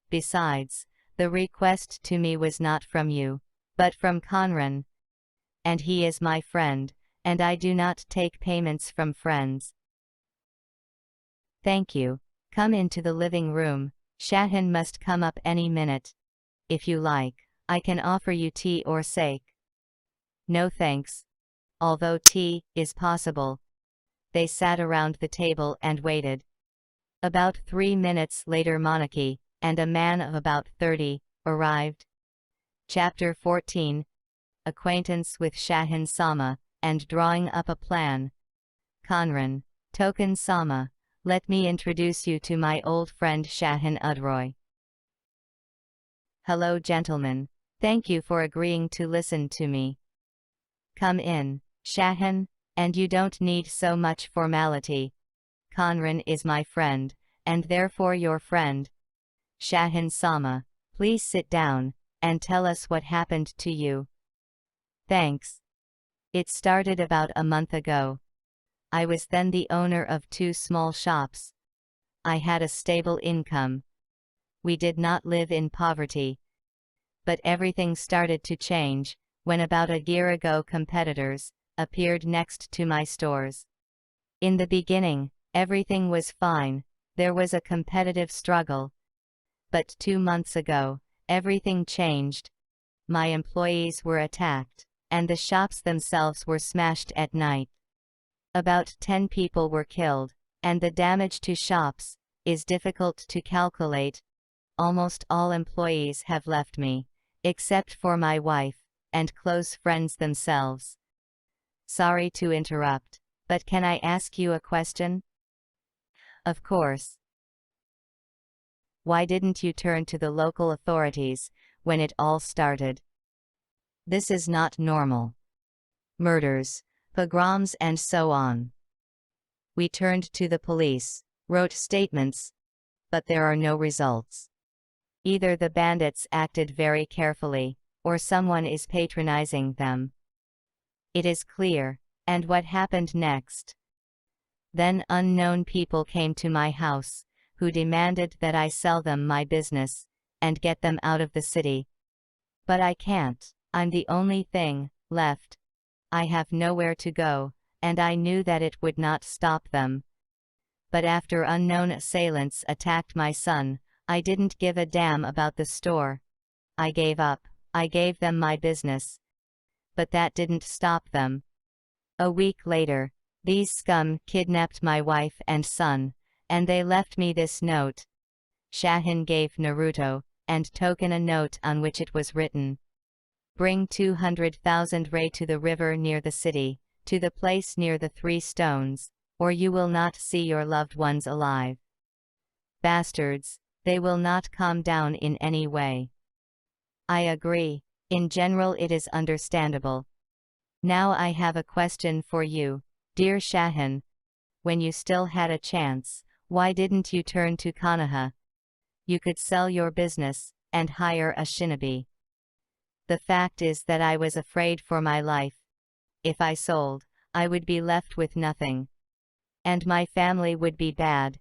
Besides, the request to me was not from you, but from Conran. And he is my friend, and I do not take payments from friends. Thank you. Come into the living room. Shahin must come up any minute. If you like, I can offer you tea or sake. No thanks. Although tea is possible. They sat around the table and waited. About 3 minutes later, Monarchy and a man of about 30 arrived. Chapter 14. Acquaintance with Shahin-sama and drawing up a plan. Conran, Token-sama, let me introduce you to my old friend Shahin Udroy. Hello, gentlemen. Thank you for agreeing to listen to me. Come in, Shahin, and you don't need so much formality. Conran is my friend, and therefore your friend. Shahin-sama, please sit down, and tell us what happened to you. Thanks. It started about a month ago. I was then the owner of 2 small shops. I had a stable income. We did not live in poverty. But everything started to change when about a year ago competitors appeared next to my stores. In the beginning, everything was fine. There was a competitive struggle. But 2 months ago, everything changed. My employees were attacked, and the shops themselves were smashed at night. About 10 people were killed, and the damage to shops is difficult to calculate. Almost all employees have left me, except for my wife and close friends themselves. Sorry to interrupt, but can I ask you a question? Of course. Why didn't you turn to the local authorities when it all started? This is not normal. Murders, pogroms and so on. We turned to the police, wrote statements, but there are no results. Either the bandits acted very carefully, or someone is patronizing them. It is clear. And what happened next? Then unknown people came to my house, who demanded that I sell them my business, and get them out of the city. But I can't. I'm the only thing left. I have nowhere to go, and I knew that it would not stop them. But after unknown assailants attacked my son, I didn't give a damn about the store. I gave up. I gave them my business. But that didn't stop them. A week later, these scum kidnapped my wife and son, and they left me this note. Shahin gave Naruto and Token a note on which it was written. Bring 200,000 Rei to the river near the city, to the place near the 3 stones, or you will not see your loved ones alive. Bastards, they will not calm down in any way. I agree. In general it is understandable. Now I have a question for you, dear Shahin. When you still had a chance, Why didn't you turn to Konoha? You could sell your business and hire a shinobi. The fact is that I was afraid for my life. If I sold, I would be left with nothing. And my family would be bad.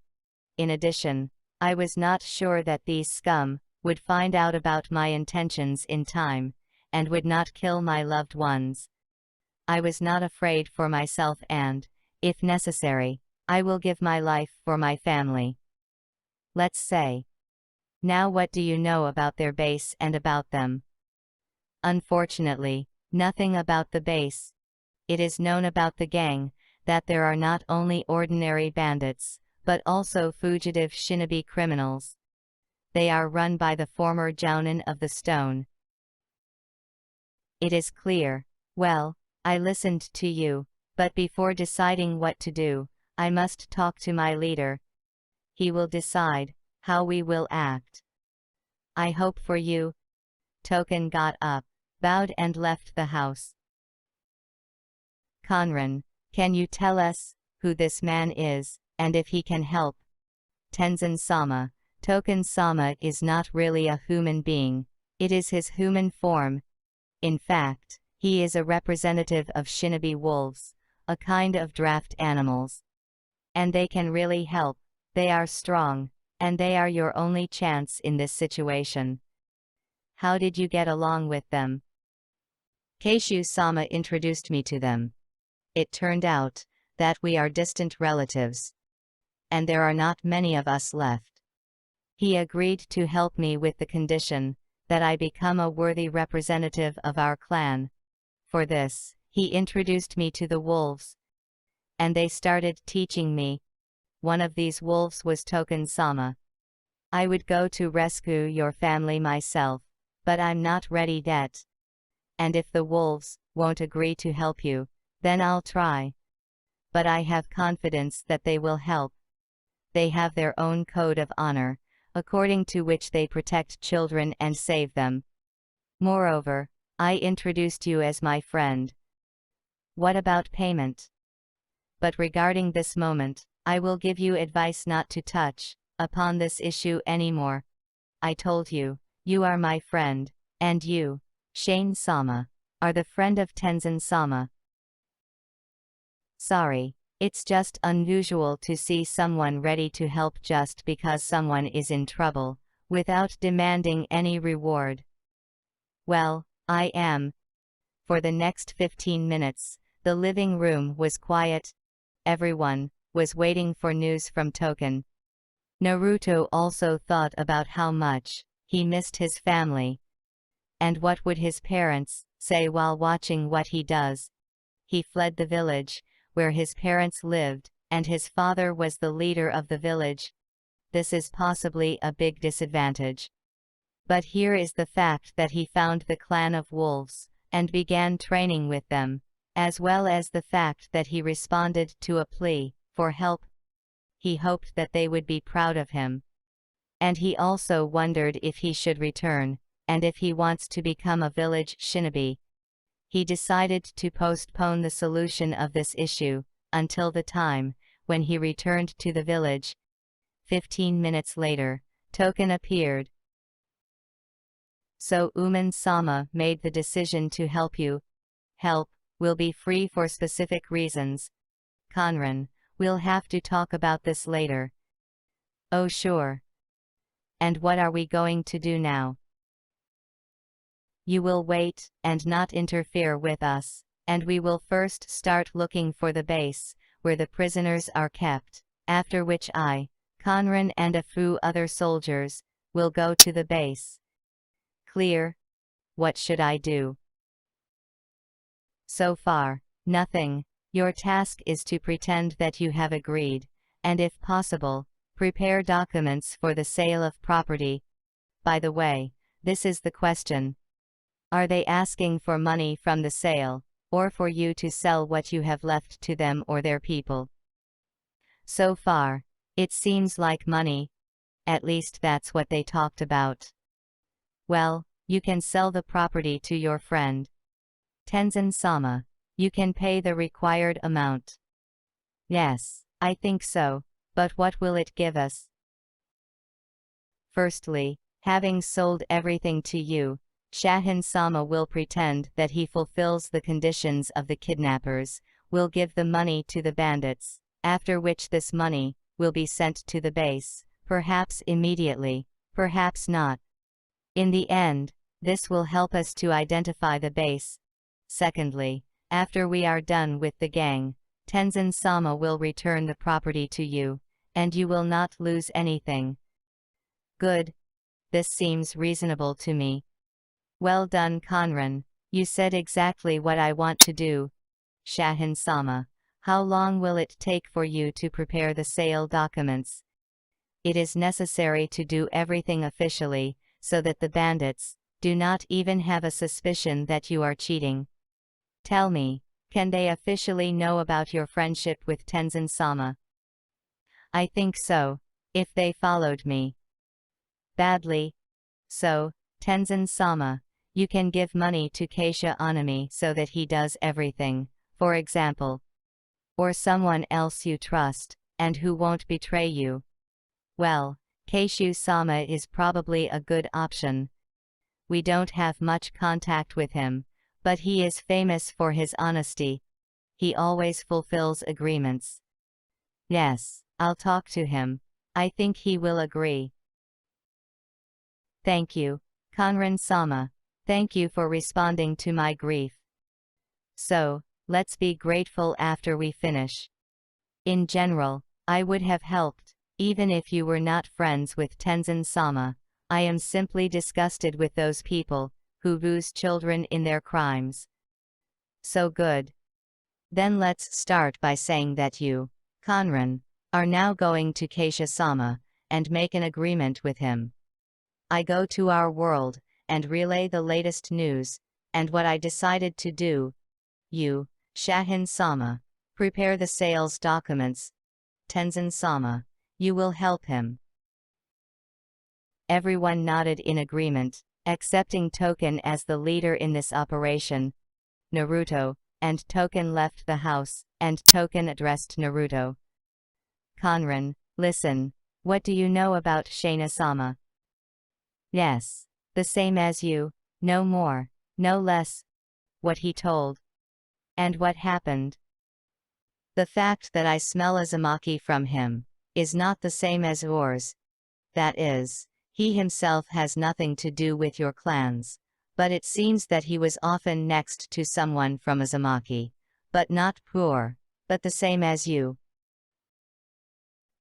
In addition, I was not sure that these scum would find out about my intentions in time, and would not kill my loved ones. I was not afraid for myself and, if necessary, I will give my life for my family. Let's say. Now what do you know about their base and about them? Unfortunately, nothing about the base. It is known about the gang that there are not only ordinary bandits, but also fugitive shinobi criminals. They are run by the former Jounin of the Stone. It is clear. Well, I listened to you, but before deciding what to do, I must talk to my leader. He will decide how we will act. I hope for you. Token got up, bowed and left the house. Conran, can you tell us who this man is, and if he can help? Tenzin-sama. Token-sama is not really a human being, it is his human form. In fact, he is a representative of shinobi wolves, a kind of draft animals. And they can really help, they are strong, and they are your only chance in this situation. How did you get along with them? Keishu-sama introduced me to them. It turned out that we are distant relatives. And there are not many of us left. He agreed to help me with the condition that I become a worthy representative of our clan. For this, he introduced me to the wolves. And they started teaching me. One of these wolves was Token-sama. I would go to rescue your family myself, but I'm not ready yet. And if the wolves won't agree to help you, then I'll try. But I have confidence that they will help. They have their own code of honor, according to which they protect children and save them. Moreover, I introduced you as my friend. What about payment? But regarding this moment, I will give you advice not to touch upon this issue anymore. I told you, you are my friend, and you, Shane-sama, are the friend of Tenzin-sama. Sorry, it's just unusual to see someone ready to help just because someone is in trouble, without demanding any reward. Well, I am. For the next 15 minutes, the living room was quiet. Everyone was waiting for news from Token. Naruto also thought about how much he missed his family. And what would his parents say while watching what he does? He fled the village where his parents lived, and his father was the leader of the village. This is possibly a big disadvantage. But here is the fact that he found the clan of wolves, and began training with them, as well as the fact that he responded to a plea for help. He hoped that they would be proud of him. And he also wondered if he should return, and if he wants to become a village shinobi. He decided to postpone the solution of this issue until the time when he returned to the village. 15 minutes later, Token appeared. So Uman-sama made the decision to help you. Help will be free for specific reasons. Conran, we'll have to talk about this later. Oh sure. And what are we going to do now? You will wait and not interfere with us, and we will first start looking for the base where the prisoners are kept, after which I, Conran and a few other soldiers, will go to the base. Clear? What should I do? So far, nothing. Your task is to pretend that you have agreed, and if possible, prepare documents for the sale of property. By the way, this is the question. Are they asking for money from the sale, or for you to sell what you have left to them or their people? So far, it seems like money. At least that's what they talked about. Well, you can sell the property to your friend. Tenzin-sama, you can pay the required amount. Yes, I think so, But what will it give us? Firstly, having sold everything to you, Shahin-sama will pretend that he fulfills the conditions of the kidnappers, will give the money to the bandits, after which this money will be sent to the base, perhaps immediately, perhaps not. In the end, this will help us to identify the base. Secondly, after we are done with the gang, Tenzin-sama will return the property to you, and you will not lose anything. Good. This seems reasonable to me. Well done, Conran. You said exactly what I want to do. Shahin-sama, how long will it take for you to prepare the sale documents? It is necessary to do everything officially, so that the bandits do not even have a suspicion that you are cheating. Tell me, can they officially know about your friendship with Tenzin-sama? I think so, if they followed me. Badly. So, Tenzin-sama, you can give money to Keisha Onami so that he does everything, for example. Or someone else you trust, and who won't betray you. Well, Keishu-sama is probably a good option. We don't have much contact with him, but he is famous for his honesty. He always fulfills agreements. Yes, I'll talk to him. I think he will agree. Thank you, Conran-sama. Thank you for responding to my grief. So, let's be grateful after we finish. In general, I would have helped, even if you were not friends with Tenzin-sama. I am simply disgusted with those people who lose children in their crimes. So good. Then let's start by saying that you, Conran, are now going to Keisha-sama, and make an agreement with him. I go to our world, and relay the latest news, and what I decided to do. You, Shahin-sama, prepare the sales documents. Tenzin-sama, you will help him. Everyone nodded in agreement, accepting Token as the leader in this operation. Naruto and Token left the house, and Token addressed Naruto. Conran, listen, what do you know about Shaina-sama? Yes, the same as you, no more, no less. What he told. And what happened? The fact that I smell Uzumaki from him is not the same as yours. That is, he himself has nothing to do with your clans, but it seems that he was often next to someone from Uzumaki, but not poor, but the same as you.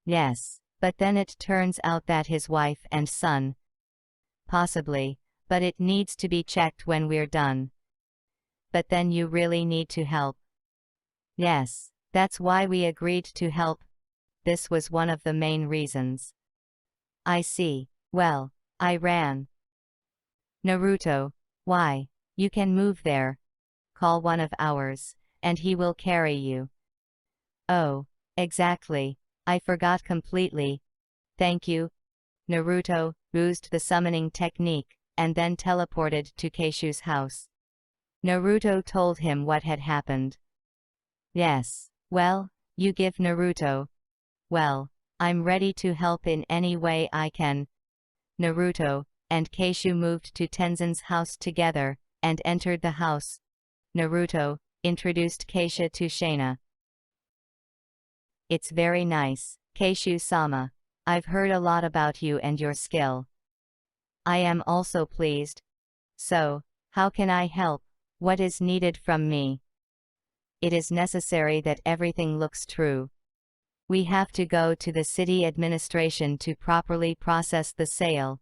Yes, but then it turns out that his wife and son. Possibly, but it needs to be checked when we're done. But then you really need to help. Yes, that's why we agreed to help. This was one of the main reasons. I see. Well, I ran. Naruto, why? You can move there. Call one of ours, and he will carry you. Oh, exactly. I forgot completely. Thank you. Naruto used the summoning technique, and then teleported to Keishu's house. Naruto told him what had happened. Yes, well, you give Naruto. Well, I'm ready to help in any way I can. Naruto and Keishu moved to Tenzin's house together, and entered the house. Naruto introduced Keisha to Shaina. It's very nice, Keishu-sama. I've heard a lot about you and your skill. I am also pleased. So, how can I help? What is needed from me? It is necessary that everything looks true. We have to go to the city administration to properly process the sale.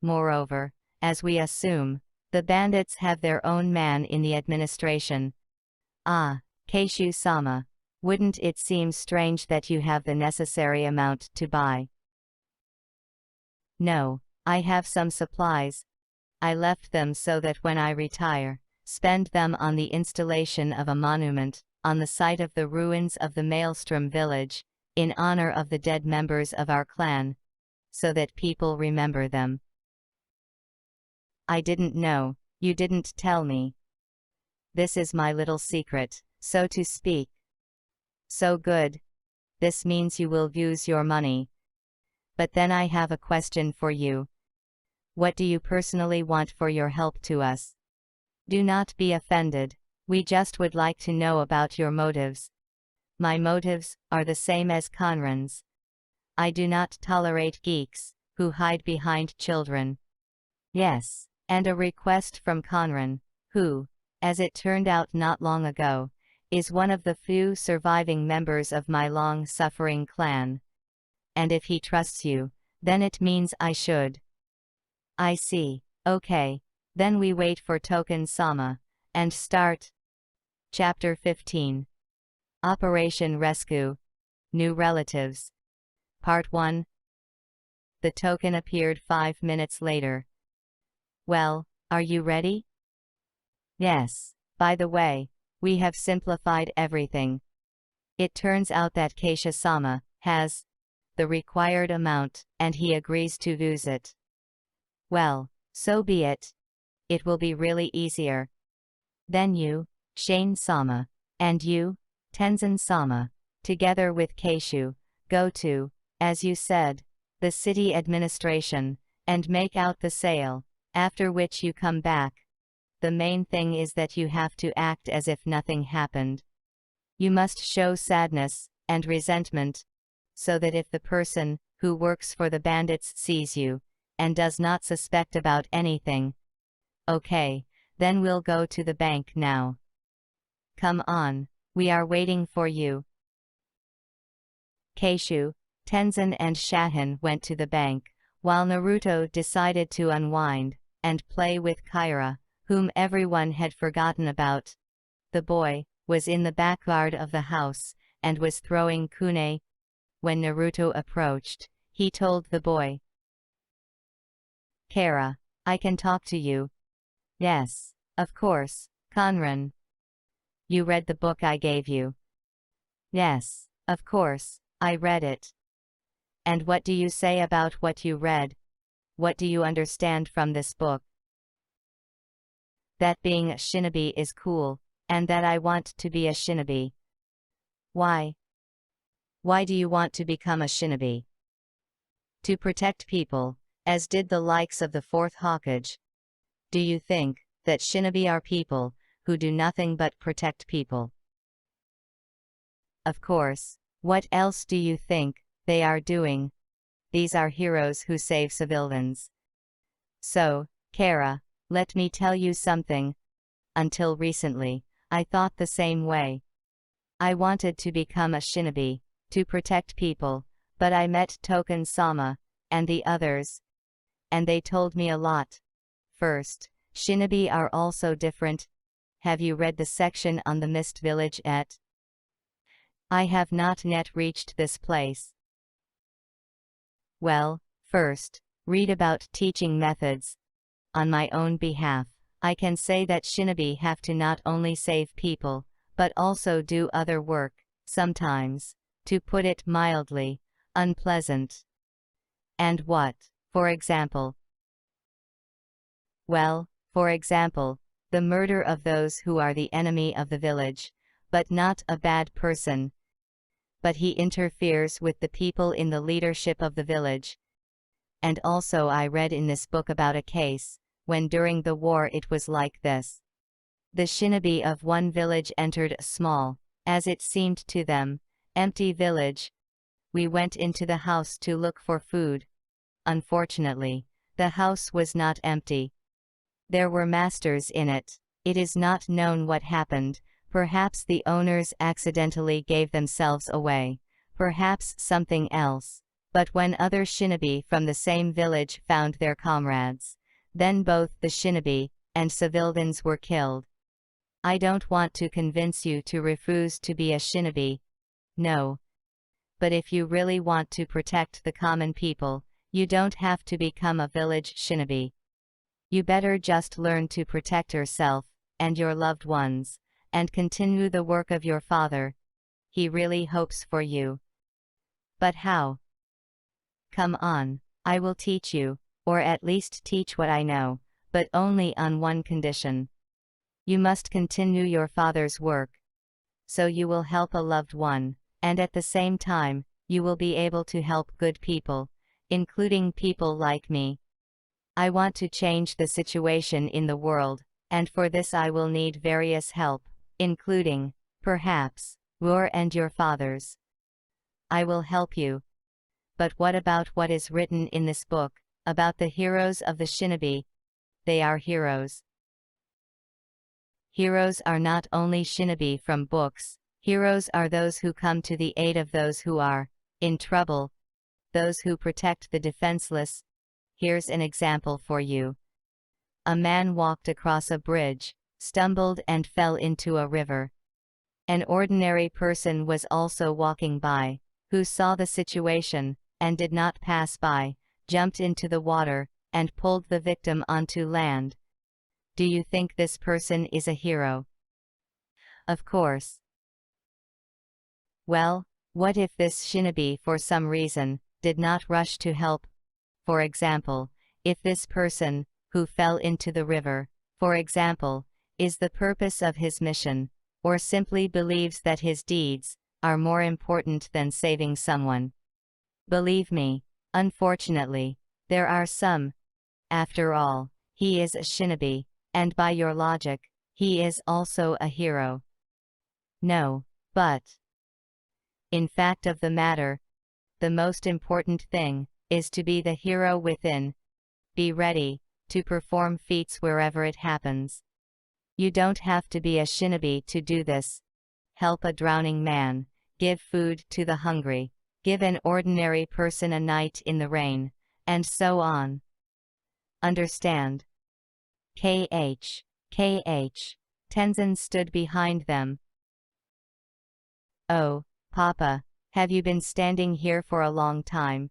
Moreover, as we assume, the bandits have their own man in the administration. Ah, Keishu-sama, wouldn't it seem strange that you have the necessary amount to buy? No, I have some supplies. I left them so that when I retire, spend them on the installation of a monument, on the site of the ruins of the Maelstrom village, in honor of the dead members of our clan, so that people remember them. I didn't know, you didn't tell me. This is my little secret, so to speak. So good. this means you will use your money. But then I have a question for you. What do you personally want for your help to us? Do not be offended. We just would like to know about your motives. My motives are the same as Conran's. I do not tolerate geeks who hide behind children. Yes, and a request from Conran, who, as it turned out not long ago, is one of the few surviving members of my long-suffering clan. And if he trusts you, then it means I should. I see. Okay, then we wait for Token-sama, and start. Chapter 15. Operation Rescue. New Relatives. Part 1. The token appeared 5 minutes later. Well, are you ready? Yes. By the way, we have simplified everything. It turns out that Keisha-sama has the required amount, and he agrees to use it. Well, so be it. It will be really easier. Then you, Shane-sama, and you, Tenzin-sama, together with Keishu, go to, as you said, the city administration, and make out the sale, after which you come back. The main thing is that you have to act as if nothing happened. You must show sadness and resentment, so that if the person who works for the bandits sees you, and does not suspect about anything. Okay, then we'll go to the bank now. Come on, we are waiting for you. Keishu, Tenzin and Shahin went to the bank, while Naruto decided to unwind and play with Kyra, whom everyone had forgotten about. The boy was in the backyard of the house and was throwing kune. When Naruto approached, he told the boy, Kara, I can talk to you. Yes, of course, Conran. You read the book I gave you? Yes, of course, I read it. And what do you say about what you read? What do you understand from this book? That being a shinobi is cool, and that I want to be a shinobi. Why? Why do you want to become a shinobi? To protect people, as did the likes of the Fourth Hokage. Do you think that shinobi are people who do nothing but protect people? Of course, what else do you think they are doing? These are heroes who save civilians. So, Kara, let me tell you something. Until recently, I thought the same way. I wanted to become a shinobi, to protect people, but I met Token-sama, and the others. And they told me a lot. First, shinobi are also different. Have you read the section on the Mist Village yet? I have not yet reached this place. Well, first, read about teaching methods. On my own behalf, I can say that shinobi have to not only save people, but also do other work, sometimes, to put it mildly, unpleasant. And what, for example? Well, for example, the murder of those who are the enemy of the village, but not a bad person. But he interferes with the people in the leadership of the village. And also I read in this book about a case, when during the war it was like this. The shinobi of one village entered a small, as it seemed to them, empty village. We went into the house to look for food. Unfortunately, the house was not empty. There were masters in it. It is not known what happened. Perhaps the owners accidentally gave themselves away. Perhaps something else. But when other shinobi from the same village found their comrades, then both the shinobi and civilians were killed. I don't want to convince you to refuse to be a shinobi. No. But if you really want to protect the common people, you don't have to become a village shinobi. You better just learn to protect yourself and your loved ones, and continue the work of your father. He really hopes for you. But how? Come on, I will teach you, or at least teach what I know, but only on one condition. You must continue your father's work. So you will help a loved one, and at the same time, you will be able to help good people, including people like me. I want to change the situation in the world, and for this I will need various help, including, perhaps, your and your father's. I will help you. But what about what is written in this book, about the heroes of the shinobi? They are heroes. Heroes are not only shinobi from books, heroes are those who come to the aid of those who are in trouble, those who protect the defenseless. Here's an example for you. A man walked across a bridge, stumbled and fell into a river. An ordinary person was also walking by, who saw the situation, and did not pass by, jumped into the water, and pulled the victim onto land. Do you think this person is a hero? Of course. Well, what if this shinobi for some reason did not rush to help? For example, if this person, who fell into the river, for example, is the purpose of his mission, or simply believes that his deeds are more important than saving someone. Believe me, unfortunately, there are some. After all, he is a shinobi, and by your logic, he is also a hero. No, but in fact of the matter, the most important thing is to be the hero within. Be ready to perform feats wherever it happens. You don't have to be a shinobi to do this. Help a drowning man, give food to the hungry, give an ordinary person a night in the rain, and so on. Understand? Tenzin stood behind them. Oh, Papa, have you been standing here for a long time?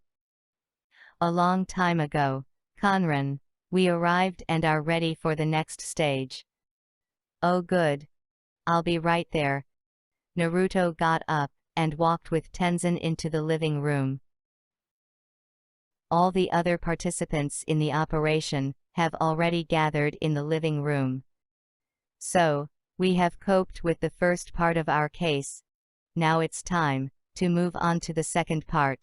A long time ago, Conran. We arrived and are ready for the next stage. Oh good. I'll be right there. Naruto got up and walked with Tenzin into the living room. All the other participants in the operation have already gathered in the living room. So, we have coped with the first part of our case. Now it's time to move on to the second part.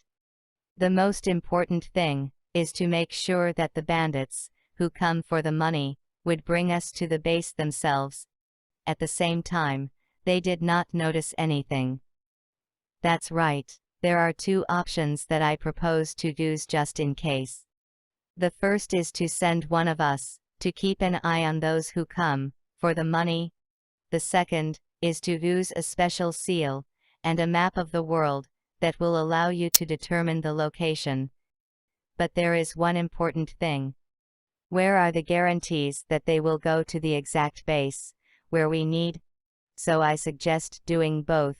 The most important thing is to make sure that the bandits, who come for the money, would bring us to the base themselves. At the same time, they did not notice anything. That's right, there are two options that I propose to use just in case. The first is to send one of us to keep an eye on those who come for the money. The second is to use a special seal and a map of the world that will allow you to determine the location. But there is one important thing. Where are the guarantees that they will go to the exact base where we need? So I suggest doing both.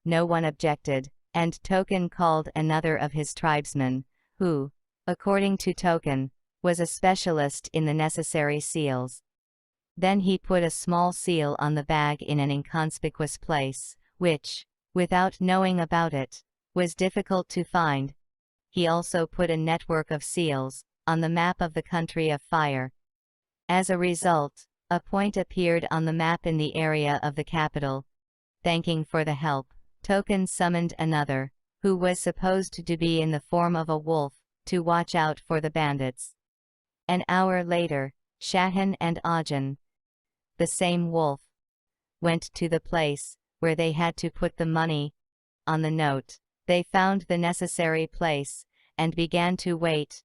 No one objected, and Token called another of his tribesmen, who, according to Token, was a specialist in the necessary seals. Then he put a small seal on the bag in an inconspicuous place, which, without knowing about it, was difficult to find. He also put a network of seals on the map of the country of fire. As a result, a point appeared on the map in the area of the capital. Thanking for the help, Token summoned another, who was supposed to be in the form of a wolf, to watch out for the bandits. An hour later, Shahan and Ajin, the same wolf, went to the place where they had to put the money. On the note, they found the necessary place and began to wait.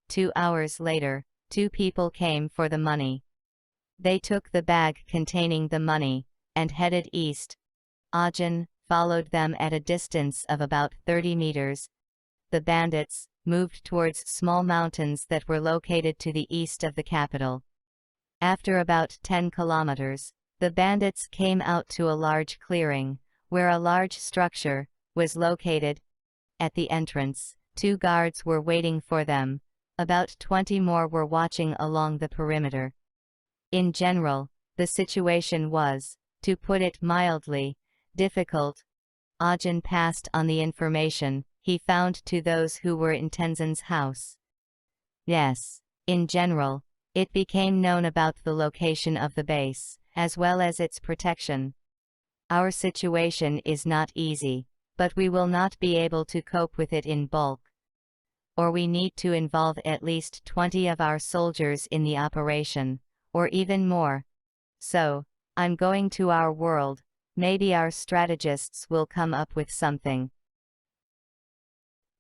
2 hours later, 2 people came for the money. They took the bag containing the money and headed east. Ajin followed them at a distance of about 30 meters. The bandits moved towards small mountains that were located to the east of the capital. After about 10 kilometers, the bandits came out to a large clearing, where a large structure was located. At the entrance, 2 guards were waiting for them. About 20 more were watching along the perimeter. In general, the situation was, to put it mildly, difficult. Ajin passed on the information he found to those who were in Tenzin's house. Yes, in general, it became known about the location of the base, as well as its protection. Our situation is not easy, but we will not be able to cope with it in bulk. Or we need to involve at least 20 of our soldiers in the operation, or even more. So, I'm going to our world, maybe our strategists will come up with something.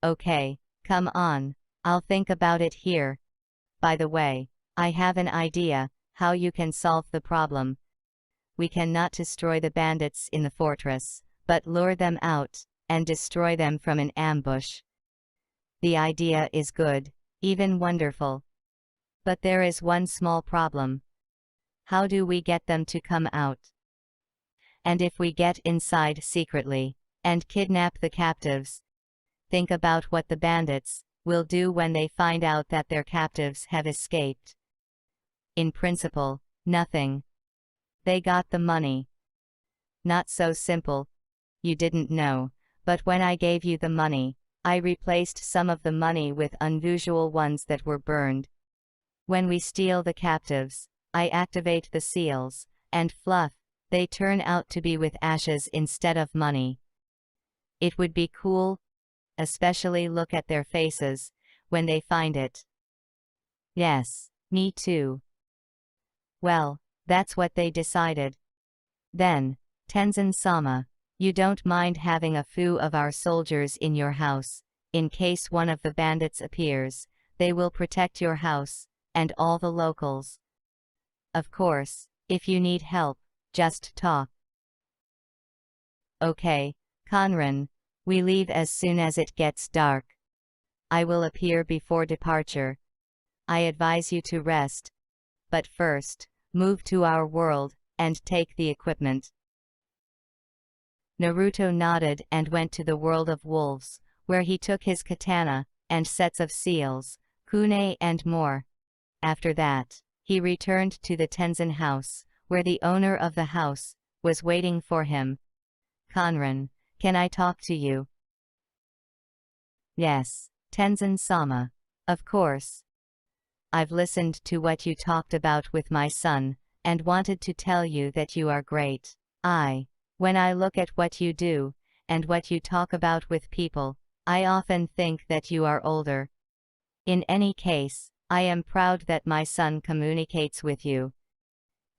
Okay, come on, I'll think about it here. By the way, I have an idea how you can solve the problem. We cannot destroy the bandits in the fortress, but lure them out, and destroy them from an ambush. The idea is good, even wonderful. But there is one small problem. How do we get them to come out? And if we get inside secretly, and kidnap the captives? Think about what the bandits will do when they find out that their captives have escaped. In principle, nothing. They got the money. Not so simple. You didn't know, but when I gave you the money, I replaced some of the money with unusual ones that were burned. When we steal the captives, I activate the seals, and fluff, they turn out to be with ashes instead of money. It would be cool, especially look at their faces, when they find it. Yes, me too. Well, that's what they decided. Then, Tenzin-sama, you don't mind having a few of our soldiers in your house, in case one of the bandits appears, they will protect your house, and all the locals. Of course, if you need help, just talk. Okay, Conran, we leave as soon as it gets dark. I will appear before departure. I advise you to rest. But first, move to our world, and take the equipment. Naruto nodded and went to the world of wolves, where he took his katana, and sets of seals, kunai and more. After that, he returned to the Tenzin house, where the owner of the house was waiting for him. Conran, can I talk to you? Yes, Tenzin-sama. Of course. I've listened to what you talked about with my son, and wanted to tell you that you are great. When I look at what you do, and what you talk about with people, I often think that you are older. In any case, I am proud that my son communicates with you.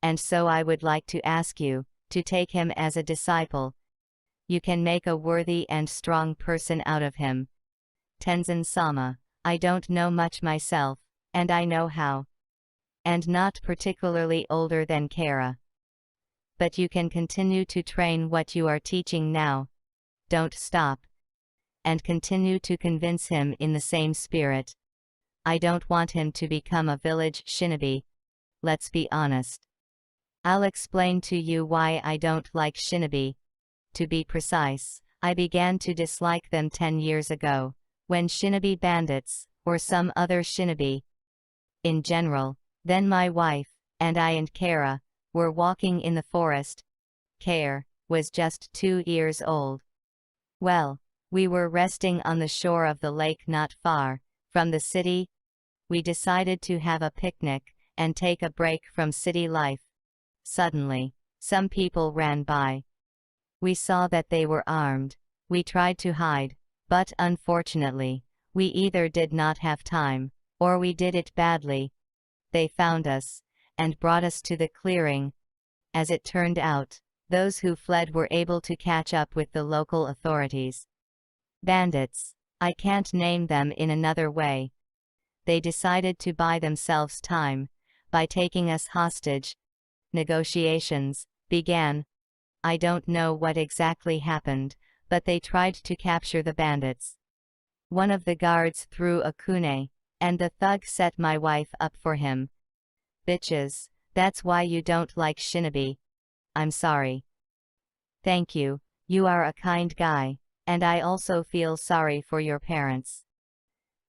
And so I would like to ask you to take him as a disciple. You can make a worthy and strong person out of him. Tenzin-sama, I don't know much myself, and I know how. And not particularly older than Kara. But you can continue to train what you are teaching now. Don't stop. And continue to convince him in the same spirit. I don't want him to become a village shinobi. Let's be honest. I'll explain to you why I don't like shinobi. To be precise, I began to dislike them 10 years ago, when shinobi bandits, or some other shinobi. In general, then my wife, and I and Kara, were walking in the forest. Kara was just 2 years old. Well, we were resting on the shore of the lake not far from the city. We decided to have a picnic and take a break from city life. Suddenly, some people ran by. We saw that they were armed. We tried to hide, but unfortunately, we either did not have time, or we did it badly. They found us, and brought us to the clearing. As it turned out, those who fled were able to catch up with the local authorities. Bandits, I can't name them in another way. They decided to buy themselves time, by taking us hostage. Negotiations began. I don't know what exactly happened, but they tried to capture the bandits. One of the guards threw a kunai, and the thug set my wife up for him. Bitches, that's why you don't like shinobi. I'm sorry. Thank you, you are a kind guy, and I also feel sorry for your parents.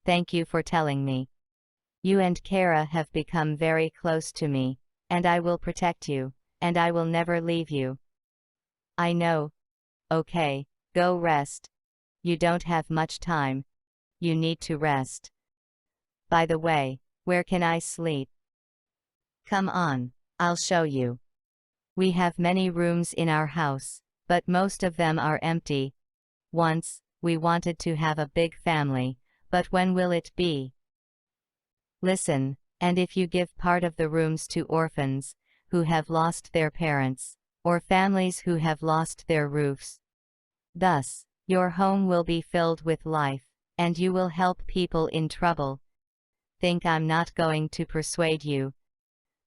Thank you for telling me. You and Kara have become very close to me, and I will protect you, and I will never leave you. I know. Okay, go rest. You don't have much time. You need to rest. By the way, where can I sleep? Come on, I'll show you. We have many rooms in our house, but most of them are empty. Once, we wanted to have a big family, but when will it be? Listen, and if you give part of the rooms to orphans, who have lost their parents, or families who have lost their roofs, thus, your home will be filled with life, and you will help people in trouble. Think I'm not going to persuade you.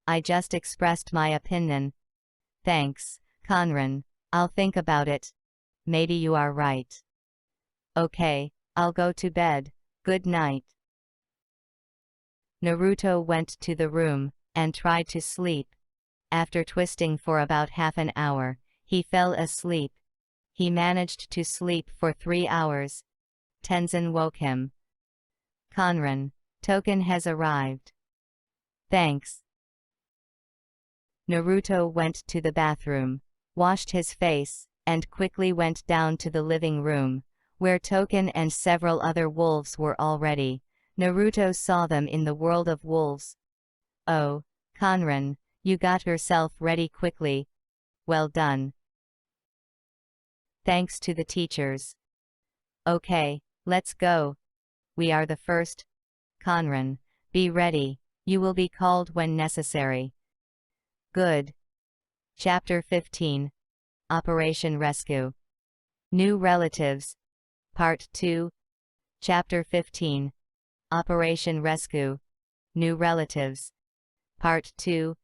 I just expressed my opinion. Thanks, Conran. I'll think about it. Maybe you are right. Okay, I'll go to bed. Good night. Naruto went to the room and tried to sleep. After twisting for about half an hour, he fell asleep. He managed to sleep for 3 hours. Tenzin woke him. Conran, token has arrived. Thanks. Naruto went to the bathroom, washed his face, and quickly went down to the living room, where Token and several other wolves were already. Naruto saw them in the world of wolves. Oh, Conran, you got yourself ready quickly. Well done. Thanks to the teachers. Okay, let's go. We are the first. Conran, be ready. You will be called when necessary. Good. Chapter 15. Operation Rescue. New Relatives. Part 2. Chapter 15. Operation Rescue. New Relatives. Part 2.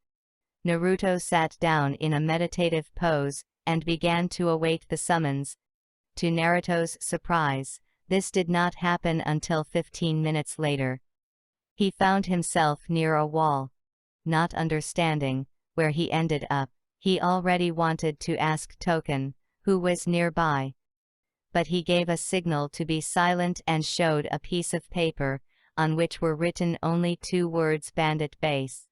Naruto sat down in a meditative pose and began to await the summons. To Naruto's surprise, this did not happen until 15 minutes later. He found himself near a wall. Not understanding where he ended up, he already wanted to ask Token, who was nearby. But he gave a signal to be silent and showed a piece of paper, on which were written only 2 words: Bandit Base.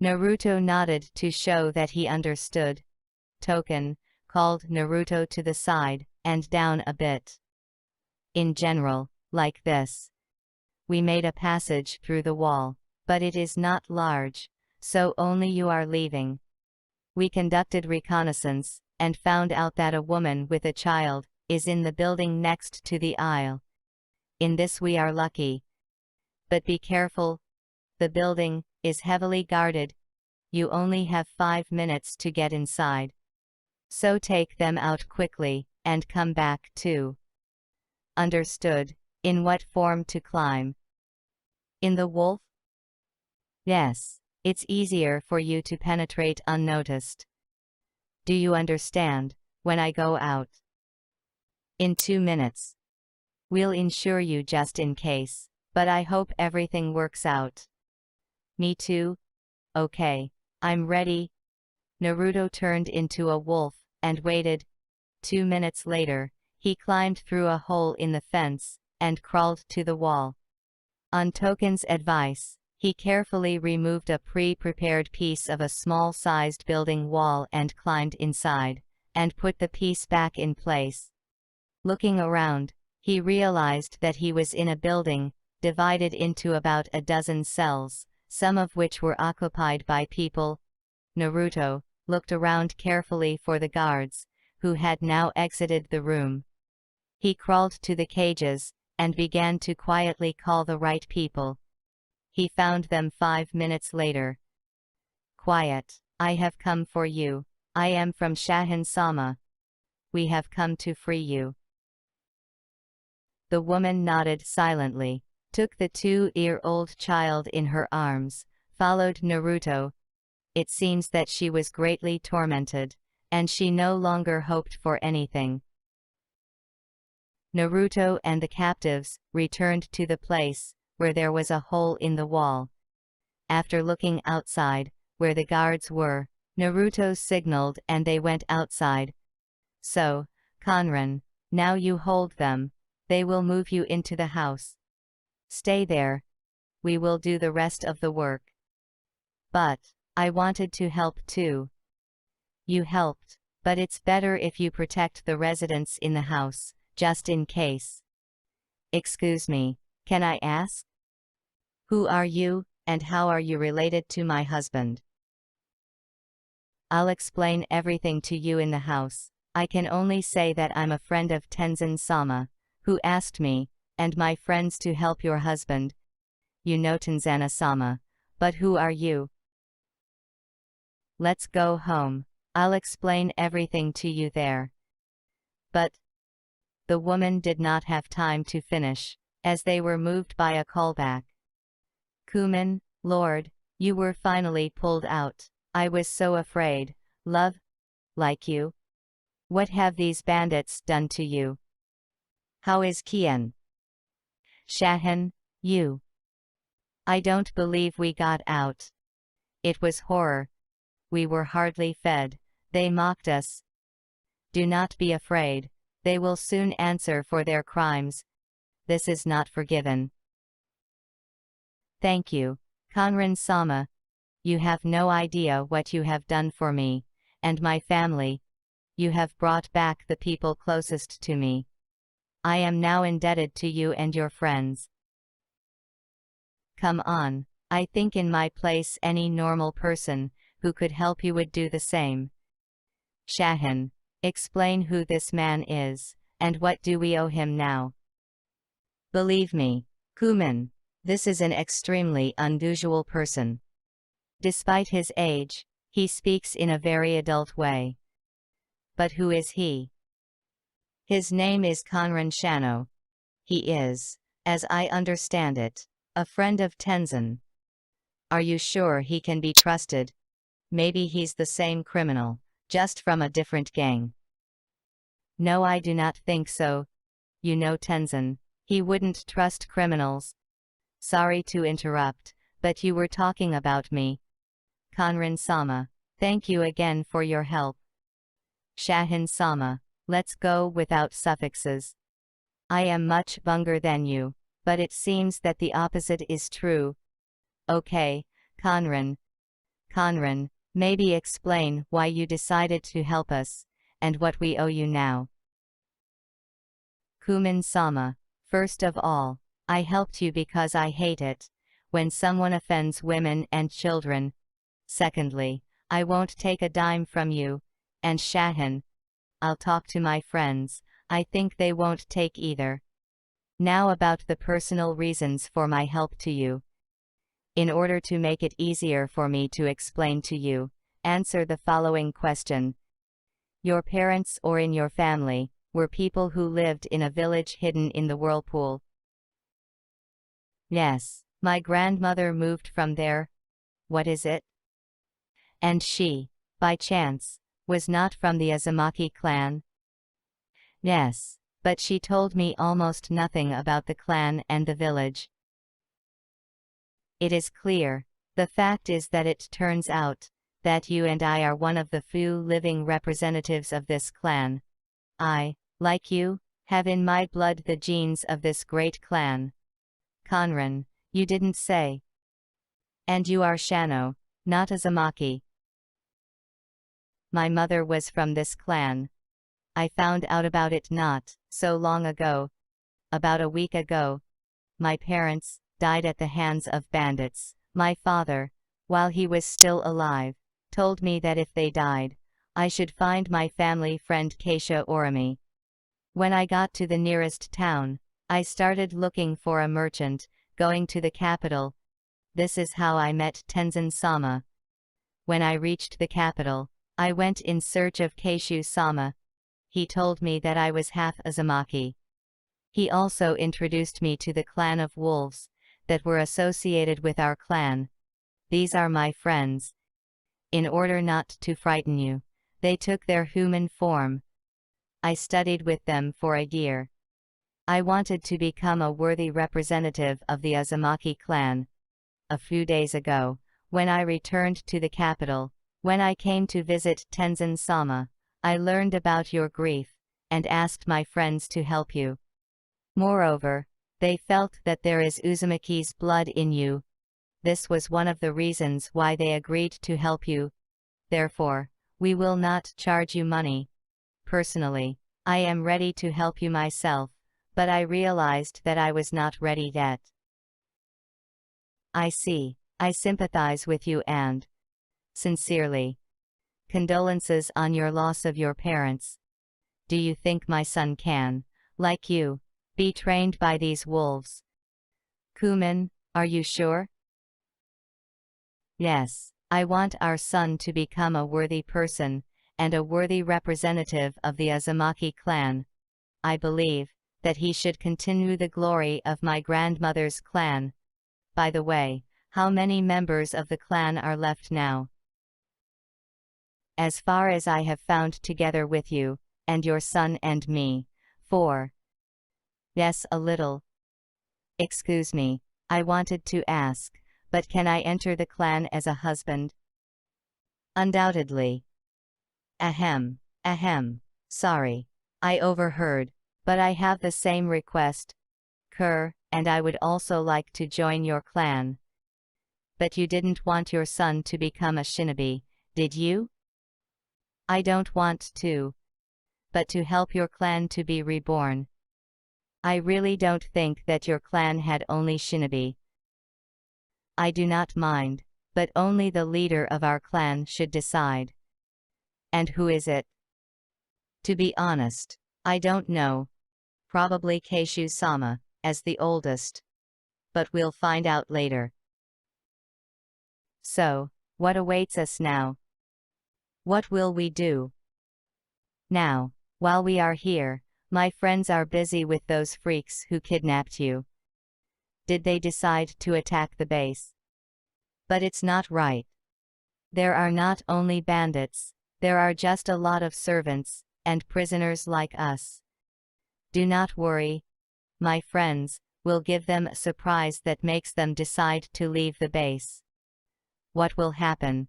Naruto nodded to show that he understood. Token called Naruto to the side and down a bit. In general, like this. We made a passage through the wall, but it is not large, so only you are leaving. We conducted reconnaissance, and found out that a woman with a child is in the building next to the aisle. In this we are lucky. But be careful. The building is heavily guarded. You only have 5 minutes to get inside. So take them out quickly, and come back too. Understood. In what form to climb? In the wolf? Yes, it's easier for you to penetrate unnoticed. Do you understand, when I go out? In 2 minutes. We'll insure you just in case, but I hope everything works out. Me too? Okay, I'm ready. Naruto turned into a wolf and waited. 2 minutes later, he climbed through a hole in the fence and crawled to the wall. On Token's advice, he carefully removed a pre-prepared piece of a small-sized building wall and climbed inside, and put the piece back in place. Looking around, he realized that he was in a building, divided into about a dozen cells, some of which were occupied by people. Naruto looked around carefully for the guards, who had now exited the room. He crawled to the cages, and began to quietly call the right people. He found them 5 minutes later. Quiet, I have come for you. I am from Shahin-sama. We have come to free you. The woman nodded silently, took the 2-year-old child in her arms, followed Naruto. It seems that she was greatly tormented, and she no longer hoped for anything. Naruto and the captives returned to the place, where there was a hole in the wall. After looking outside, where the guards were, Naruto signaled and they went outside. So, Conran, now you hold them. They will move you into the house. Stay there. We will do the rest of the work. But, I wanted to help too. You helped, but it's better if you protect the residents in the house, just in case. Excuse me, can I ask? Who are you, and how are you related to my husband? I'll explain everything to you in the house. I can only say that I'm a friend of Tenzin-sama, who asked me, and my friends to help your husband. You know Tenzana-sama, but who are you? Let's go home. I'll explain everything to you there. But the woman did not have time to finish, as they were moved by a callback. Kumin, Lord, you were finally pulled out. I was so afraid. Love? Like you? What have these bandits done to you? How is Kian? Shahan, you. I don't believe we got out. It was horror. We were hardly fed. They mocked us. Do not be afraid. They will soon answer for their crimes. This is not forgiven. Thank you, Conran-sama. You have no idea what you have done for me, and my family. You have brought back the people closest to me. I am now indebted to you and your friends. Come on, I think in my place any normal person who could help you would do the same. Shahan, explain who this man is, and what do we owe him now? Believe me, Kumin, this is an extremely unusual person. Despite his age, he speaks in a very adult way. But who is he? His name is Conran Shano. He is, as I understand it, a friend of Tenzin. Are you sure he can be trusted? Maybe he's the same criminal, just from a different gang. No, I do not think so. You know Tenzin, he wouldn't trust criminals. Sorry to interrupt, but you were talking about me. Conran-sama, thank you again for your help. Shahan-sama, let's go without suffixes. I am much younger than you, but it seems that the opposite is true. Okay, Conran. Conran, maybe explain why you decided to help us, and what we owe you now. Kumin-sama, first of all, I helped you because I hate it when someone offends women and children. Secondly, I won't take a dime from you, and Shahan, I'll talk to my friends, I think they won't take either. Now about the personal reasons for my help to you. In order to make it easier for me to explain to you, answer the following question. Your parents or in your family were people who lived in a village hidden in the whirlpool. Yes, my grandmother moved from there. What is it? And she, by chance, was not from the Uzumaki clan? Yes, but she told me almost nothing about the clan and the village. It is clear. The fact is that it turns out that you and I are one of the few living representatives of this clan. I, like you, have in my blood the genes of this great clan. Conran, you didn't say. And you are Shano, not Uzumaki. My mother was from this clan. I found out about it not so long ago. About a week ago. My parents died at the hands of bandits. My father, while he was still alive, told me that if they died, I should find my family friend Keisha Orami. When I got to the nearest town, I started looking for a merchant, going to the capital. This is how I met Tenzin-sama. When I reached the capital, I went in search of Keishu-sama. He told me that I was half Uzumaki. He also introduced me to the clan of wolves that were associated with our clan. These are my friends. In order not to frighten you, they took their human form. I studied with them for a year. I wanted to become a worthy representative of the Uzumaki clan. A few days ago, when I returned to the capital, when I came to visit Tenzin-sama, I learned about your grief, and asked my friends to help you. Moreover, they felt that there is Uzumaki's blood in you. This was one of the reasons why they agreed to help you. Therefore, we will not charge you money. Personally, I am ready to help you myself, but I realized that I was not ready yet. I see. I sympathize with you and, sincerely, condolences on your loss of your parents. Do you think my son can, like you, be trained by these wolves? Kumin, are you sure? Yes, I want our son to become a worthy person, and a worthy representative of the Uzumaki clan. I believe that he should continue the glory of my grandmother's clan. By the way, how many members of the clan are left now? As far as I have found together with you, and your son and me, 4. Yes, a little. Excuse me, I wanted to ask, but can I enter the clan as a husband? Undoubtedly. Ahem, sorry. I overheard, but I have the same request. And I would also like to join your clan. But you didn't want your son to become a shinobi, did you? I don't want to. But to help your clan to be reborn. I really don't think that your clan had only shinobi. I do not mind, but only the leader of our clan should decide. And who is it? To be honest, I don't know. Probably Keishu-sama, as the oldest. But we'll find out later. So, what awaits us now? What will we do? Now, while we are here, my friends are busy with those freaks who kidnapped you. Did they decide to attack the base? But it's not right. There are not only bandits, there are just a lot of servants, and prisoners like us. Do not worry. My friends, will give them a surprise that makes them decide to leave the base. What will happen?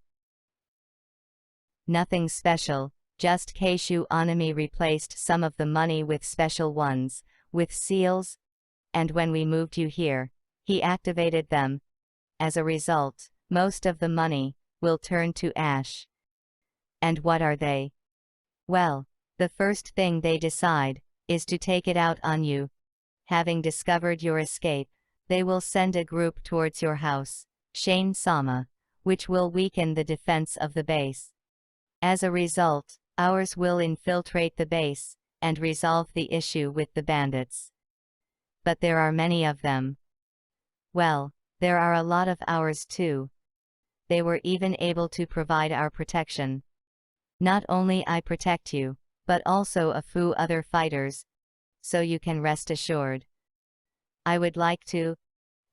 Nothing special, just Keishu Anami replaced some of the money with special ones, with seals, and when we moved you here, he activated them. As a result, most of the money will turn to ash. And what are they? Well, the first thing they decide is to take it out on you. Having discovered your escape, they will send a group towards your house, Shane-sama, which will weaken the defense of the base. As a result, ours will infiltrate the base and resolve the issue with the bandits. But there are many of them. Well, there are a lot of ours too. They were even able to provide our protection. Not only I protect you, but also a few other fighters, so you can rest assured. I would like to.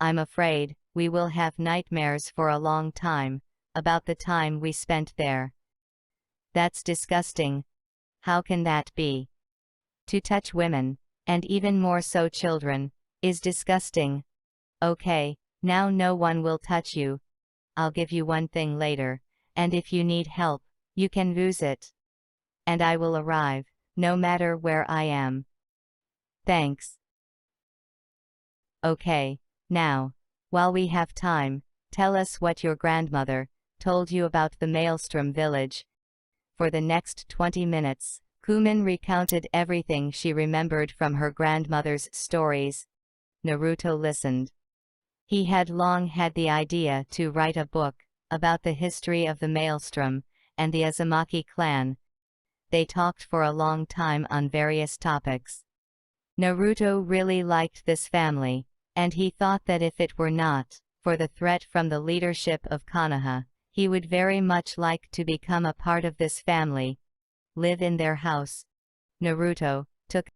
I'm afraid we will have nightmares for a long time about the time we spent there. That's disgusting. How can that be? To touch women, and even more so children, is disgusting. Okay, now no one will touch you. I'll give you one thing later, and if you need help, you can use it. And I will arrive, no matter where I am. Thanks. Okay, now, while we have time, tell us what your grandmother told you about the Maelstrom village. For the next 20 minutes, Kumin recounted everything she remembered from her grandmother's stories. Naruto listened. He had long had the idea to write a book about the history of the Maelstrom and the Uzumaki clan. They talked for a long time on various topics. Naruto really liked this family, and he thought that if it were not for the threat from the leadership of Konoha, he would very much like to become a part of this family, live in their house. Naruto took